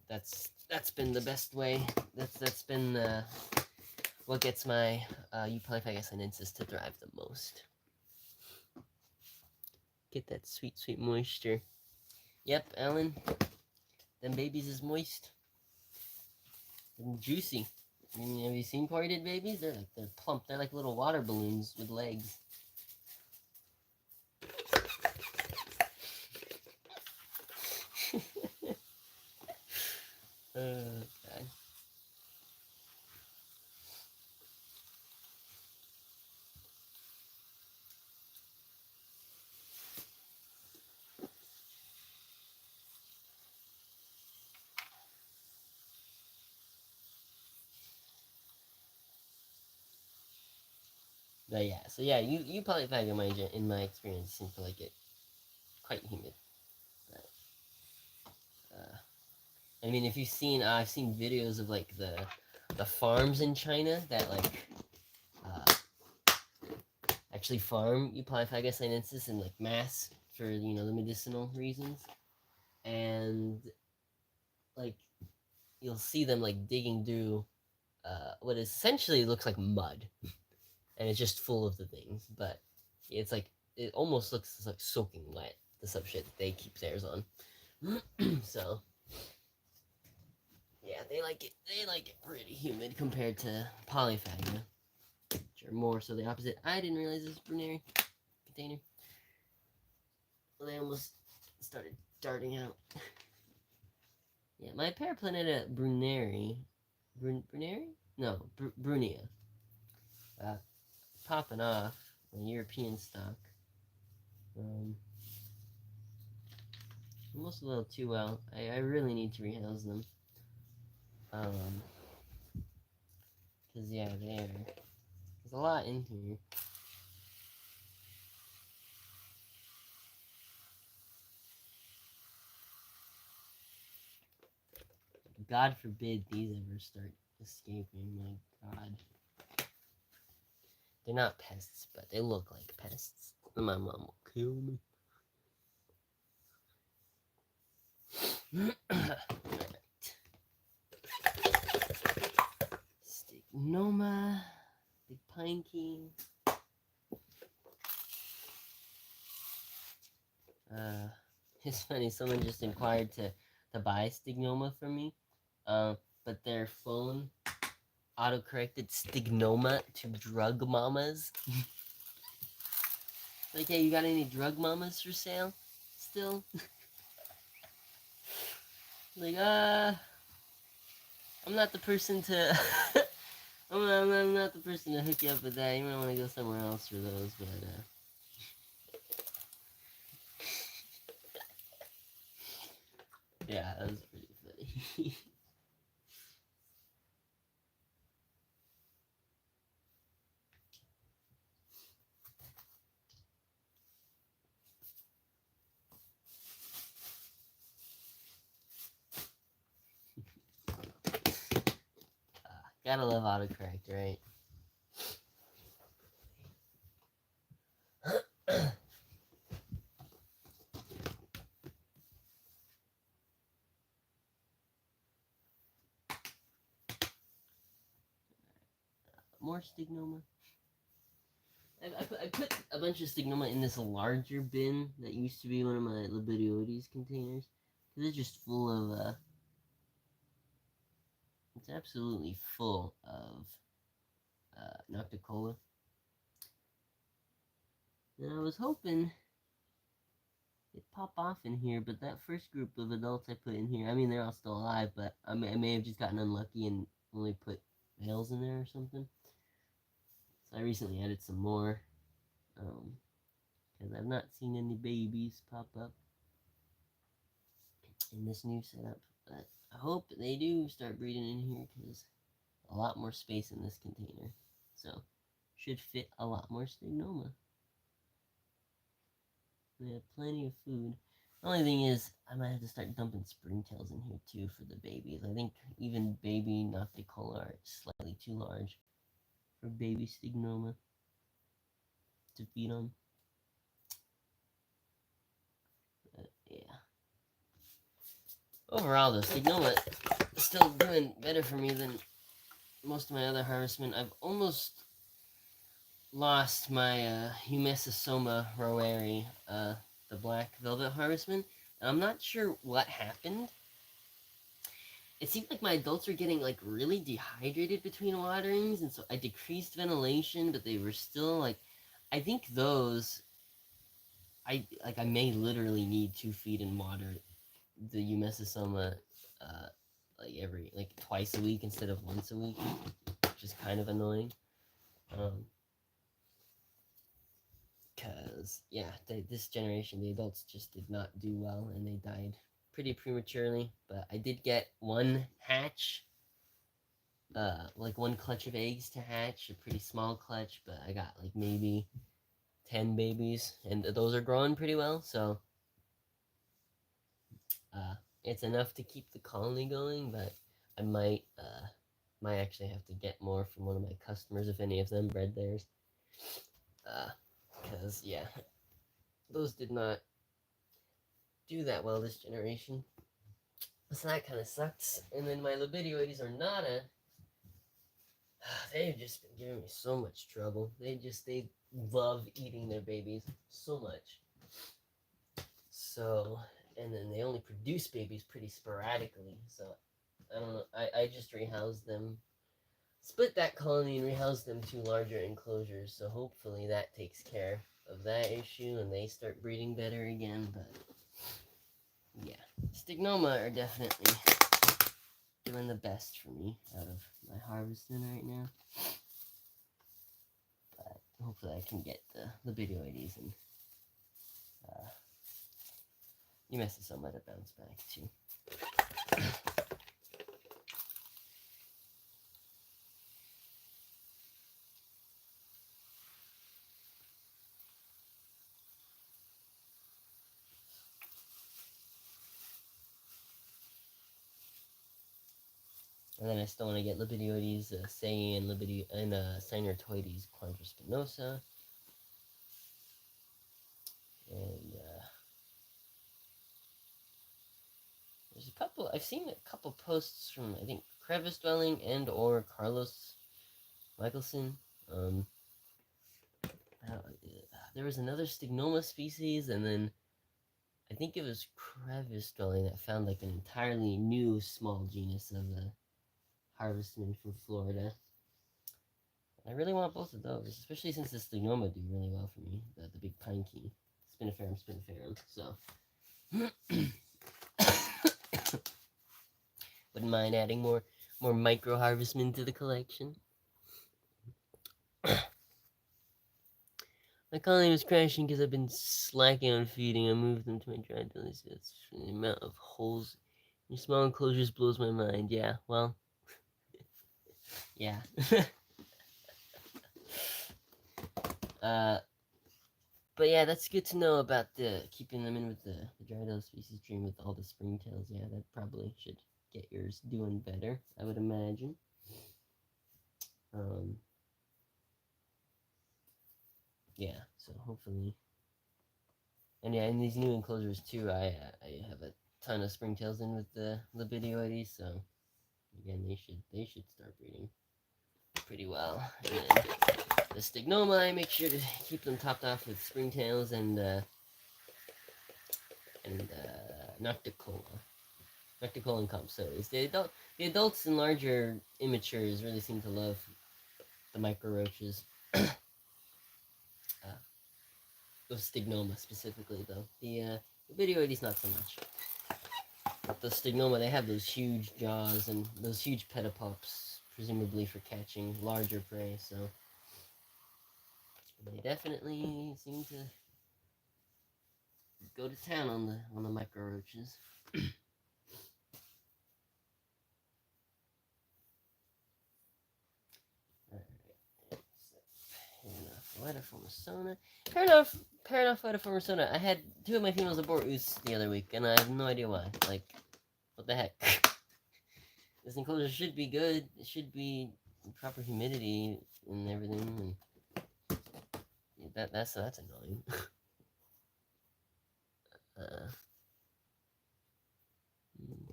that's been the best way. That's been what gets my Eupolyphagus sinensis to thrive the most. Get that sweet, sweet moisture. Yep, Alan, them babies is moist and juicy. I mean, have you seen ported babies? They're plump. They're like little water balloons with legs. God. But yeah, so yeah, you probably find in my experience seem to like it quite humid. But, I mean, if you've seen, I've seen videos of like the farms in China that like actually farm Eupolyphagus sinensis in like mass for the medicinal reasons, and like you'll see them like digging through what essentially looks like mud, and it's just full of the things, but it's like it almost looks like soaking wet, the sub shit they keep theirs on. So yeah, they like it pretty humid compared to Polyphaga, which are more so the opposite. I didn't realize this Bruneri container. Well, they almost started darting out. Yeah, my Paraplaneta Bruneri, Bruneri? No, Brunia. Popping off the European stock. Almost a little too well. I really need to rehouse them. Cause yeah, there's a lot in here. God forbid these ever start escaping. My God. They're not pests, but they look like pests. My mom will kill me. Stignoma, big pine key. It's funny. Someone just inquired to buy Stignoma from me, but their phone autocorrected Stignoma to drug mamas. Like, hey, you got any drug mamas for sale? Still? Like, I'm not the person to. I'm not the person to hook you up with that. You might want to go somewhere else for those, but yeah, that was pretty funny. Gotta love autocorrect, right? More Stignoma. I put a bunch of Stignoma in this larger bin that used to be one of my Libidioides containers. Because it's just full of, it's absolutely full of Nocticola. And I was hoping it'd pop off in here, but that first group of adults I put in here, I mean, they're all still alive, but I may have just gotten unlucky and only put males in there or something. So I recently added some more, because I've not seen any babies pop up in this new setup. But I hope they do start breeding in here, because a lot more space in this container. So, should fit a lot more Stignoma. We have plenty of food. The only thing is, I might have to start dumping springtails in here too for the babies. I think even baby Nocticola are slightly too large for baby Stignoma to feed on. But yeah. Overall though, Stignoma is still doing better for me than most of my other harvestmen. I've almost lost my Humesisoma roweri, the black velvet harvestman. I'm not sure what happened. It seemed like my adults were getting like really dehydrated between waterings, and so I decreased ventilation, but they were still like, I think those, I may literally need to feed and water the Humesisoma like twice a week instead of once a week, which is kind of annoying. Because yeah, this generation, the adults just did not do well, and they died pretty prematurely. But I did get one hatch, like one clutch of eggs to hatch, a pretty small clutch, but I got like maybe 10 babies, and those are growing pretty well, so it's enough to keep the colony going. But I might actually have to get more from one of my customers if any of them bred theirs, because yeah, those did not do that well this generation. So that kind of sucks. And then my Libidioides ornata, they've just been giving me so much trouble. They love eating their babies so much. So, and then they only produce babies pretty sporadically. So, I don't know. I just rehoused them, split that colony and rehoused them to larger enclosures. So hopefully that takes care of that issue and they start breeding better again. But yeah, Stignoma are definitely doing the best for me out of my harvesting right now. But hopefully I can get the Libidioides and Humesisoma to bounce back too. And then I still want to get Libidioides, Sei, and Sinertoides quadrispinosa. And there's a couple, I've seen a couple posts from, I think, Crevice Dwelling and or Carlos Michelson. There was another Stignoma species, and then I think it was Crevice Dwelling that found like an entirely new small genus of harvestmen from Florida. I really want both of those, especially since the Stignoma do really well for me. The big pine key, spiniferum. So wouldn't mind adding more micro harvestmen to the collection. My colony was crashing because I've been slacking on feeding. I moved them to my dry delicacies. That's the amount of holes in small enclosures blows my mind. Yeah, well, yeah. But yeah, that's good to know about keeping them in with the Drydo species dream with all the springtails. Yeah, that probably should get yours doing better, I would imagine. Yeah, so hopefully, and yeah, in these new enclosures too, I have a ton of springtails in with the Libidioides, so again, they should start breeding pretty well. And then the Stignoma, I make sure to keep them topped off with springtails and Nocticola. Nocticola and Compsodius. The adults and larger immatures really seem to love the micro roaches. Of Stignoma specifically, though. The Vidioides not so much. But the Stignoma, they have those huge jaws and those huge pedipalps, presumably for catching larger prey, so they definitely seem to go to town on the micro roaches. Paranophlytoformasona. I had 2 of my females abort ooze the other week, and I have no idea why. Like, what the heck? This enclosure should be good. It should be proper humidity and everything, and that's annoying.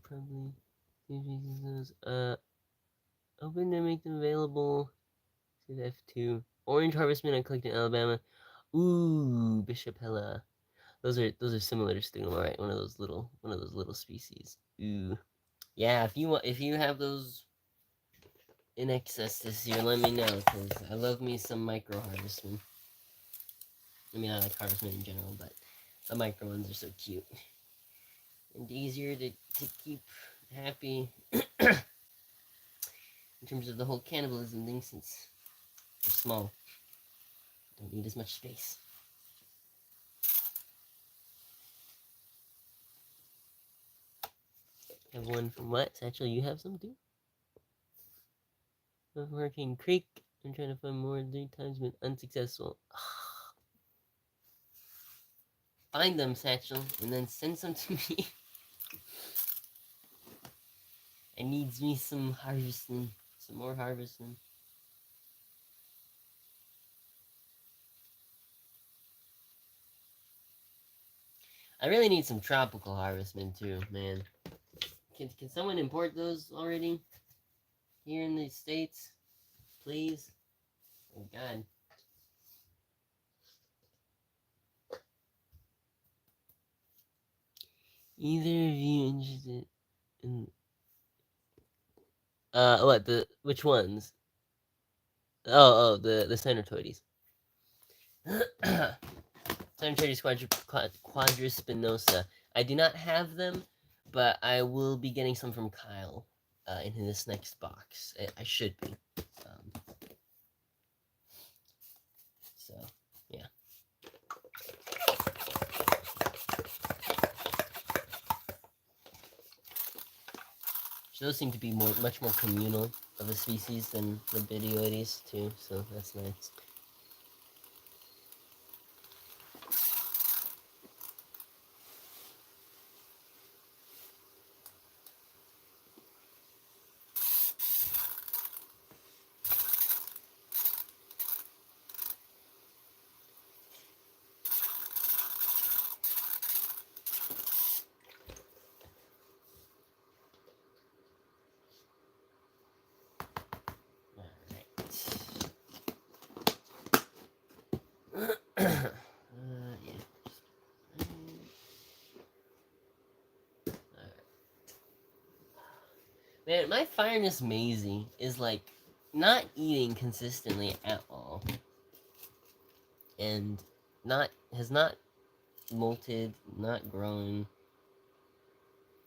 Probably hoping to make them available. F2 Orange Harvestman I collected in Alabama. Ooh, Bishopella. Those are similar to Stignoma, right? One of those little species. Ooh, yeah. If you have those in excess this year, let me know, because I love me some micro harvestmen. I mean, I like harvestmen in general, but the micro ones are so cute and easier to keep happy in terms of the whole cannibalism thing, since they're small, don't need as much space. Have one from what? Satchel, you have some too? From Hurricane Creek. I'm trying to find more 3 times, been unsuccessful. Find them, Satchel, and then send some to me. I needs me some harvesting. Some more harvesting. I really need some tropical harvestmen too, man. Can someone import those already? Here in the States? Please? Oh god. Either of you interested in which ones? The Centrotoides. Centrotoides quadrispinosa. I do not have them, but I will be getting some from Kyle in this next box. I should be. So, yeah. So those seem to be much more communal of a species than the Bidioides too, so that's nice. Man, my Fireness Maisie is like not eating consistently at all, and has not molted, not grown.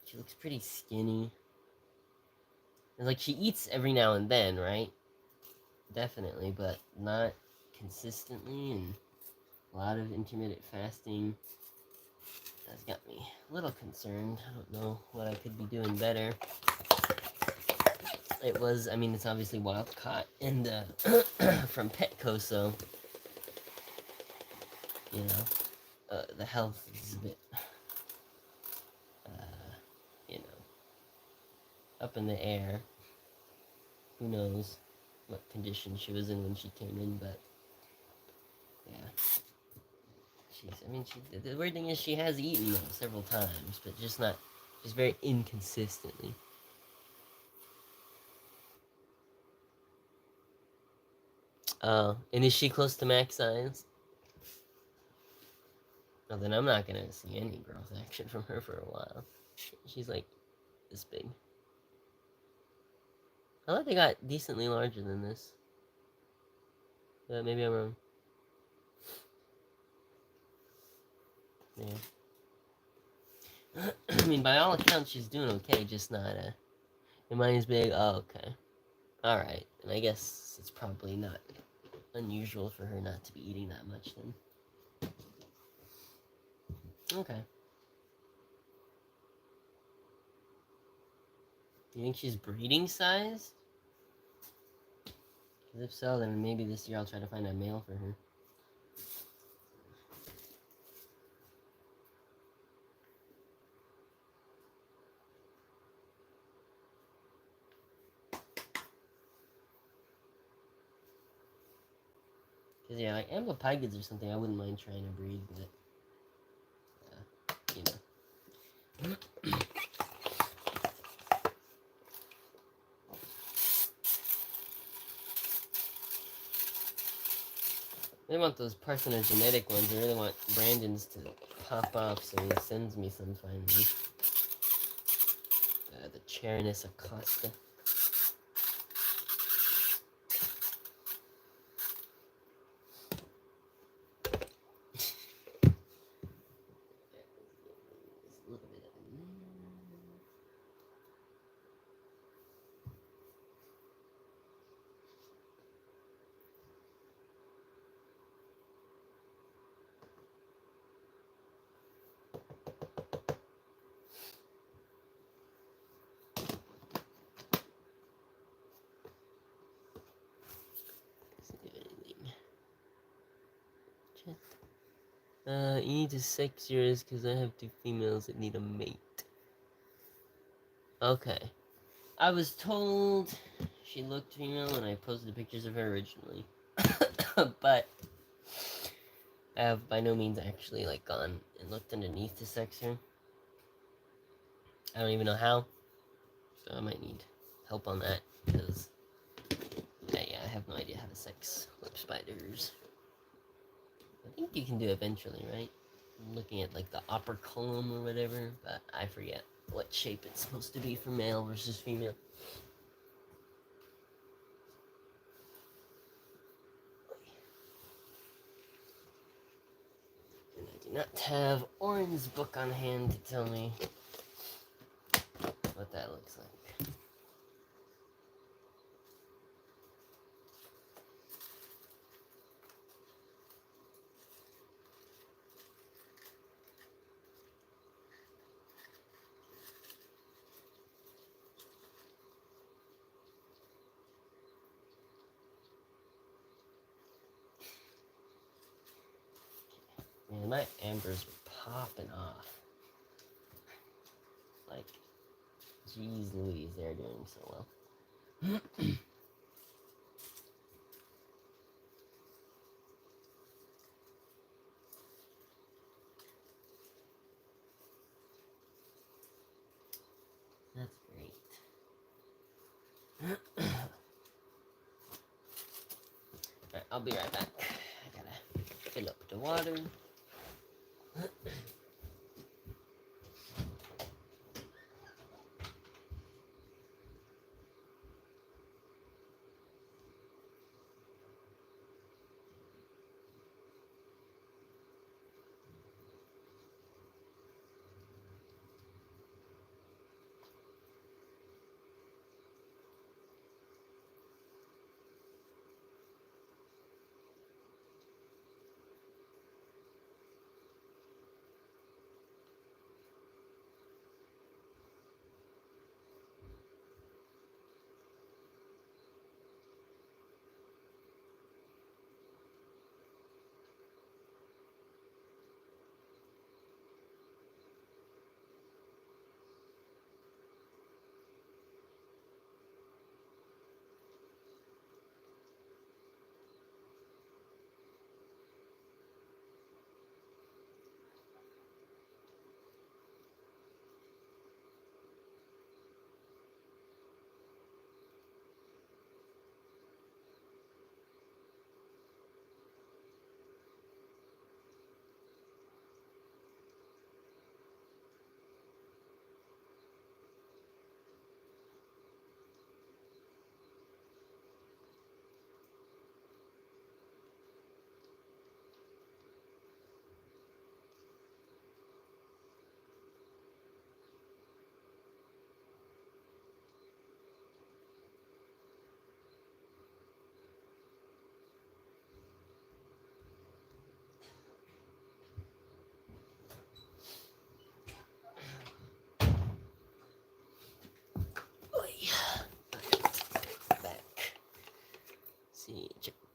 She looks pretty skinny. And like, she eats every now and then, right? Definitely, but not consistently, and a lot of intermittent fasting. That's got me a little concerned. I don't know what I could be doing better. I mean, it's obviously wild caught and from Petco, so you know, the health is a bit, you know, up in the air. Who knows what condition she was in when she came in, but yeah. The weird thing is she has eaten them several times, but just very inconsistently. And is she close to max size? Well, then I'm not gonna see any growth action from her for a while. She's like this big. I thought they got decently larger than this. Maybe I'm wrong. Yeah. I mean, by all accounts, she's doing okay, just not, am I as big? Oh, okay. Alright, and I guess it's probably not unusual for her not to be eating that much, then. Okay. Do you think she's breeding size? Because if so, then maybe this year I'll try to find a male for her. Because, yeah, like Amblypygids or something, I wouldn't mind trying to breed, but, you know. I want those parthenogenetic ones. I really want Brandon's to pop off so he sends me some finally. The Charinus Acosta. You need to sex yours because I have 2 females that need a mate. Okay. I was told she looked female when I posted pictures of her originally. But I have by no means actually, like, gone and looked underneath to sex her. I don't even know how. So I might need help on that because, yeah, I have no idea how to sex lip spiders. I think you can do it eventually, right? I'm looking at like the operculum or whatever, but I forget what shape it's supposed to be for male versus female. And I do not have Oren's book on hand to tell me what that looks like. Man, my ambers were popping off. Like, geez Louise, they're doing so well. That's great. Alright, I'll be right back. I gotta fill up the water.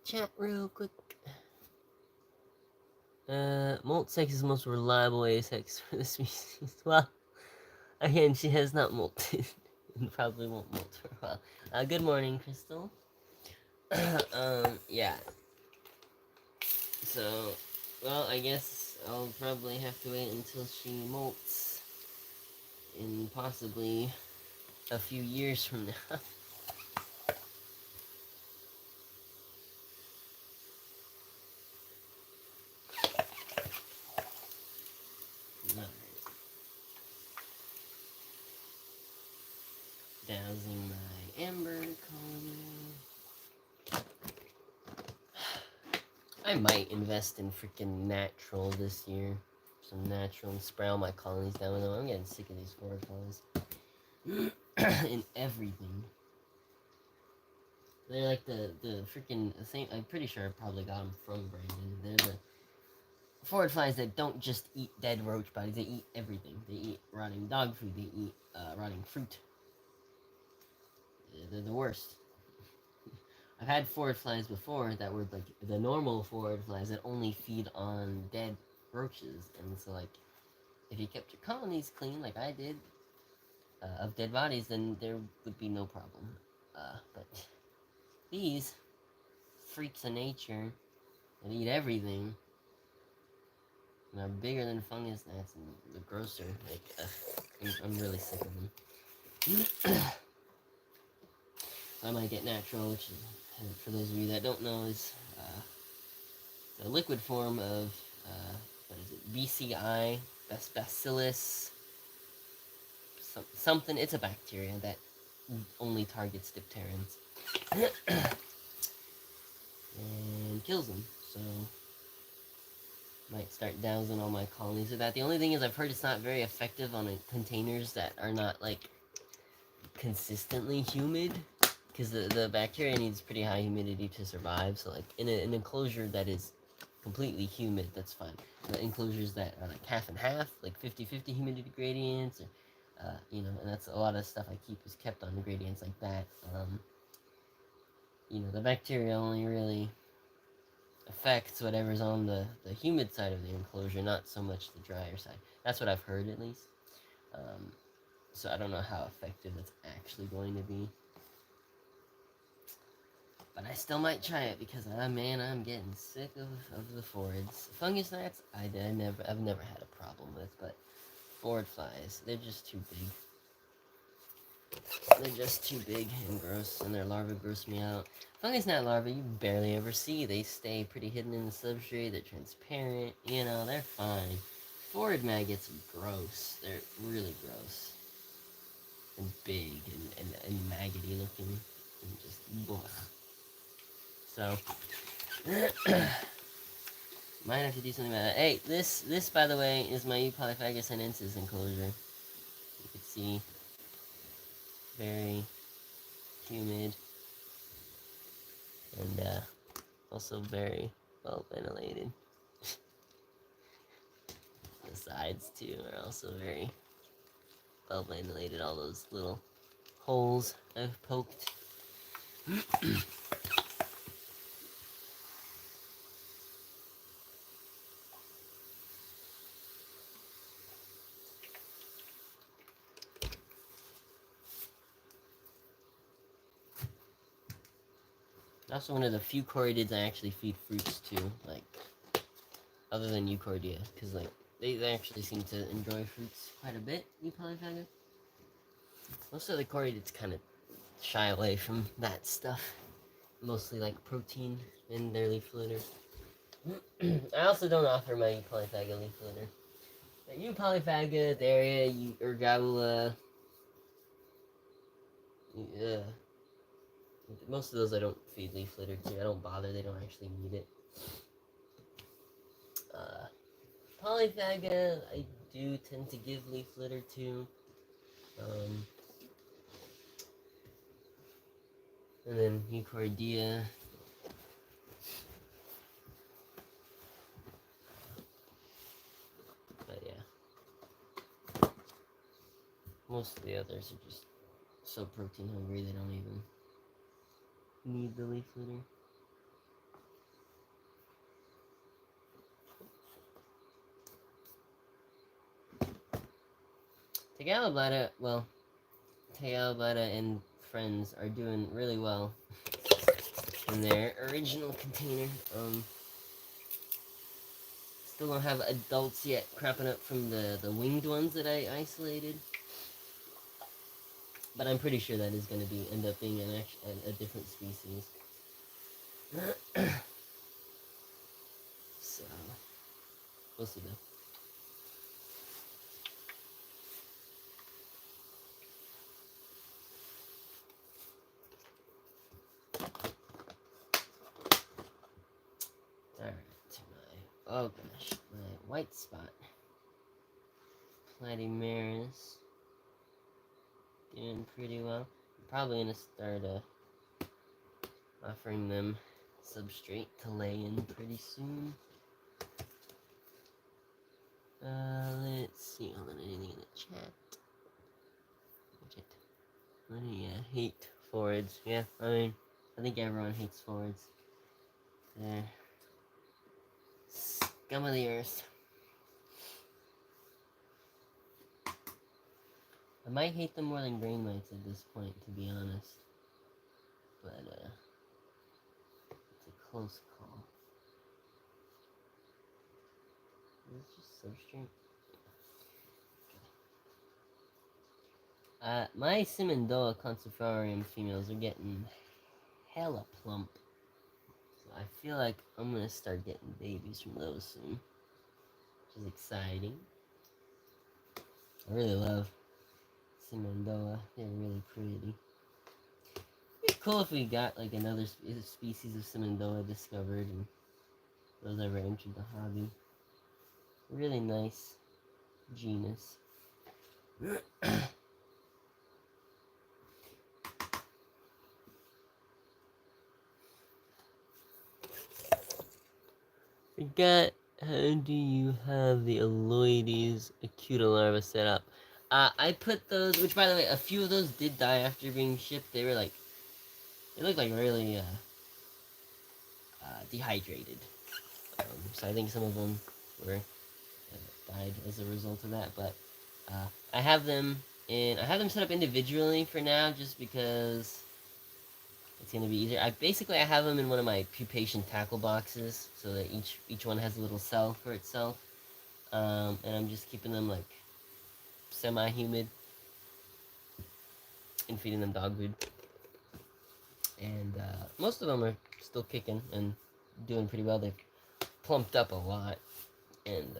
chat real quick. Molt sex is the most reliable sex for the species. Well, again, she has not molted. And probably won't molt for a while. Good morning, Crystal. Yeah. So, well, I guess I'll probably have to wait until she molts in possibly a few years from now. Alright. Dowsing my amber colony. I might invest in freaking natural this year. Some natural and spray all my colonies down with them. I'm getting sick of these forward colonies. In everything. They're like the freaking same. I'm pretty sure I probably got them from Brandon. They're the forward flies that don't just eat dead roach bodies. They eat everything. They eat rotting dog food. They eat rotting fruit. They're the worst. I've had forward flies before that were like the normal forward flies that only feed on dead roaches, and so like if you kept your colonies clean like I did of dead bodies, then there would be no problem. But these freaks of nature that eat everything and are bigger than fungus gnats and the grosser. Like, I'm really sick of them. So I might get natural, which is, for those of you that don't know, is the liquid form of what is it? BCI, Bacillus, something. It's a bacteria that only targets dipterans and kills them. So might start dousing all my colonies with that. The only thing is, I've heard it's not very effective on containers that are not like consistently humid, because the bacteria needs pretty high humidity to survive. So like in an enclosure that is completely humid, that's fine. The enclosures that are like half and half, like 50-50 humidity gradients, or, you know, and that's a lot of stuff I keep is kept on gradients like that. You know, the bacteria only really affects whatever's on the humid side of the enclosure, not so much the drier side. That's what I've heard, at least. So I don't know how effective it's actually going to be. But I still might try it because, man, I'm getting sick of the forwards. Fungus gnats, I've never had a problem with, but forward flies, they're just too big. They're just too big and gross, and their larvae gross me out. Fungus gnat larvae you barely ever see. They stay pretty hidden in the substrate. They're transparent. You know, they're fine. Forward maggots are gross. They're really gross. And big and maggoty looking. And just, blech. So, might have to do something about that. Hey, this by the way, is my Eupolyphagus sinensis enclosure. You can see, very humid. And also very well ventilated. The sides too are also very well ventilated. All those little holes I've poked. Also one of the few choroidids I actually feed fruits to, like, other than Euchordia, because, like, they actually seem to enjoy fruits quite a bit, Eupolyphagus. Most of the choroidids kind of shy away from that stuff. Mostly, like, protein in their leaf litter. I also don't offer my Eupolyphaga leaf litter. But Eupolyphaga, Daria, Urgabula, most of those I don't feed leaf litter to. I don't bother. They don't actually need it. Polyphaga, I do tend to give leaf litter to. And then Euchordia. But yeah. Most of the others are just so protein hungry they don't even need the leaf litter. Tagalogblada, well, Tagalogblada and friends are doing really well in their original container. Still don't have adults yet cropping up from the winged ones that I isolated. But I'm pretty sure that is going to end up being a different species. So, we'll see though. Alright, oh gosh, my white spot. Platymeris. Doing pretty well. I'm probably gonna start offering them substrate to lay in pretty soon. Let's see. Hold on, anything in the chat? Yeah, hate forwards. Yeah, I think everyone hates forwards. They're scum of the earth. I might hate them more than grain mites at this point, to be honest. But, it's a close call. Is this just substrate? My Simondoa concentrarium females are getting hella plump. So I feel like I'm gonna start getting babies from those soon. Which is exciting. I really love Simondoa. They're really pretty. It'd be cool if we got like another species of Simondoa discovered and those ever entered the hobby. Really nice genus. Forgot, how do you have the Aloides acuta larva set up? I put those, which by the way, a few of those did die after being shipped. They were like, they looked like really dehydrated. So I think some of them were died as a result of that. But I have them set up individually for now, just because it's gonna be easier. I have them in one of my pupation tackle boxes, so that each one has a little cell for itself. And I'm just keeping them like semi-humid and feeding them dog food. And most of them are still kicking and doing pretty well. They've plumped up a lot and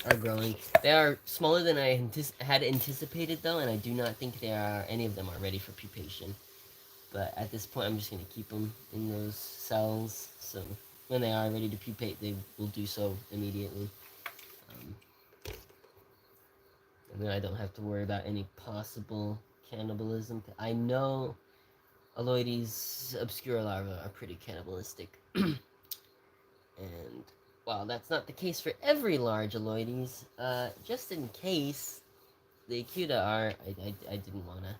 are growing. They are smaller than I had anticipated though, and I do not think any of them are ready for pupation. But at this point, I'm just going to keep them in those cells, so when they are ready to pupate, they will do so immediately. And then I don't have to worry about any possible cannibalism. I know Aloides obscura larvae are pretty cannibalistic. And while that's not the case for every large Aloides, just in case the acuta are, I didn't want to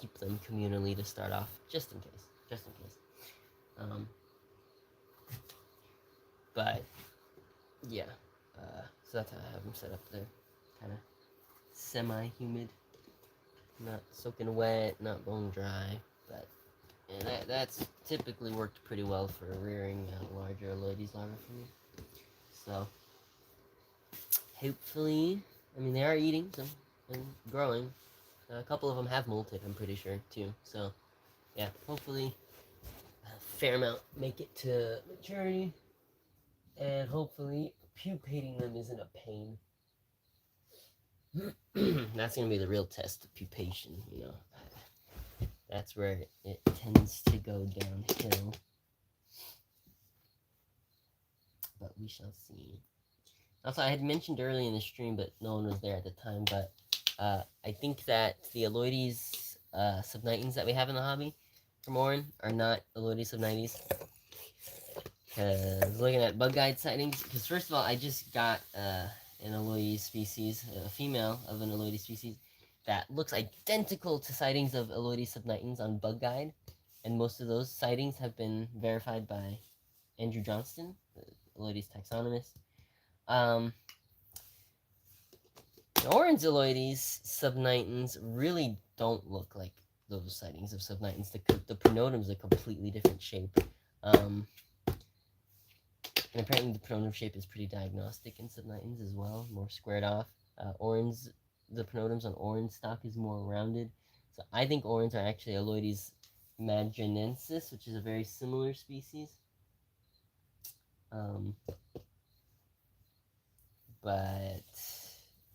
keep them communally to start off, just in case. But yeah, so that's how I have them set up there, kind of semi-humid, not soaking wet, not bone dry, but that's typically worked pretty well for rearing larger Aloides larvae for me. So hopefully, I mean, they are eating some and growing. A couple of them have molted, I'm pretty sure, too. So, yeah, hopefully a fair amount make it to maturity. And hopefully pupating them isn't a pain. That's going to be the real test of pupation, you know. That's where it tends to go downhill. But we shall see. Also, I had mentioned early in the stream, but no one was there at the time, but I think that the Aloides subnitens that we have in the hobby from Orin are not Aloides subnites. Because looking at bug guide sightings, because first of all, I just got an Aloides species, a female of an Aloides species, that looks identical to sightings of Aloides subnitens on bug guide, and most of those sightings have been verified by Andrew Johnston, the Aloides taxonomist. Oryzoloides subnitens really don't look like those sightings of subnitens. The pronotum's a completely different shape. And apparently the pronotum shape is pretty diagnostic in subnitens as well, more squared off. The pronotum's on orange stock is more rounded. So I think orans are actually Aloides madrinensis, which is a very similar species. But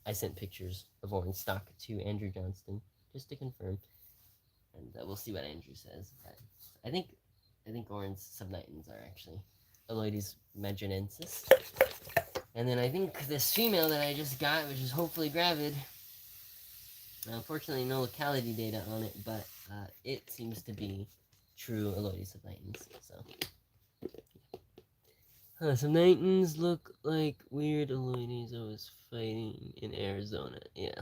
I sent pictures of orange stock to Andrew Johnston just to confirm, and we'll see what Andrew says. But I think orange subnitens are actually Aloides madrinensis. And then I think this female that I just got, which is hopefully gravid, unfortunately no locality data on it, but it seems to be true Aloides subnitens. So subnitens look like weird Aloides I was fighting in Arizona. Yeah.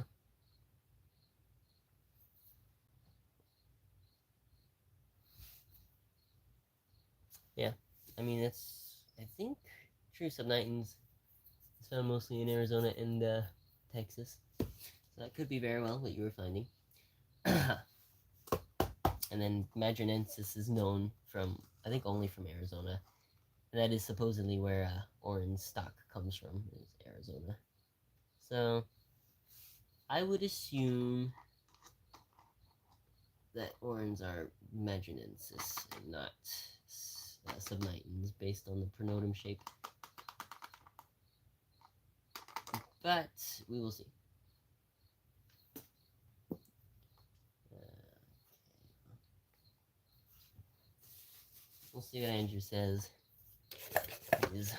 Yeah. I mean, it's, I think, true subnitens is found mostly in Arizona and Texas. So that could be very well what you were finding. And then madrinensis is known from, I think, only from Arizona. And that is supposedly where orange stock comes from, is Arizona. So I would assume that orans are madrinensis and not subnitens based on the pronotum shape. But we will see. We'll see what Andrew says. He is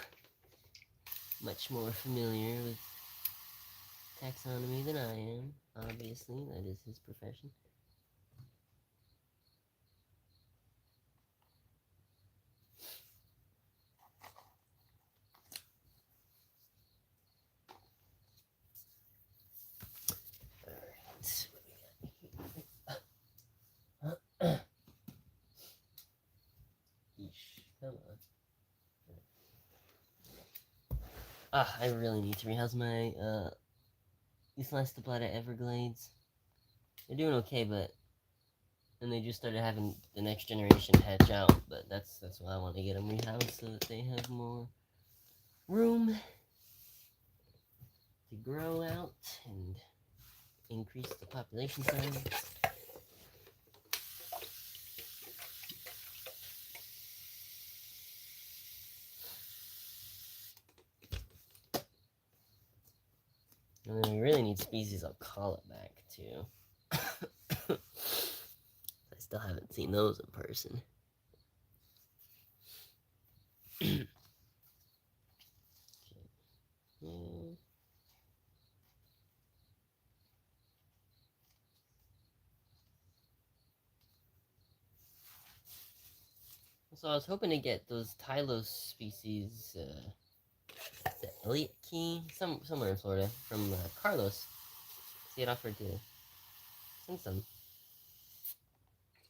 much more familiar with taxonomy than I am. Obviously, that is his profession. Come on. I really need to rehouse my Euthylestoplotta Everglades. They're doing okay, but and they just started having the next generation hatch out, but that's why I want to get them rehoused so that they have more room to grow out and increase the population size. And then we really need species I'll call it back too. I still haven't seen those in person. So I was hoping to get those Tylos species, the Elliott Key, somewhere in Florida, from Carlos. He had offered to send some.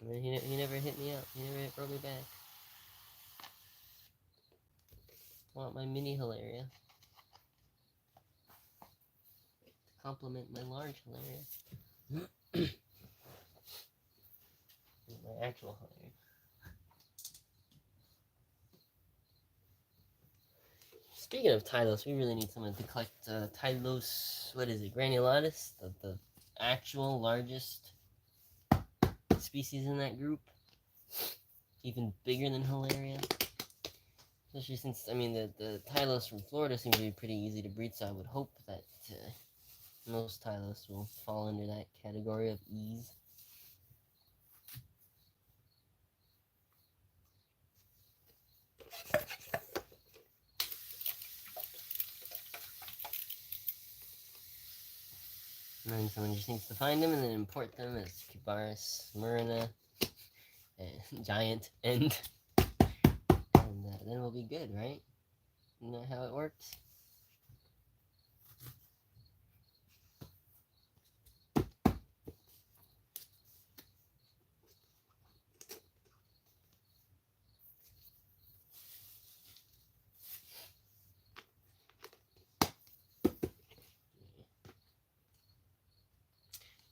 And then he never hit me up. He never wrote me back. I want my mini Hilaria to complement my large Hilaria. My actual Hilaria. Speaking of Tylos, we really need someone to collect Tylos, what is it, granulatus? The actual largest species in that group. Even bigger than Hilaria. Especially since, I mean, the Tylos from Florida seem to be pretty easy to breed, so I would hope that most Tylos will fall under that category of ease. And then someone just needs to find them and then import them as Cubaris, Murina, and Giant, and then we'll be good, right? Isn't that how it works?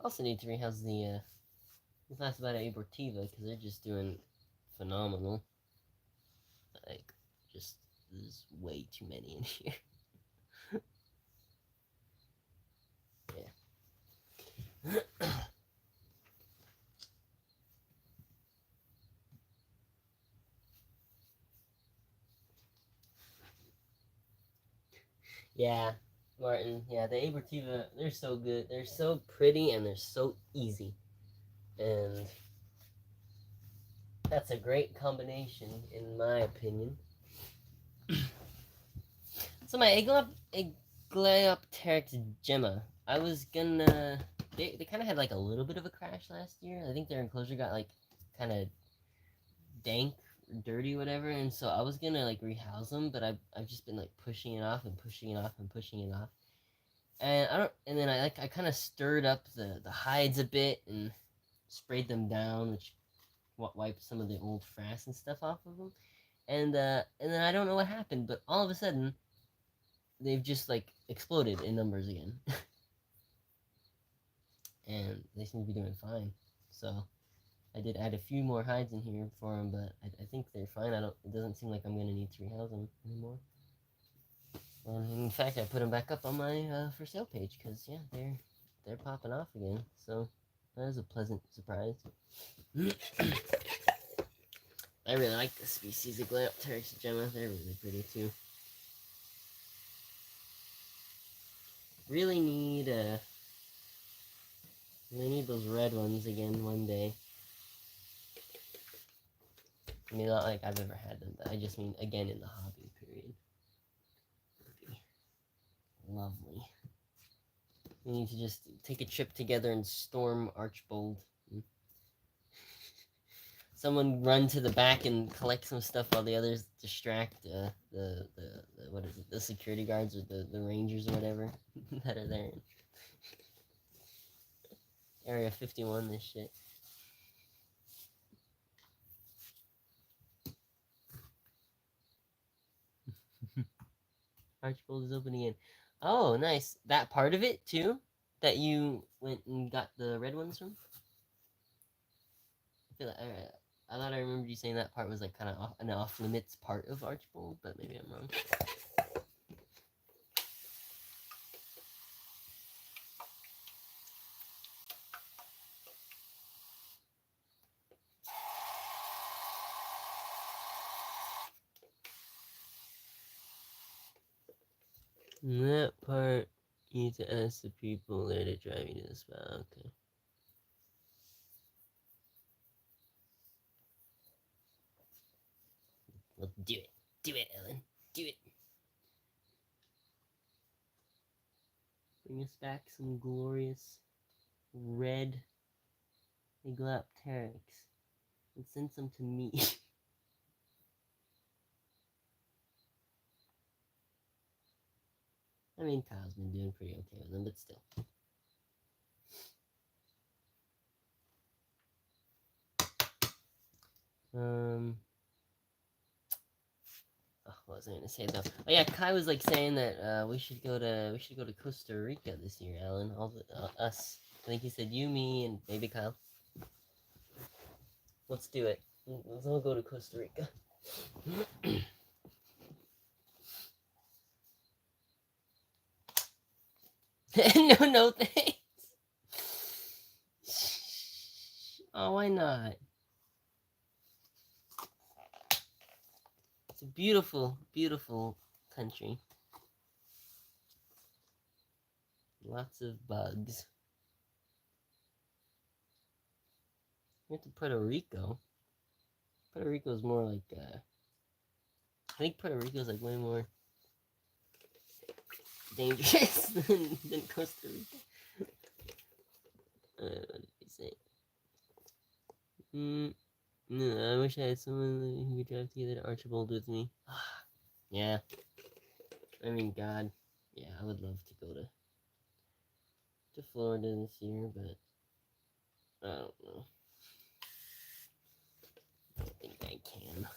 Also need to rehouse the last about Abortiva because they're just doing phenomenal. Like, just there's way too many in here. Yeah. Yeah, Martin. Yeah, the Abortiva, they're so good. They're so pretty and they're so easy. And that's a great combination, in my opinion. So my Aglaopteryx gemma, I was gonna... They kind of had like a little bit of a crash last year. I think their enclosure got like kind of dank, dirty, whatever. And so I was gonna like rehouse them, but I've just been like pushing it off and pushing it off and pushing it off. And I don't. And then I kind of stirred up the hides a bit and sprayed them down, which wiped some of the old frass and stuff off of them. And then I don't know what happened, but all of a sudden they've just like exploded in numbers again. And they seem to be doing fine. So I did add a few more hides in here for them, but I think they're fine. It doesn't seem like I'm gonna need to rehouse them anymore. And in fact, I put them back up on my for sale page because yeah, they're popping off again. So that is a pleasant surprise. I really like the species of Aglaopteryx gemma. They're really pretty too. Really need those red ones again one day. I mean, not like I've ever had them, but I just mean again in the hobby period. Would be lovely. We need to just take a trip together and storm Archbold. Someone run to the back and collect some stuff while the others distract the what is it, the security guards or the rangers or whatever that are there. Area 51, this shit. Archbold is open again. Oh, nice. That part of it too, that you went and got the red ones from. I feel like I thought I remembered you saying that part was like kind of an off limits part of Archbold, but maybe I'm wrong. That part, you need to ask the people there to drive you to the spot. Okay. Well, do it. Do it, Ellen. Do it. Bring us back some glorious red Aglaopteryx. And send some to me. I mean, Kyle's been doing pretty okay with them, but still. What was I gonna say though? Oh yeah, Kai was like saying that we should go to Costa Rica this year, Alan. All us. I think he said you, me, and maybe Kyle. Let's do it. Let's all go to Costa Rica. No thanks. Oh, why not? It's a beautiful, beautiful country. Lots of bugs. Went to Puerto Rico. Puerto Rico's more like, I think Puerto Rico's like way more dangerous than Costa Rica. What did he say? No, I wish I had someone who could drive together to Archbold with me. Yeah. I mean, God. Yeah, I would love to go to Florida this year, but I don't know. I don't think I can.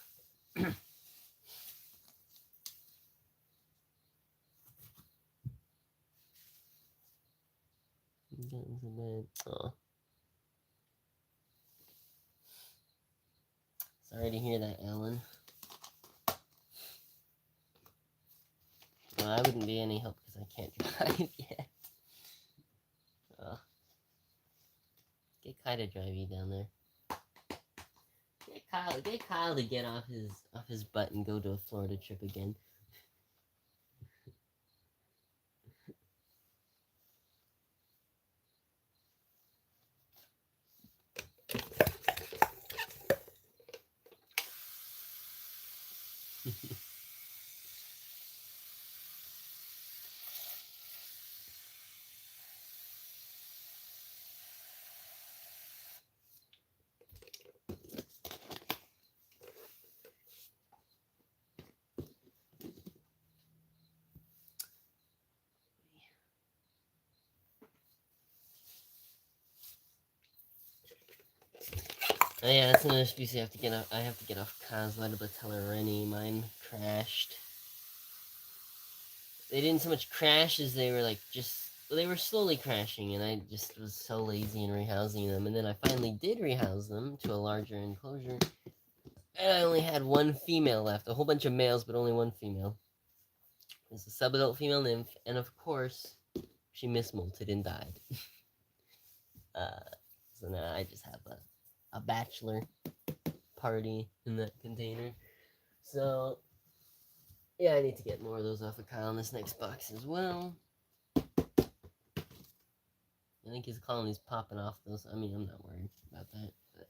gotten so bad. Oh. Sorry to hear that, Ellen. Well, I wouldn't be any help because I can't drive yet. Get Kai to drive you down there. Get Kyle to get off his butt and go to a Florida trip again. Oh yeah, that's another species I have to get off. I have to get off Kyle's but tell her Rennie. Mine crashed. They didn't so much crash as they were like they were slowly crashing, and I just was so lazy in rehousing them. And then I finally did rehouse them to a larger enclosure, and I only had one female left. A whole bunch of males, but only one female. It's a subadult female nymph, and of course, she mismolted and died. So now I just have a bachelor party in that container. So yeah, I need to get more of those off of Kyle in this next box as well. I think his colony's popping off those. I mean, I'm not worried about that, but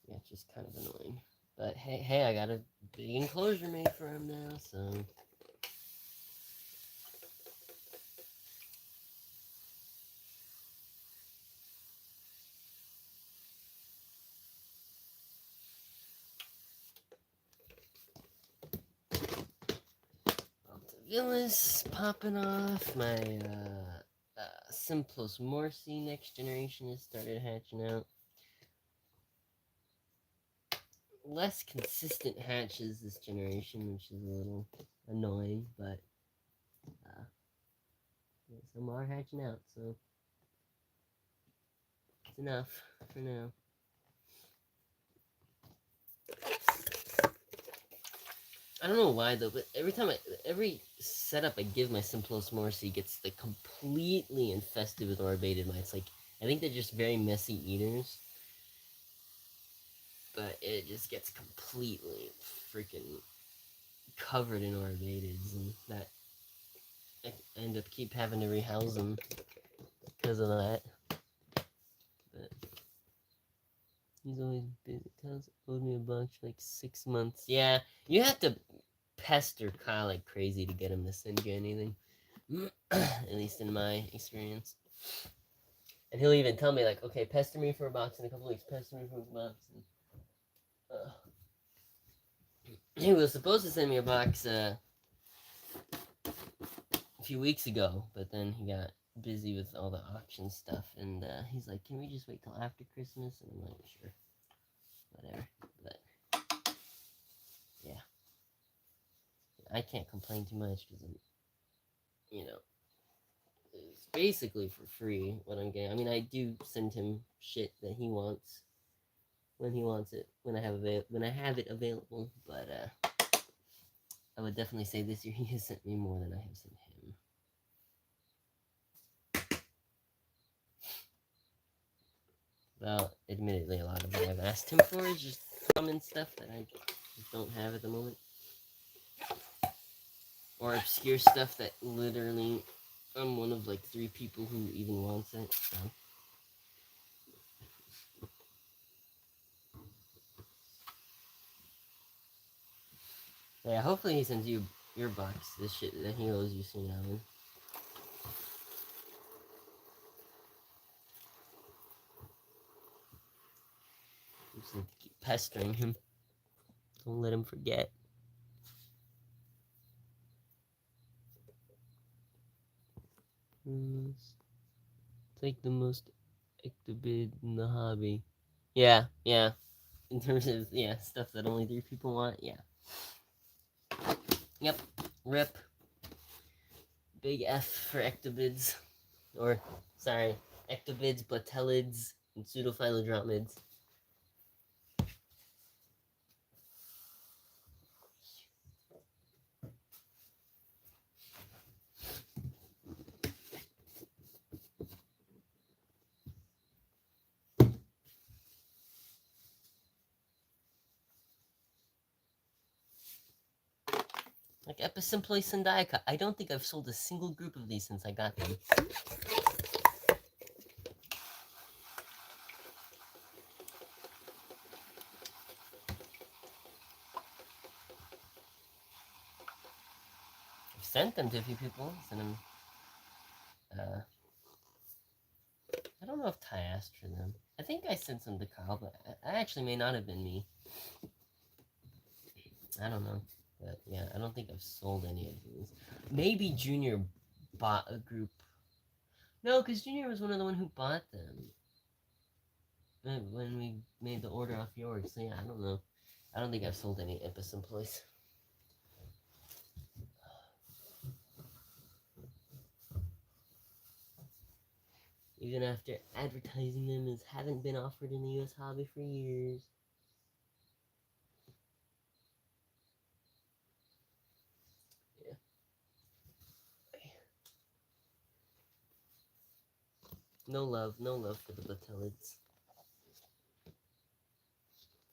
yeah, it's just kind of annoying. But hey, I got a big enclosure made for him now, so. Villas popping off. My Simplos Morsi next generation has started hatching out. Less consistent hatches this generation, which is a little annoying, but some are hatching out, so it's enough for now. I don't know why though, but every setup I give my Simplos Morsi gets like completely infested with orbated mites. Like, I think they're just very messy eaters, but it just gets completely freaking covered in orbateds, and that I end up keep having to rehouse them because of that. But he's always busy. Kyle's owed me a box for like 6 months. Yeah, you have to pester Kyle like crazy to get him to send you anything. At least in my experience. And he'll even tell me, like, okay, pester me for a box in a couple weeks, pester me for a box. And, he was supposed to send me a box a few weeks ago, but then he got busy with all the auction stuff, and he's like, can we just wait till after Christmas? And I'm like, sure, whatever. But yeah, I can't complain too much because I'm, it's basically for free what I'm getting. I mean, I do send him shit that he wants when he wants it, when I have it available, but I would definitely say this year he has sent me more than I have sent him. Well, admittedly, a lot of what I've asked him for is just common stuff that I just don't have at the moment. Or obscure stuff that literally I'm one of like 3 people who even wants it, so. Yeah, hopefully he sends you your box, this shit that he owes you soon, Alan. Just need to keep pestering him. Don't let him forget. It's like the most ectobid in the hobby. Yeah. In terms of, stuff that only 3 people want, yeah. Yep. RIP. Big F for ectobids. Or, sorry, ectovids, platelids, and pseudophilodromids. Like Episymplois sindaica. I don't think I've sold a single group of these since I got them. I've sent them to a few people. Sent them. I don't know if Ty asked for them. I think I sent some to Kyle, but I actually may not have been me. I don't know. But yeah, I don't think I've sold any of these. Maybe Junior bought a group. No, because Junior was one of the one who bought them when we made the order off yours. So yeah, I don't know. I don't think I've sold any Episymplois. Even after advertising them as haven't been offered in the US hobby for years. Yeah. No love for the Batelids.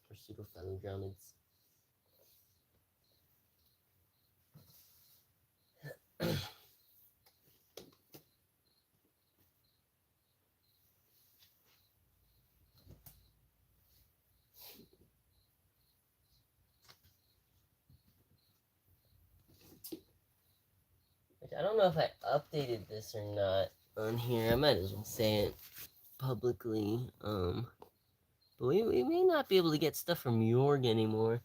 Or pseudophilodromids. I don't know if I updated this or not on here. I might as well say it publicly. But we may not be able to get stuff from Jorg anymore.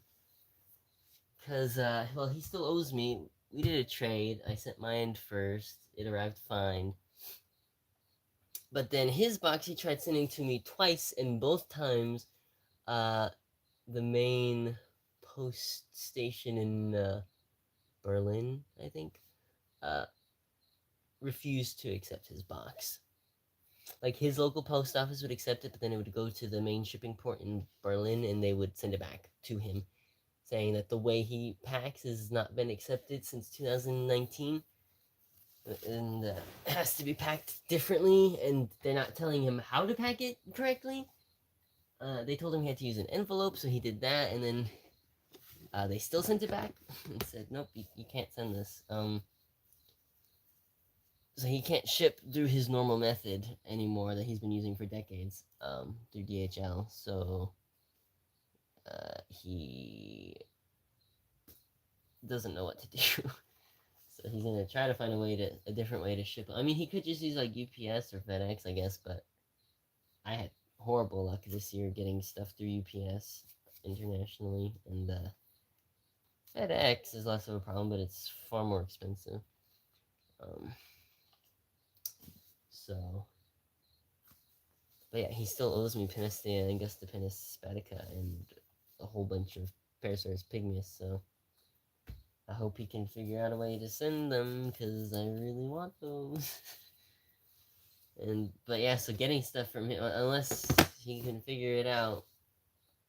Because, well, he still owes me. We did a trade. I sent mine first. It arrived fine. But then his box he tried sending to me twice, and both times, the main post station in Berlin, I think, refused to accept his box. Like, his local post office would accept it, but then it would go to the main shipping port in Berlin, and they would send it back to him, saying that the way he packs has not been accepted since 2019, and it has to be packed differently, and they're not telling him how to pack it correctly. They told him he had to use an envelope, so he did that, and then they still sent it back and said, nope, you can't send this. So he can't ship through his normal method anymore that he's been using for decades, through DHL. So he doesn't know what to do. So he's gonna try to find a different way to ship. I mean, he could just use like UPS or FedEx, I guess, but I had horrible luck this year getting stuff through UPS internationally, and FedEx is less of a problem, but it's far more expensive. So, but yeah, he still owes me Pinistea and Gustapinus spatica and a whole bunch of Parasaurus pygmaeus, so I hope he can figure out a way to send them, because I really want those. But yeah, so getting stuff from him, unless he can figure it out,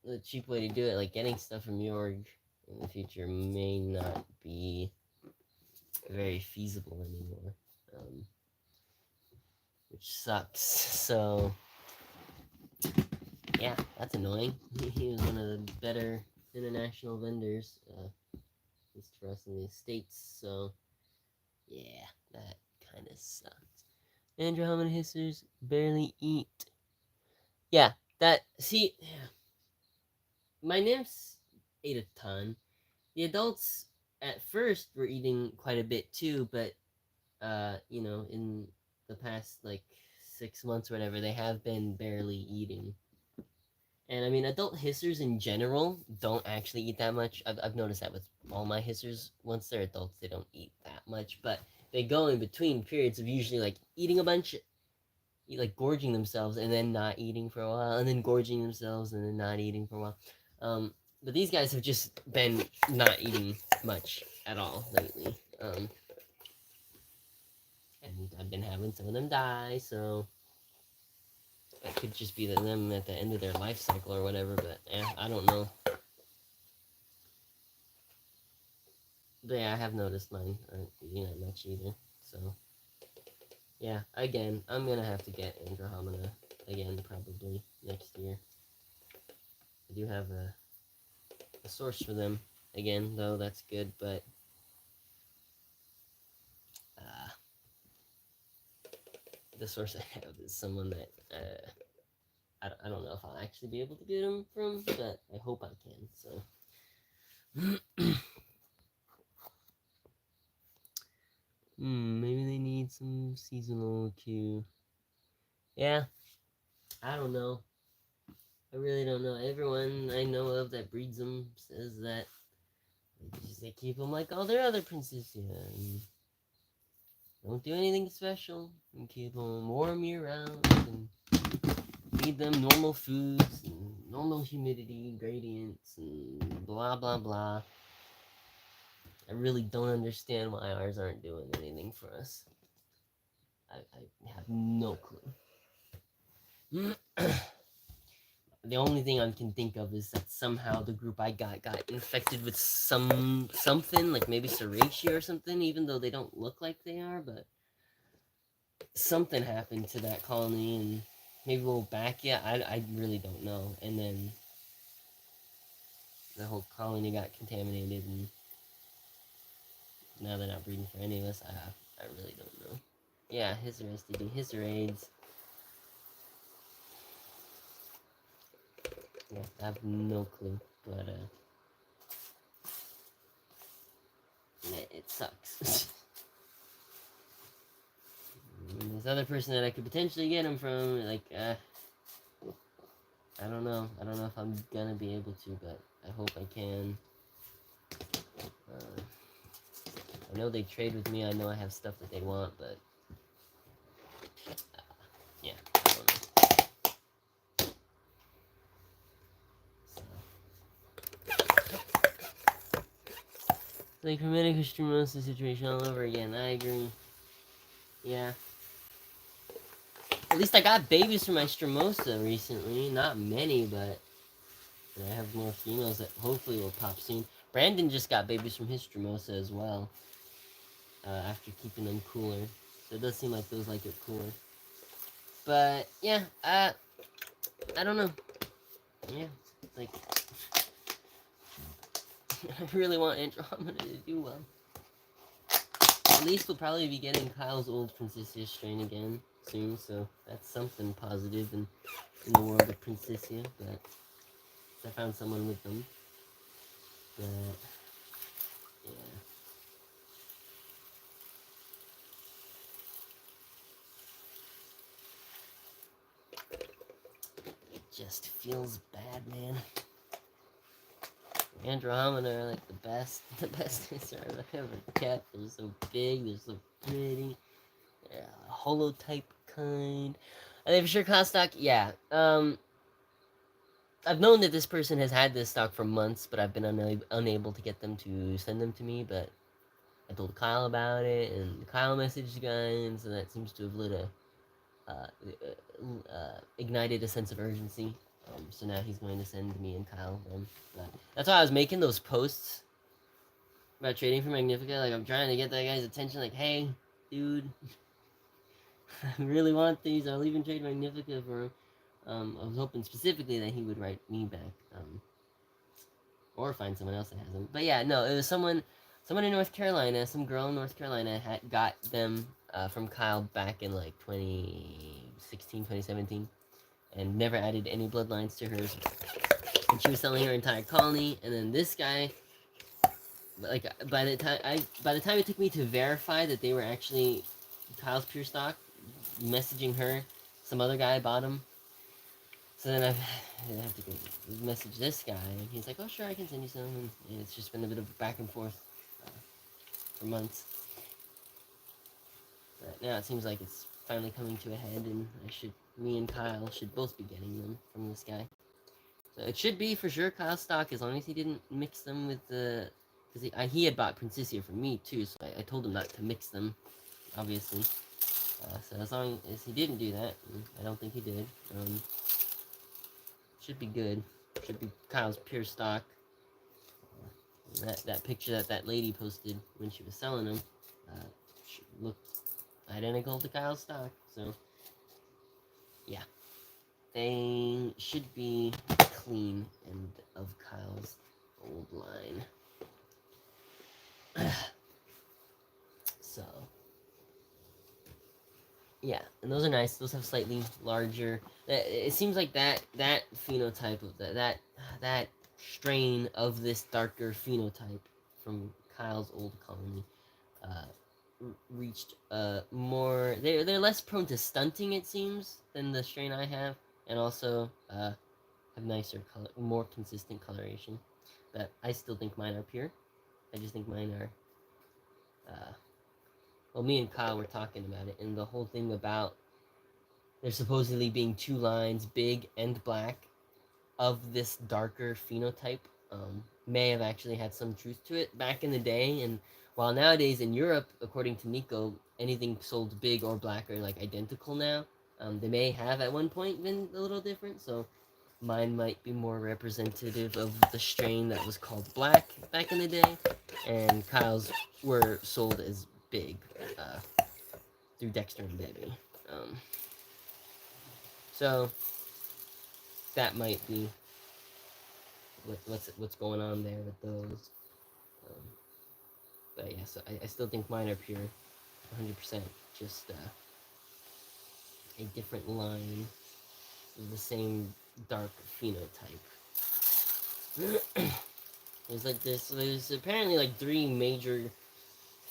the cheap way to do it, like getting stuff from Jorg in the future may not be very feasible anymore, which sucks. So yeah, that's annoying. He was one of the better international vendors, at least for us in the States, so yeah, that kind of sucks. Andromeda hissers barely eat. Yeah, my nymphs ate a ton. The adults at first were eating quite a bit too, but in the past like 6 months or whatever, they have been barely eating. And I mean, adult hissers in general don't actually eat that much. I've noticed that with all my hissers. Once they're adults, they don't eat that much, but they go in between periods of usually like eating a bunch, like gorging themselves, and then not eating for a while, and then gorging themselves, and then not eating for a while. But these guys have just been not eating much at all lately. And I've been having having some of them die, so it could just be them at the end of their life cycle or whatever, but I don't know. But yeah, I have noticed mine aren't eating that much either, so yeah, again, I'm gonna have to get Andromeda again probably next year. I do have a source for them again, though, that's good, but the source I have is someone that I don't know if I'll actually be able to get them from, but I hope I can, so. Maybe they need some seasonal Q. Yeah, I don't know. I really don't know. Everyone I know of that breeds them says that they keep them like all their other Princessia, and don't do anything special, and keep them warm year-round, and feed them normal foods, and normal humidity gradients, and blah blah blah. I really don't understand why ours aren't doing anything for us. I have no clue. The only thing I can think of is that somehow the group I got infected with something, like maybe Serratia or something, even though they don't look like they are, but something happened to that colony, and maybe we'll back yet. I really don't know. And then the whole colony got contaminated, and now they're not breeding for any of us. I really don't know. Yeah, his are STD, his are AIDS. Yeah, I have no clue, but it sucks. And this other person that I could potentially get him from, like, I don't know. I don't know if I'm gonna be able to, but I hope I can. I know they trade with me. I know I have stuff that they want, but yeah, I don't know. It's like Hermetic Streamosa situation all over again. I agree. Yeah. At least I got babies from my Streamosa recently. Not many, but I have more females that hopefully will pop soon. Brandon just got babies from his Streamosa as well. After keeping them cooler. So it does seem like those like it cooler. But, yeah, I don't know. Yeah, like, I really want Andromeda to do well. At least we'll probably be getting Kyle's old Princessia strain again soon, so that's something positive in the world of Princessia, but I found someone with them. But, yeah. It just feels bad, man. Andromeda are like the best Isra I've ever kept. They're so big, they're so pretty. They're a holotype kind. Are they for sure class stock? Yeah. I've known that this person has had this stock for months, but I've been unable to get them to send them to me, but I told Kyle about it, and Kyle messaged the guy, and so that seems to have lit ignited a sense of urgency. So now he's going to send me and Kyle them. But that's why I was making those posts about trading for Magnifica. Like, I'm trying to get that guy's attention. Like, hey, dude, I really want these. I'll even trade Magnifica for him. I was hoping specifically that he would write me back. Or find someone else that has them. But yeah, no, it was someone in North Carolina. Some girl in North Carolina got them from Kyle back in like 2016, 2017. And never added any bloodlines to hers. And she was selling her entire colony, and then this guy, like, by the time it took me to verify that they were actually Kyle's pure stock, messaging her, some other guy bought them. So then I have to go message this guy, and he's like, "Oh sure, I can send you some." And it's just been a bit of a back and forth for months. But now it seems like it's finally coming to a head, and me and Kyle should both be getting them from this guy. So it should be for sure Kyle stock, as long as he didn't mix them with the... Because he had bought Princessia from me too, so I told him not to mix them, obviously. So as long as he didn't do that, I don't think he did. Should be good. Should be Kyle's pure stock. That picture that lady posted when she was selling them looked identical to Kyle's stock. So yeah, they should be clean and of Kyle's old line. So yeah, and those are nice. Those have slightly larger. It seems like that phenotype of that strain of this darker phenotype from Kyle's old colony reached more. They're less prone to stunting, it seems, than the strain I have, and also have nicer color, more consistent coloration. But I still think mine are pure. I just think mine are. Well, me and Kyle were talking about it, and the whole thing about there supposedly being two lines, big and black, of this darker phenotype may have actually had some truth to it back in the day. And while nowadays in Europe, according to Nico, anything sold big or black are like identical now. They may have at one point been a little different, so mine might be more representative of the strain that was called black back in the day, and Kyle's were sold as big through Dexter and Debbie. So that might be what's going on there with those. But yeah, so I still think mine are pure, 100%. Just a different line of the same dark phenotype. there's apparently like three major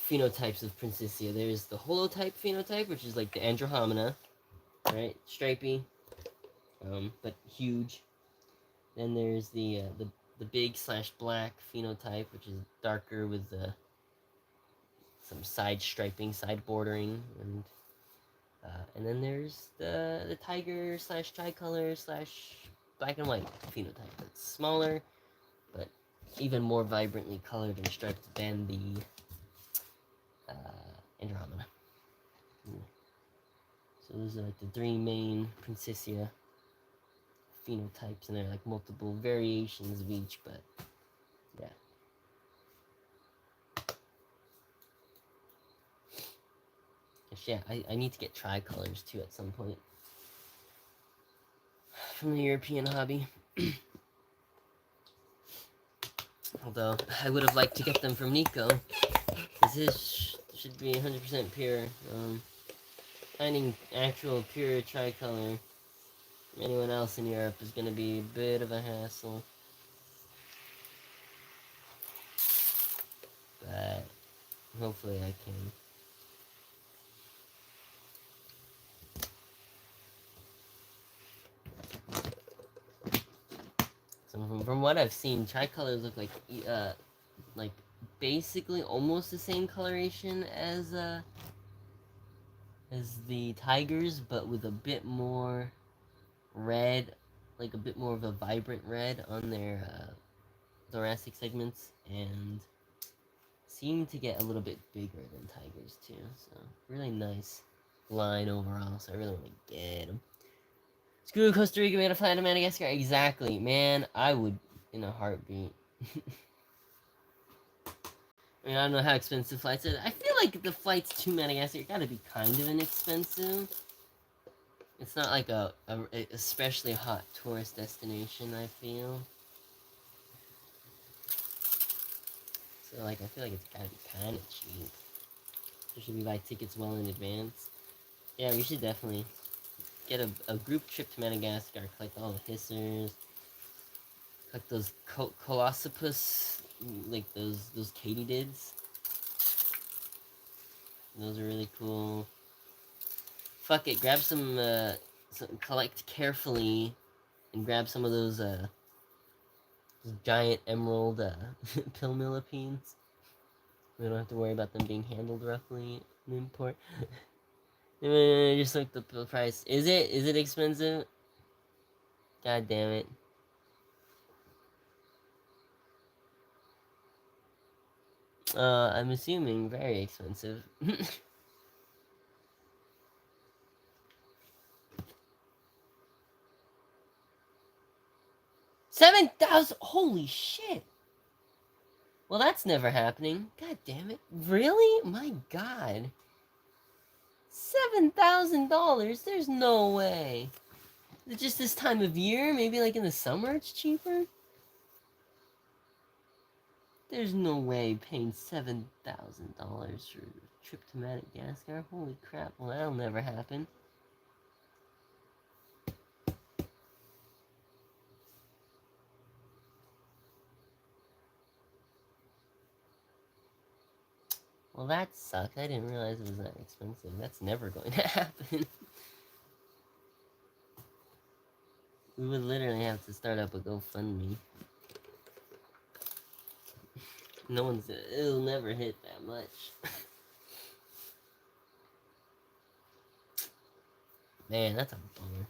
phenotypes of Princessia. There's the holotype phenotype, which is like the Andromeda, right? Stripy, but huge. Then there's the big / black phenotype, which is darker with some side striping, side bordering, and then there's the tiger / tricolor / black and white phenotype. That's smaller, but even more vibrantly colored and striped than the Andromeda. So those are like the three main Princessia phenotypes, and there are like multiple variations of each, but yeah. Yeah, I need to get tricolors too at some point from the European hobby. Although I would have liked to get them from Nico, because his should be 100% pure. Finding actual pure tricolor from anyone else in Europe is going to be a bit of a hassle. But hopefully I can. So from what I've seen, tricolors look like basically almost the same coloration as the tigers, but with a bit more red, like a bit more of a vibrant red on their thoracic segments, and seem to get a little bit bigger than tigers too. So really nice line overall. So I really want to get them. Screw Costa Rica, man, to fly to Madagascar. Exactly, man. I would in a heartbeat. I mean, I don't know how expensive flights are. I feel like the flights to Madagascar gotta be kind of inexpensive. It's not like a especially hot tourist destination, I feel. So, like, I feel like it's gotta be kind of cheap. Especially if we buy tickets well in advance. Yeah, we should definitely get a group trip to Madagascar, collect all the hissers, collect those Colossopus, like those katydids. Those are really cool. Fuck it, grab some collect carefully, and grab some of those giant emerald pill millipines. We don't have to worry about them being handled roughly in import. Just look the price. Is it expensive? God damn it. I'm assuming very expensive. 7,000. Holy shit. Well, that's never happening. God damn it. Really? My god. $7,000? There's no way. Is it just this time of year? Maybe like in the summer it's cheaper? There's no way paying $7,000 for a trip to Madagascar. Holy crap. Well, that'll never happen. Well, that sucked. I didn't realize it was that expensive. That's never going to happen. We would literally have to start up a GoFundMe. No one's... It'll never hit that much. Man, that's a bummer.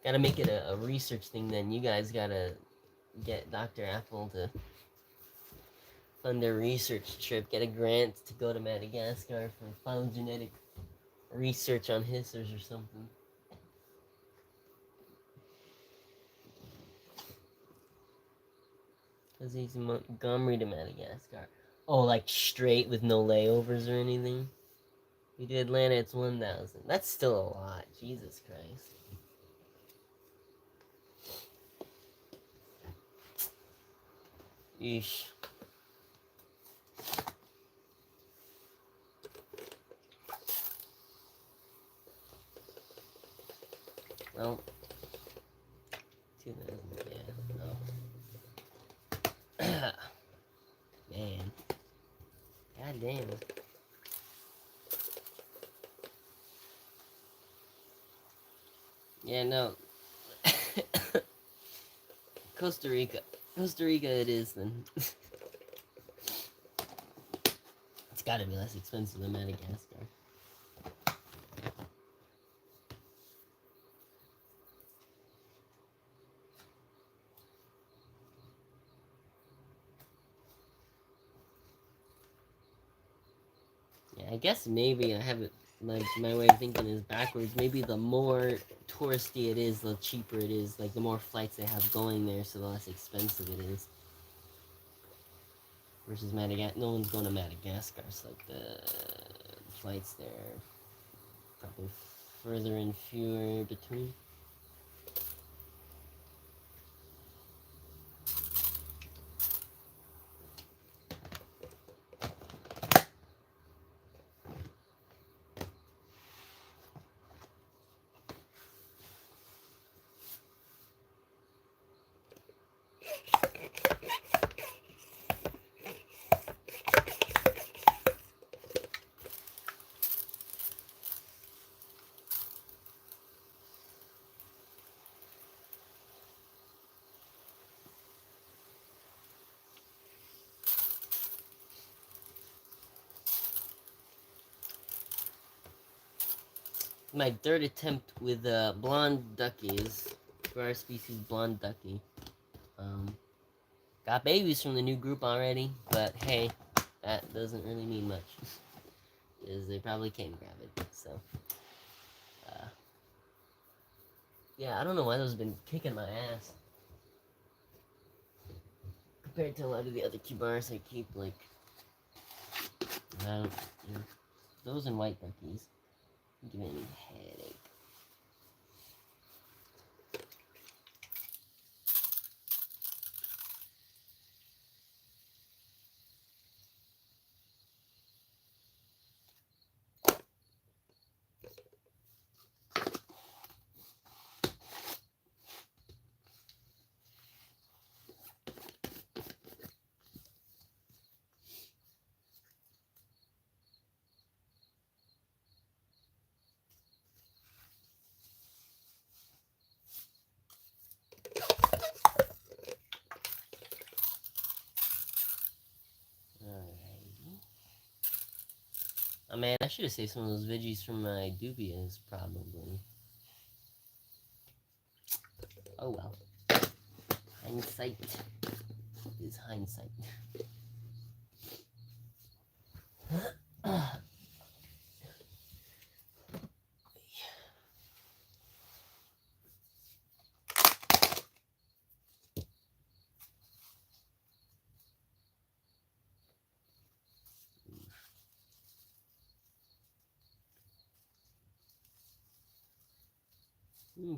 Gotta make it a research thing then. You guys gotta get Dr. Apple to fund their research trip. Get a grant to go to Madagascar for phylogenetic research on hissers or something. Because he's in Montgomery to Madagascar. Oh, like straight with no layovers or anything? We did Atlanta, it's 1,000. That's still a lot. Jesus Christ. Yeesh. Well, 2,000, yeah, no. Man. God damn. Yeah, no. Costa Rica. Costa Rica it is, then. It's gotta be less expensive than Madagascar. Yeah, I guess maybe I have it, like, my way of thinking is backwards. Maybe the more touristy it is, the cheaper it is. Like, the more flights they have going there, so the less expensive it is. Versus Madagascar, no one's going to Madagascar, so like the flights there are probably further and fewer between. My third attempt with blonde duckies, for our species blonde ducky. Got babies from the new group already, but hey, that doesn't really mean much. Because they probably came gravid, so. Yeah, I don't know why those have been kicking my ass. Compared to a lot of the other Cubars I keep, like, those and white duckies. Give me a headache. Oh man, I should have saved some of those veggies from my dubias, probably. Oh well. Hindsight is hindsight.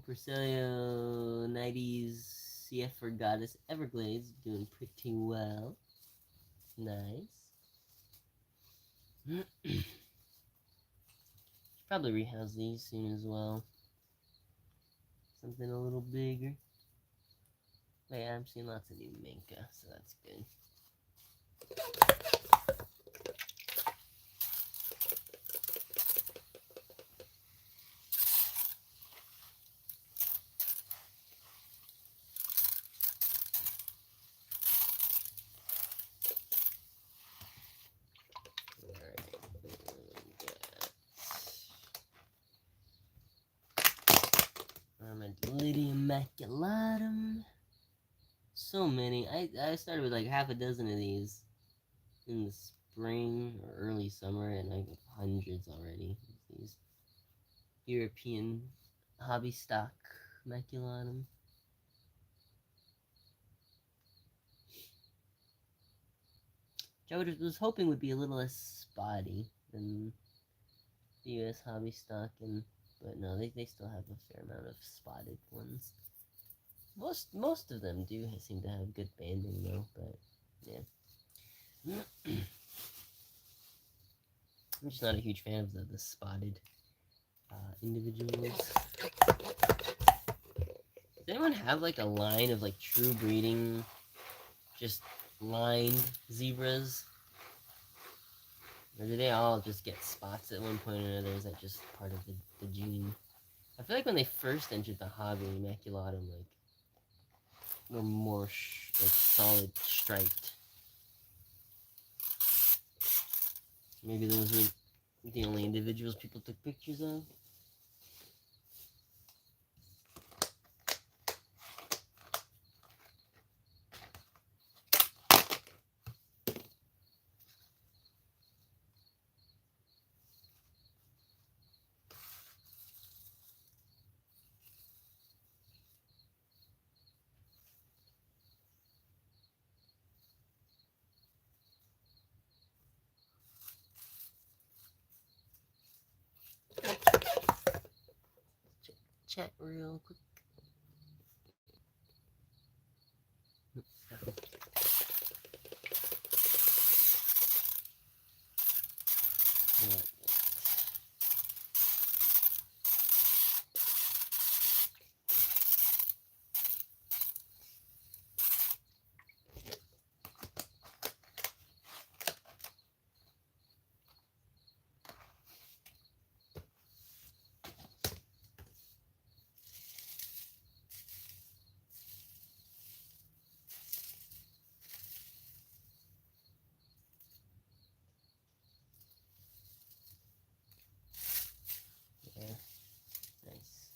Percelio 90s CF for Goddess Everglades doing pretty well. Nice. Probably rehouse these soon as well. Something a little bigger. But yeah, I'm seeing lots of new Minka, so that's good. Armadillidium maculatum. So many. I started with like half a dozen of these in the spring or early summer, and I got hundreds already. These European hobby stock maculatum. Which I was hoping would be a little less spotty than the US hobby stock, but no, they still have a fair amount of spotted ones. Most of them do seem to have good banding though, but yeah. I'm just not a huge fan of the spotted individuals. Does anyone have like a line of like true breeding, just lined zebras? Or do they all just get spots at one point or another? Is that just part of the gene? I feel like when they first entered the hobby, maculatum like were more like solid striped. Maybe those were the only individuals people took pictures of. Chat real quick. Nice.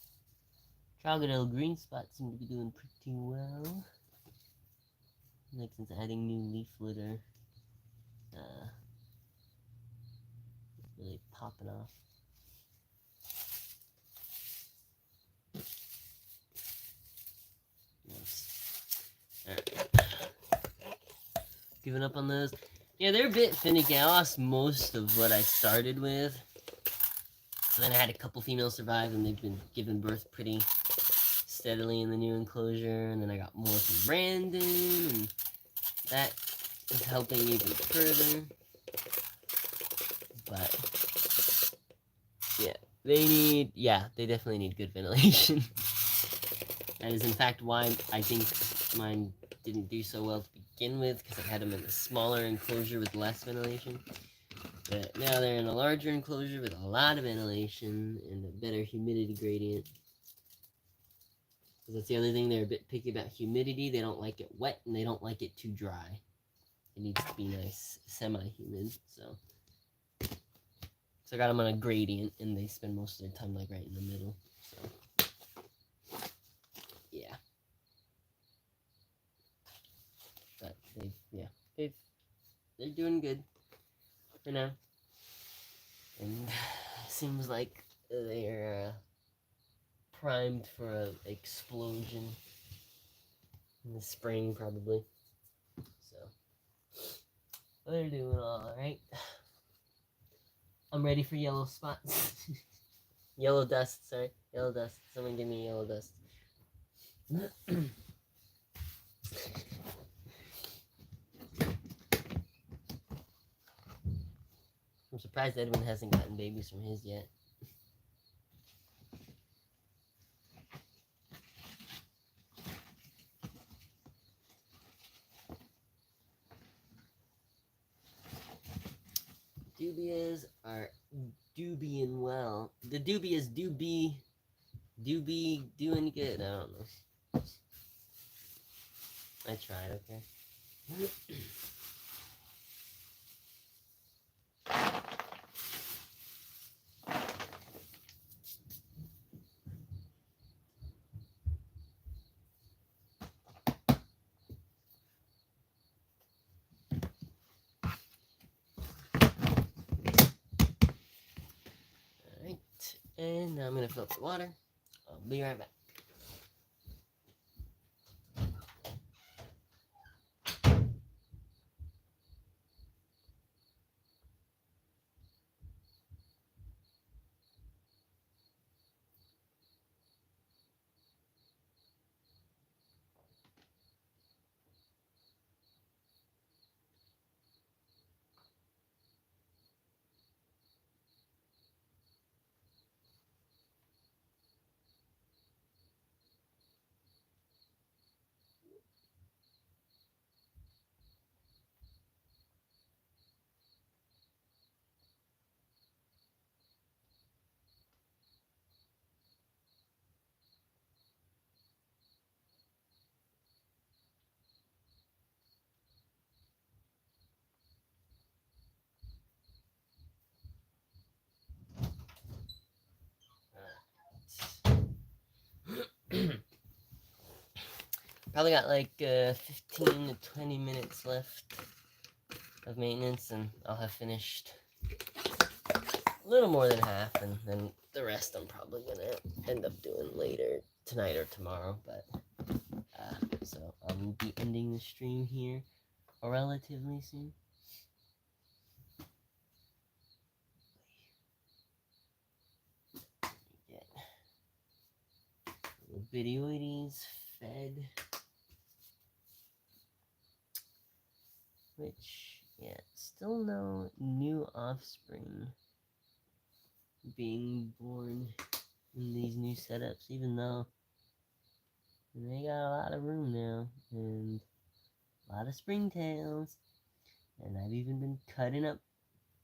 Trogodale green spot seem to be doing pretty well. Like since adding new leaf litter, really popping off. Nice. Alright. Giving up on those. Yeah, they're a bit finicky. I lost most of what I started with. And then I had a couple females survive, and they've been giving birth pretty steadily in the new enclosure. And then I got more from Brandon, and that is helping even further. But yeah, they definitely need good ventilation. That is in fact why I think mine didn't do so well to begin with, because I had them in a smaller enclosure with less ventilation. But now they're in a larger enclosure with a lot of ventilation and a better humidity gradient. Because that's the other thing, they're a bit picky about humidity. They don't like it wet, and they don't like it too dry. It needs to be nice, semi-humid, so I got them on a gradient, and they spend most of their time like right in the middle, so yeah. they're doing good for now, and seems like they're primed for an explosion in the spring, probably. So they're doing all right. I'm ready for yellow spots. Yellow dust, sorry. Yellow dust. Someone give me yellow dust. I'm surprised Edwin hasn't gotten babies from his yet. Dubias are doing well. The dubias do be doing good. I don't know. I tried, okay? Alright, and now I'm gonna fill up the water. I'll be right back. Probably got like 15 to 20 minutes left of maintenance, and I'll have finished a little more than half, and then the rest I'm probably gonna end up doing later tonight or tomorrow. But so I'll be ending the stream here relatively soon. Get the videoides fed. Which, yeah, still no new offspring being born in these new setups, even though they got a lot of room now, and a lot of springtails, and I've even been cutting up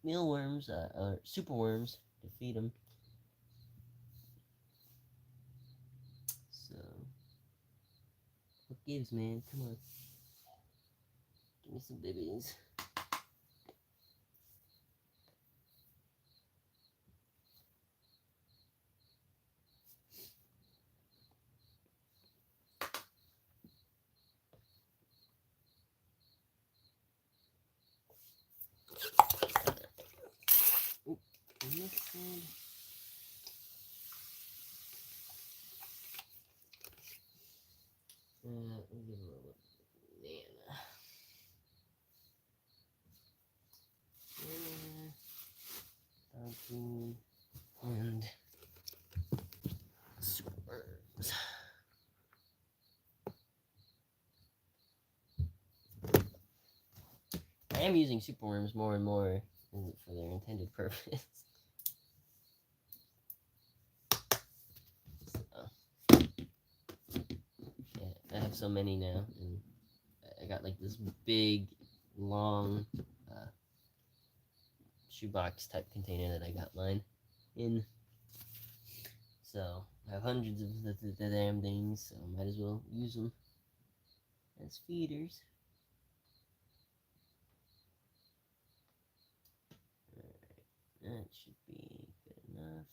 mealworms, or superworms, to feed them. So, what gives, man? Come on. Give me some babies. Oop, and this side. We'll give a little banana. Dog food and superworms. I am using superworms more and more for their intended purpose. So, yeah, I have so many now, and I got like this big, long shoebox type container that I got mine in. So I have hundreds of the damn things, so might as well use them as feeders. Alright, that should be good enough.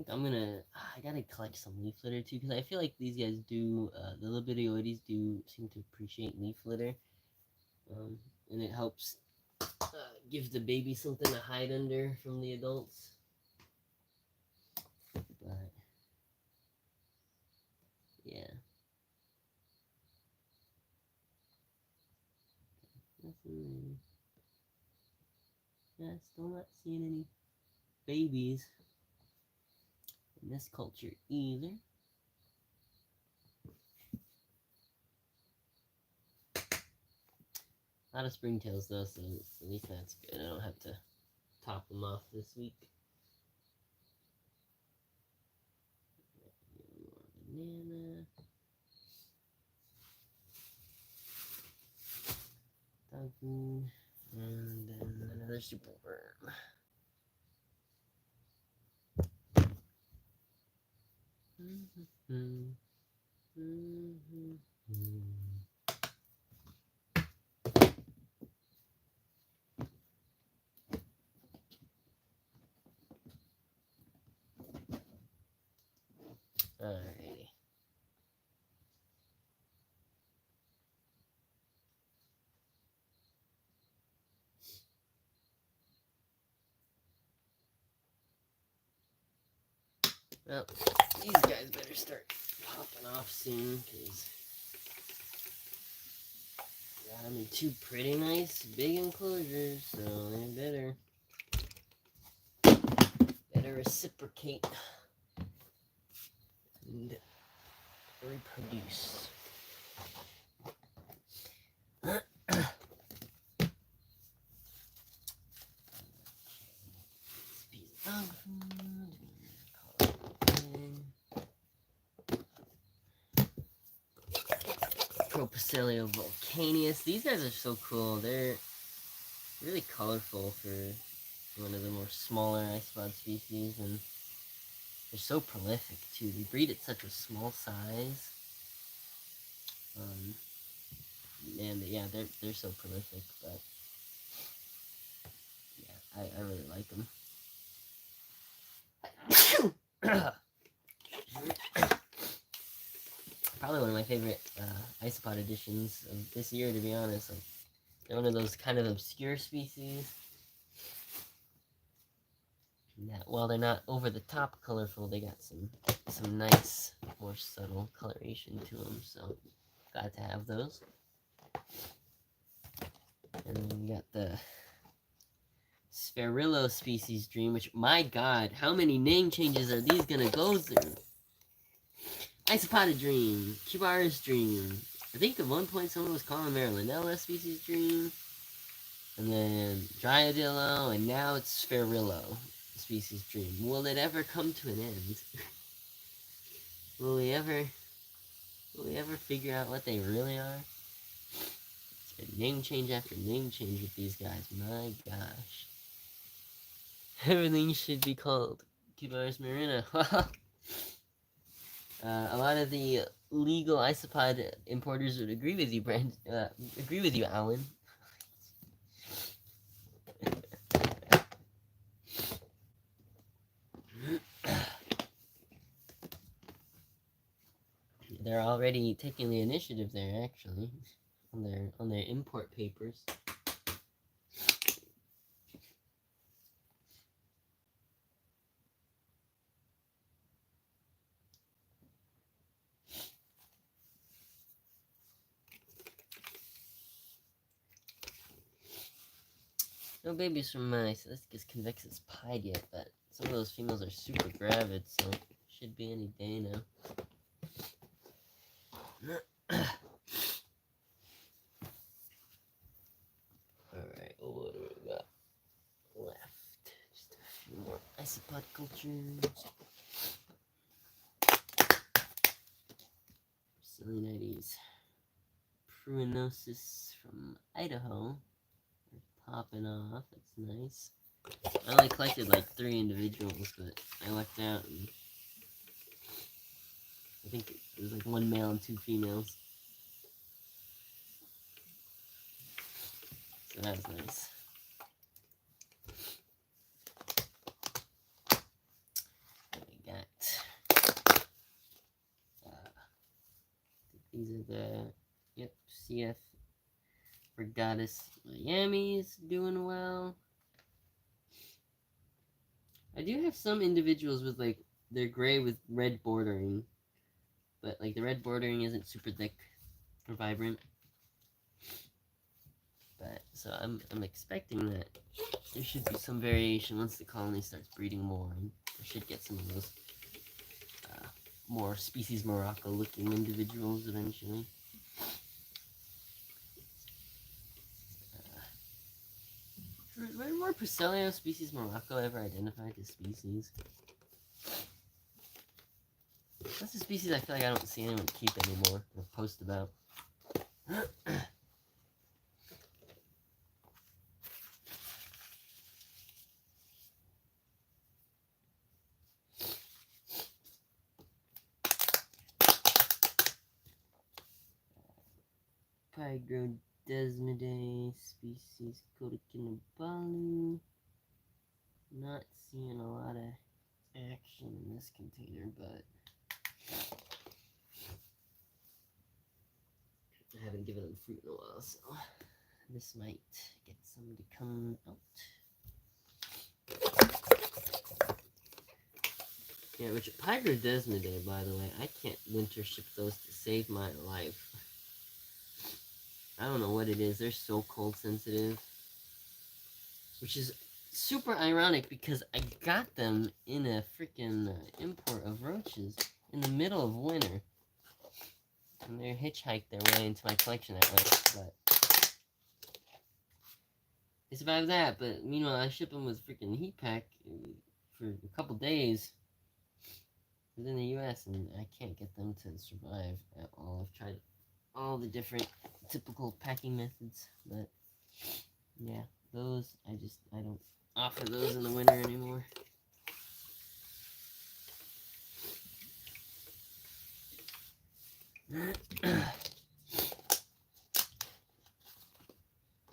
think I'm gonna. I gotta collect some leaf litter too, because I feel like these guys do. The Lepidioides do seem to appreciate leaf litter, and it helps give the baby something to hide under from the adults. But yeah, nothing. Yeah, still not seeing any babies in this culture either. A lot of springtails though, so at least that's good. I don't have to top them off this week. Banana. Doggy. And then another super worm. Alrighty. Well, these guys better start popping off soon, because got them in two pretty nice big enclosures, so they better reciprocate and reproduce. Propycelio volcanius. These guys are so cool. They're really colorful for one of the more smaller isopod species, and they're so prolific too. They breed at such a small size. And yeah, they're so prolific. But yeah, I really like them. Probably one of my favorite isopod additions of this year, to be honest. Like, they're one of those kind of obscure species that, while they're not over the top colorful, they got some nice, more subtle coloration to them. So glad to have those. And then we got the Spherillo species dream, which, my god, how many name changes are these gonna go through? Isopod dream, Cubaris dream. I think at one point someone was calling Marylandella species dream. And then Dryadillo, and now it's Spherillo species dream. Will it ever come to an end? Will we ever figure out what they really are? It's been name change after name change with these guys. My gosh. Everything should be called Cubaris marina. A lot of the legal isopod importers would agree with you, Brand. Agree with you, Alan. They're already taking the initiative there, actually, on their import papers. No babies from my Celesticus convexus pied yet, but some of those females are super gravid, so should be any day now. Alright, what do we got left? Just a few more isopod cultures. Selenites pruinosis from Idaho. Popping off, that's nice. I only collected like 3 individuals, but I lucked out, and I think it was like 1 male and 2 females. So that was nice. We got These are the, yep, CF for Goddess Miami's doing well. I do have some individuals with like, they're gray with red bordering, but like the red bordering isn't super thick or vibrant. But so I'm expecting that there should be some variation once the colony starts breeding more, and I should get some of those more species Morocco looking individuals eventually. Were more Procellio species Morocco ever identified as species? That's a species I feel like I don't see anyone keep anymore or post about. Pygrodesmidae species Codicinabalu. Not seeing a lot of action in this container, but I haven't given them fruit in a while, so this might get some to come out. Yeah, which Pygrodesmidae, by the way, I can't winter ship those to save my life. I don't know what it is. They're so cold sensitive, which is super ironic because I got them in a freaking import of roaches in the middle of winter. And they hitchhiked their way into my collection that way, but they survived that. But meanwhile, I ship them with freaking heat pack for a couple days within the U.S. and I can't get them to survive at all. I've tried all the different typical packing methods, but yeah, those I don't offer those in the winter anymore.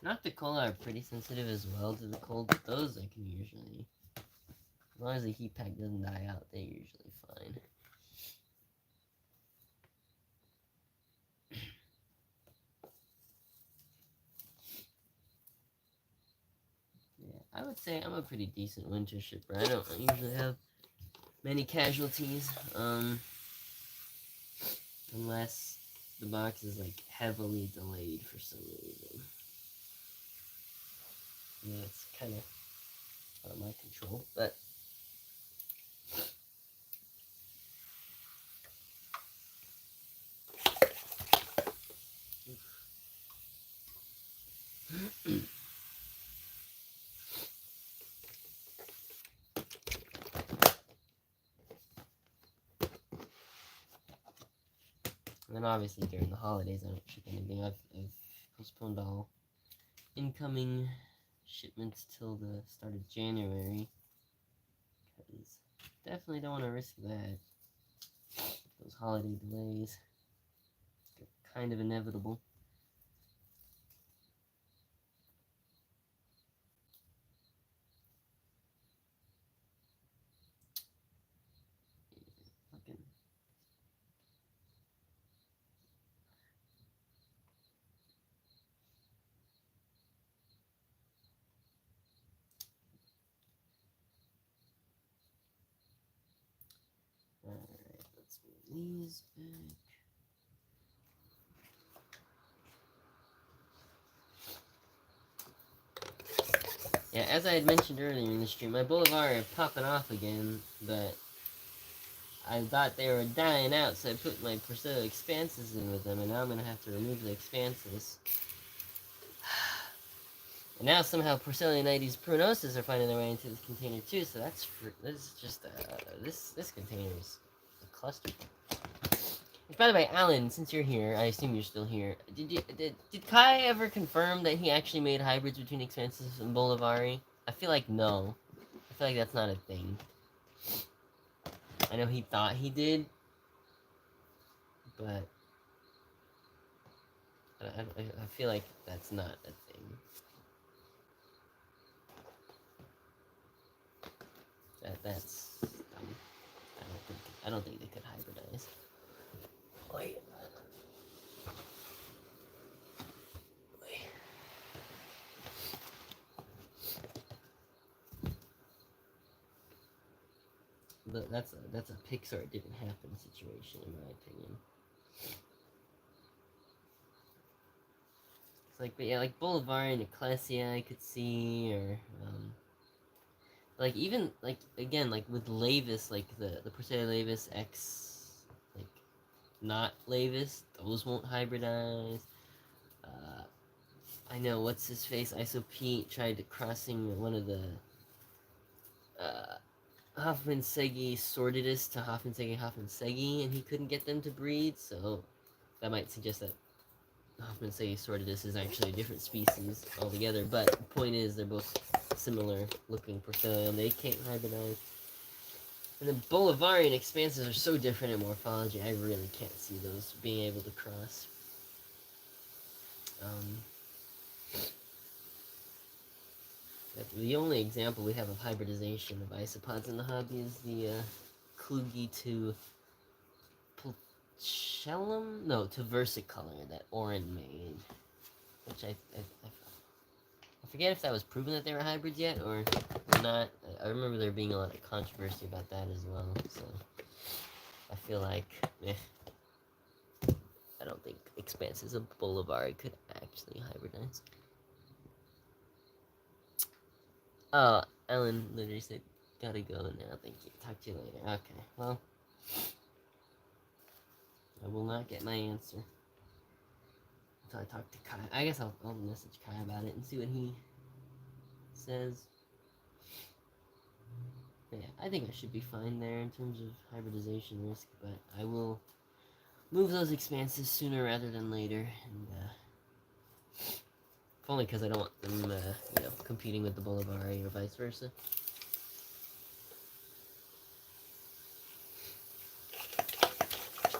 Nocticola are pretty sensitive as well to the cold, but those I can usually, as long as the heat pack doesn't die out, they're usually fine. Yeah, I would say I'm a pretty decent winter shipper. I don't usually have many casualties, unless the box is like heavily delayed for some reason. Yeah, it's kind of out of my control, but and then obviously during the holidays I don't ship anything. I've postponed all incoming shipments till the start of January, because definitely don't want to risk that. Those holiday delays, they're kind of inevitable. Fucking alright, let's move these back. Yeah, as I had mentioned earlier in the stream, my Bolivar are popping off again, but I thought they were dying out, so I put my Perseo expanses in with them, and now I'm going to have to remove the expanses. And now somehow Porcelionites prunosus are finding their way into this container too, so this is just, this container is a cluster. Which, by the way, Alan, since you're here, I assume you're still here, did Kai ever confirm that he actually made hybrids between expanses and Bolivari? I feel like no. I feel like that's not a thing. I know he thought he did, but I feel like that's not a thing. That's dumb. I don't think they could hybridize. Wait. that's a Pixar it didn't happen situation in my opinion. It's like, but yeah, like Bolivar and Ecclesia I could see, or like even like again like with Lavis, like the Porcellia Lavis X, like not Lavis, those won't hybridize. I know what's his face, Iso Pete tried crossing one of the Hoffman Segi Sordidus to Hoffman Segi, and he couldn't get them to breed, so that might suggest that Hoffman Segi Sordidus is actually a different species altogether. But the point is, they're both similar looking Porcellia, and they can't hybridize. And the Bolivarian expanses are so different in morphology, I really can't see those being able to cross. The only example we have of hybridization of isopods in the hobby is the Kluge to Pulchellum? No, to Versicolor that Oren made. Which I forget if that was proven that they were hybrids yet or not. I remember there being a lot of controversy about that as well, so I feel like, I don't think expanses of Bolivar could actually hybridize. Oh, Ellen literally said, gotta go now, thank you. Talk to you later. Okay, well, I will not get my answer until I talk to Kai. I guess I'll message Kai about it and see what he says. But yeah, I think I should be fine there in terms of hybridization risk, but I will move those expanses sooner rather than later, and if only because I don't want them, competing with the Bolivari or vice versa.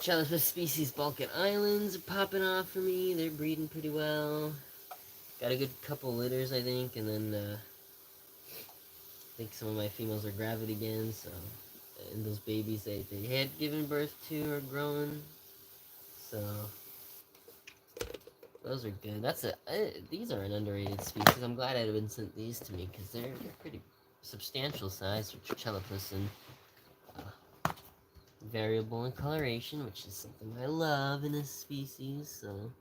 Chalifus species Balkan Islands are popping off for me. They're breeding pretty well. Got a good couple litters, I think, and then I think some of my females are gravid again, so, and those babies they had given birth to are growing, so those are good. These are an underrated species. I'm glad Edwin sent these to me because they're pretty substantial size for Chalifus and variable in coloration, which is something I love in this species, so.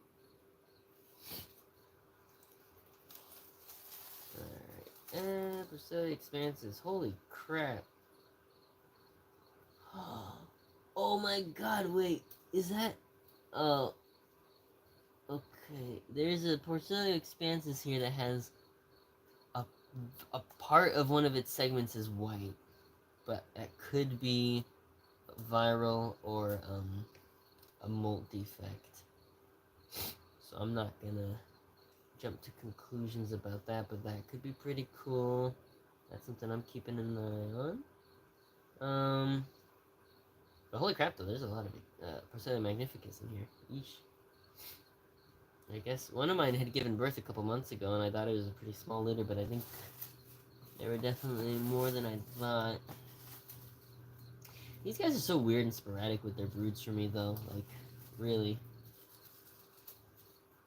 Alright, Porcellia expanses. Holy crap. Oh my god, wait. Is that... Oh. Okay. There's a Porcellia expanses here that has a part of one of its segments is white. But that could be viral or a molt defect. So I'm not gonna jump to conclusions about that, but that could be pretty cool. That's something I'm keeping an eye on. But holy crap, though, there's a lot of Porcellia magnificus in here. Eesh. I guess one of mine had given birth a couple months ago, and I thought it was a pretty small litter, but I think they were definitely more than I thought. These guys are so weird and sporadic with their broods for me, though. Like, really.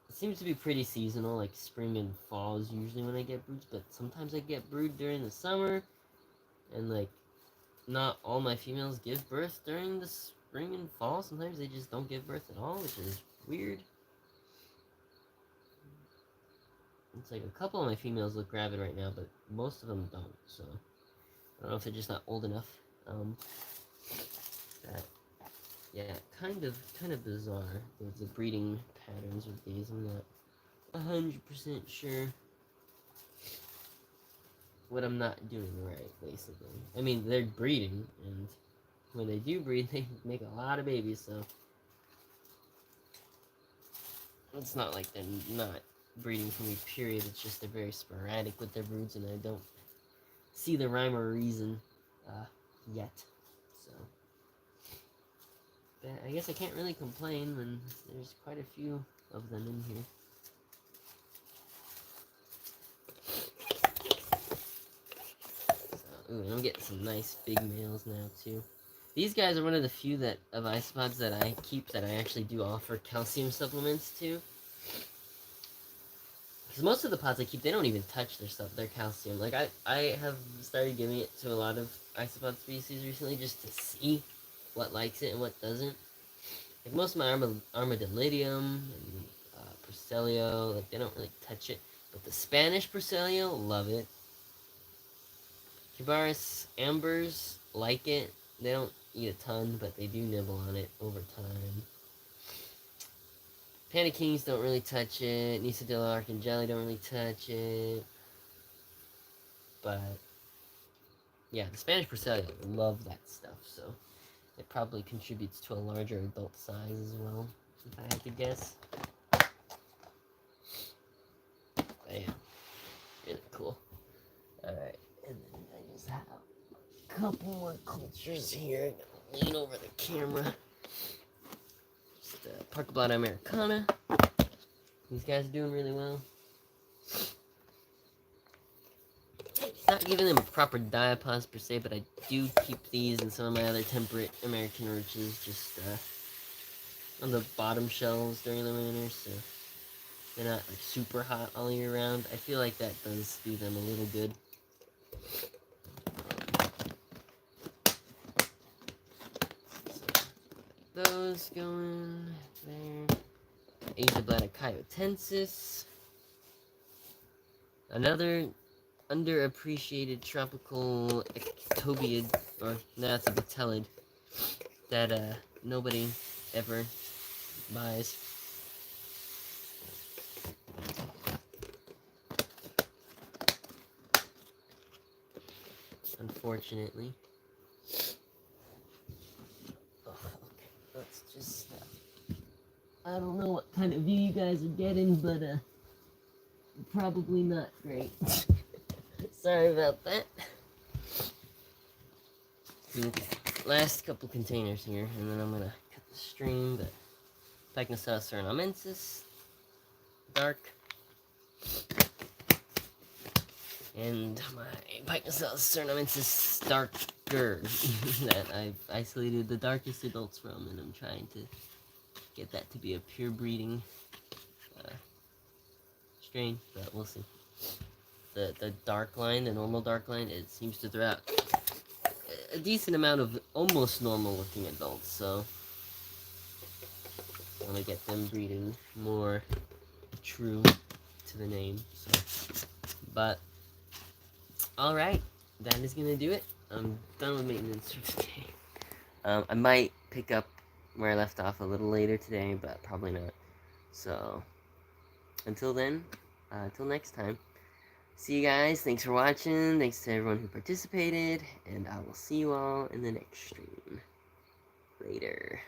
It seems to be pretty seasonal, like spring and fall is usually when I get broods, but sometimes I get brood during the summer, and like, not all my females give birth during the spring and fall. Sometimes they just don't give birth at all, which is weird. It's like a couple of my females look gravid right now, but most of them don't, so I don't know if they're just not old enough. Yeah, kind of bizarre, the breeding patterns with these. I'm not 100% sure what I'm not doing right, basically. I mean, they're breeding, and when they do breed, they make a lot of babies, so it's not like they're not breeding for me, period. It's just they're very sporadic with their broods, and I don't see the rhyme or reason yet. So, but I guess I can't really complain when there's quite a few of them in here. So, ooh, and I'm getting some nice big males now too. These guys are one of the few of isopods that I keep that I actually do offer calcium supplements to. Because most of the pods I keep, they don't even touch their stuff, their calcium. Like, I have started giving it to a lot of isopod species recently just to see what likes it and what doesn't. Like, most of my Armadillidium and Percelio, like, they don't really touch it. But the Spanish Percelio, love it. Cubaris Ambers, like it. They don't eat a ton, but they do nibble on it over time. Panda Kings don't really touch it. Nisadilla Archangeli don't really touch it. But, yeah, the Spanish Percelio, love that stuff, so it probably contributes to a larger adult size as well, if I had to guess. But yeah, really cool. Alright, and then I just have a couple more cultures here. I'm gonna lean over the camera. Just Parkablata Americana. These guys are doing really well. Not giving them a proper diapause per se, but I do keep these and some of my other temperate American roaches just on the bottom shelves during the winter, so they're not like super hot all year round. I feel like that does do them a little good. So, those going there. Asia Kyotensis. Another underappreciated tropical ectobiid, or that's a Batellid, that nobody ever buys. Unfortunately. Oh, okay, let's just I don't know what kind of view you guys are getting, but probably not great. Sorry about that. Okay, last couple containers here, and then I'm gonna cut the stream. But Pycnoceros surinamensis, dark, and my Pycnoceros surinamensis darker that I've isolated the darkest adults from, and I'm trying to get that to be a pure breeding strain, but we'll see. The dark line, the normal dark line, it seems to throw out a decent amount of almost normal looking adults, so I want to get them breeding more true to the name. So, but alright, that is gonna do it. I'm done with maintenance for today. I might pick up where I left off a little later today, but probably not. So until then, until next time, see you guys. Thanks for watching. Thanks to everyone who participated, and I will see you all in the next stream. Later.